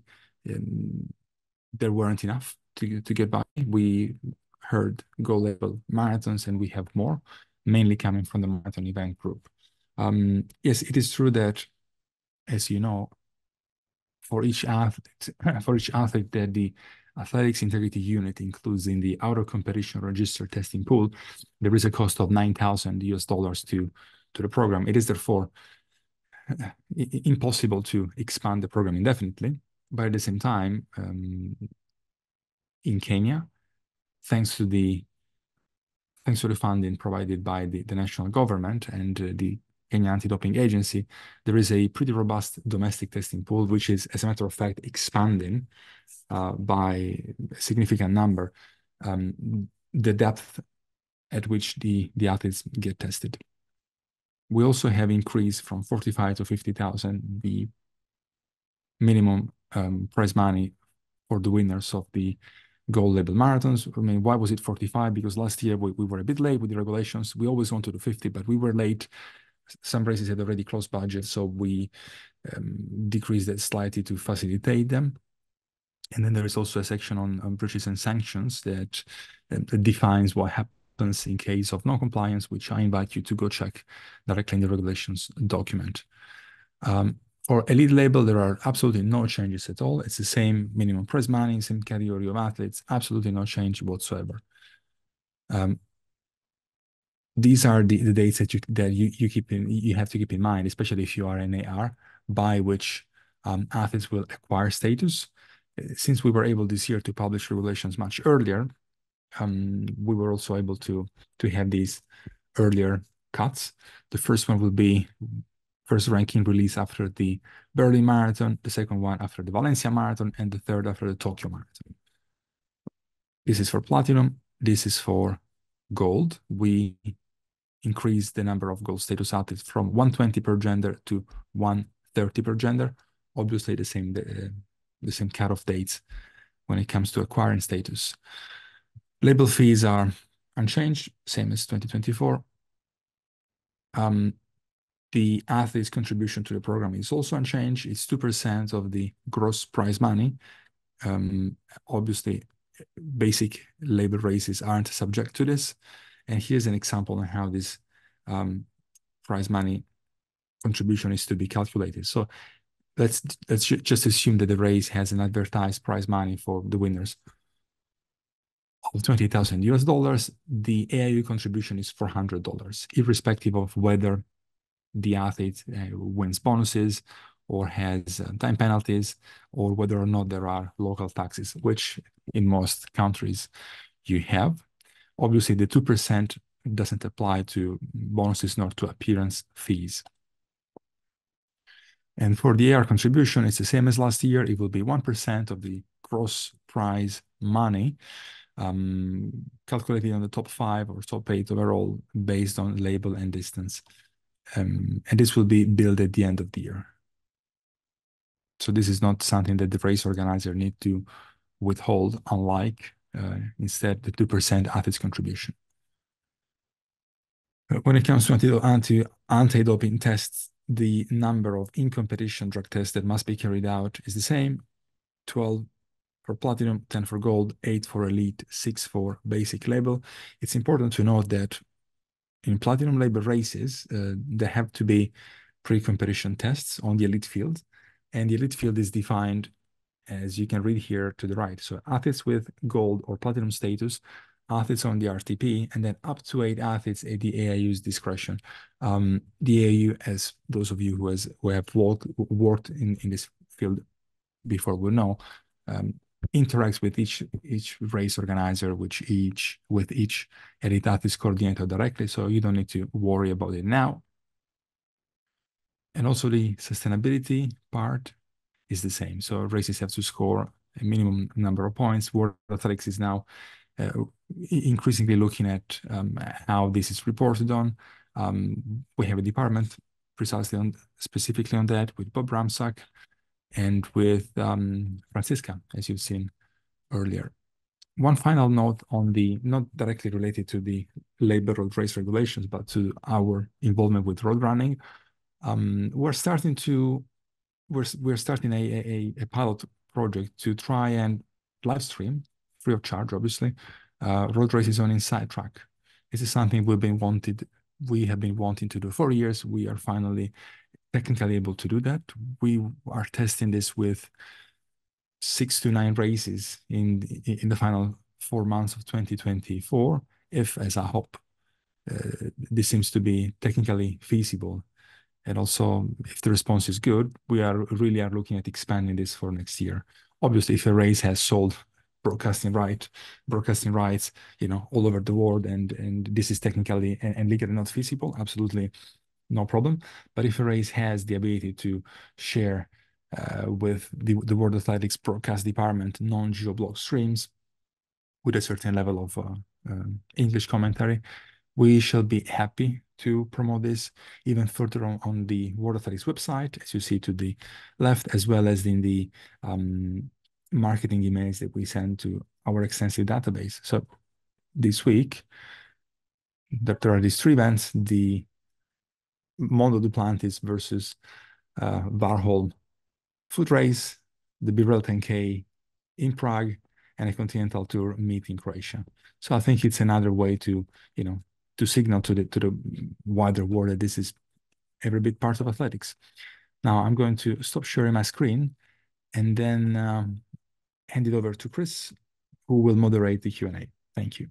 Speaker 11: weren't enough to get by. We heard gold label marathons, and we have more, mainly coming from the marathon event group. Yes, it is true that, as you know, for each athlete that the athletics integrity unit includes in the outer competition register testing pool, there is a cost of $9,000 to the program. It is therefore impossible to expand the program indefinitely. But at the same time, in Kenya, thanks to the funding provided by the national government and the Kenya Anti-Doping Agency, there is a pretty robust domestic testing pool, which is, as a matter of fact, expanding by a significant number the depth at which the athletes get tested. We also have increased from 45 to 50,000 the minimum prize money for the winners of the gold label marathons. I mean, why was it 45? Because last year we were a bit late with the regulations. We always want to do 50, but we were late. Some races had already closed budget, so we decreased it slightly to facilitate them. And then there is also a section on breaches and sanctions that defines what happens in case of non-compliance, which I invite you to go check directly in the regulations document. For elite label, there are absolutely no changes at all. It's the same minimum prize money, same category of athletes, absolutely no change whatsoever. These are the dates that you have to keep in mind, especially if you are an AR, by which athletes will acquire status. Since we were able this year to publish regulations much earlier, we were also able to have these earlier cuts. The first one will be first ranking release after the Berlin Marathon, the second one after the Valencia Marathon, and the third after the Tokyo Marathon. This is for platinum. This is for gold. We increased the number of gold status athletes from 120 per gender to 130 per gender. Obviously, the same cutoff dates when it comes to acquiring status. Label fees are unchanged, same as 2024. The athlete's contribution to the program is also unchanged. It's 2% of the gross prize money. Obviously, basic label races aren't subject to this. And here's an example on how this prize money contribution is to be calculated. So let's just assume that the race has an advertised prize money for the winners of $20,000. The AIU contribution is $400, irrespective of whether the athlete wins bonuses or has time penalties, or whether or not there are local taxes, which in most countries you have. Obviously, the 2% doesn't apply to bonuses nor to appearance fees. And for the AR contribution, it's the same as last year. It will be 1% of the gross prize money, calculated on the top 5 or top 8 overall based on label and distance. And this will be billed at the end of the year. So this is not something that the race organizer need to withhold, unlike instead the 2% athlete's contribution. When it comes to anti-doping tests, the number of in-competition drug tests that must be carried out is the same: 12 for platinum, 10 for gold, 8 for elite, 6 for basic label. It's important to note that in platinum label races, there have to be pre-competition tests on the elite field, and the elite field is defined as you can read here to the right. So athletes with gold or platinum status, athletes on the RTP, and then up to 8 athletes at the AIU's discretion. The AIU, as those of you who have worked in this field before will know, interacts with each race organizer, with each elite athletes coordinator directly, so you don't need to worry about it now. And also the sustainability part is the same. So races have to score a minimum number of points. World Athletics is now increasingly looking at how this is reported on. We have a department precisely specifically on that with Bob Ramsack and with Francisca, as you've seen earlier. One final note on the, not directly related to the labor road race regulations, but to our involvement with road running. We're starting a pilot project to try and live stream, free of charge, obviously, road races on Inside Track. This is something we have been wanting to do for years. We are finally technically able to do that. We are testing this with 6 to 9 races in the final 4 months of 2024. If, as I hope, this seems to be technically feasible. And also, if the response is good, we really are looking at expanding this for next year. Obviously, if a race has sold broadcasting rights, all over the world, and this is technically and legally not feasible, absolutely no problem. But if a race has the ability to share with the World Athletics broadcast department non-geo-block streams with a certain level of English commentary, we shall be happy to promote this even further on the World Athletics website, as you see to the left, as well as in the marketing emails that we send to our extensive database. So this week, there are these 3 events: the Mondo Duplantis versus Warhol foot race, the Birel 10K in Prague, and a continental tour meet in Croatia. So I think it's another way to, you know, to signal to the wider world that this is every bit part of athletics. Now I'm going to stop sharing my screen and then hand it over to Chris, who will moderate the Q&A. Thank you.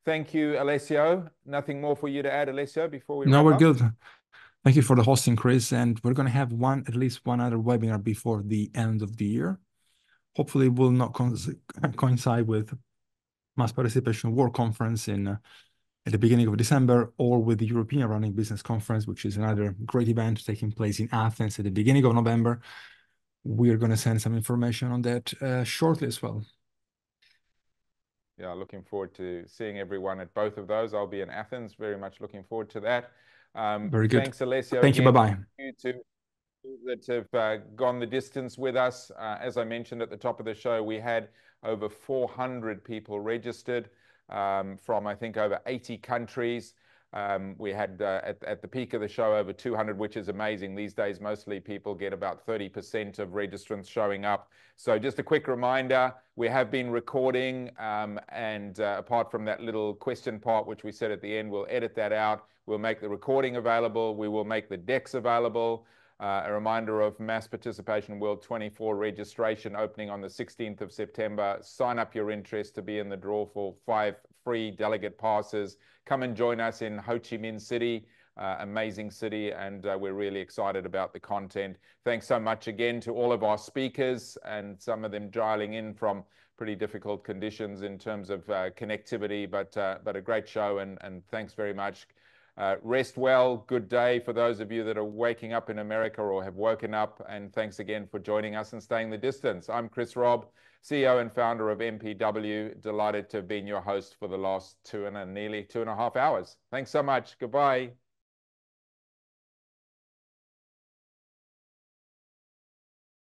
Speaker 1: Thank you, Alessio. Nothing more for you to add, Alessio, before we
Speaker 11: No,
Speaker 1: wrap
Speaker 11: we're
Speaker 1: up?
Speaker 11: good. Thank you for the hosting, Chris. And we're going to have at least one other webinar before the end of the year. Hopefully, it will not coincide with Mass Participation World Conference at the beginning of December, or with the European Running Business Conference, which is another great event taking place in Athens at the beginning of November. We are going to send some information on that shortly as well.
Speaker 1: Yeah, looking forward to seeing everyone at both of those. I'll be in Athens, very much looking forward to that.
Speaker 11: Very good.
Speaker 1: Thanks, Alessio.
Speaker 11: Thank you. Bye-bye.
Speaker 1: You too, that have gone the distance with us. As I mentioned at the top of the show, we had over 400 people registered from, I think, over 80 countries. We had at the peak of the show over 200, which is amazing. These days, mostly people get about 30% of registrants showing up. So just a quick reminder, we have been recording, and apart from that little question part, which we said at the end, we'll edit that out. We'll make the recording available. We will make the decks available. A reminder of Mass Participation World 24 registration opening on the 16th of September. Sign up your interest to be in the draw for 5 free delegate passes. Come and join us in Ho Chi Minh City, amazing city, and we're really excited about the content. Thanks so much again to all of our speakers, and some of them dialing in from pretty difficult conditions in terms of connectivity, but a great show, and thanks very much. Rest well, good day for those of you that are waking up in America or have woken up, and thanks again for joining us and staying the distance. I'm Robb, CEO and founder of MPW. Delighted to have been your host for the last nearly 2.5 hours. Thanks so much. Goodbye.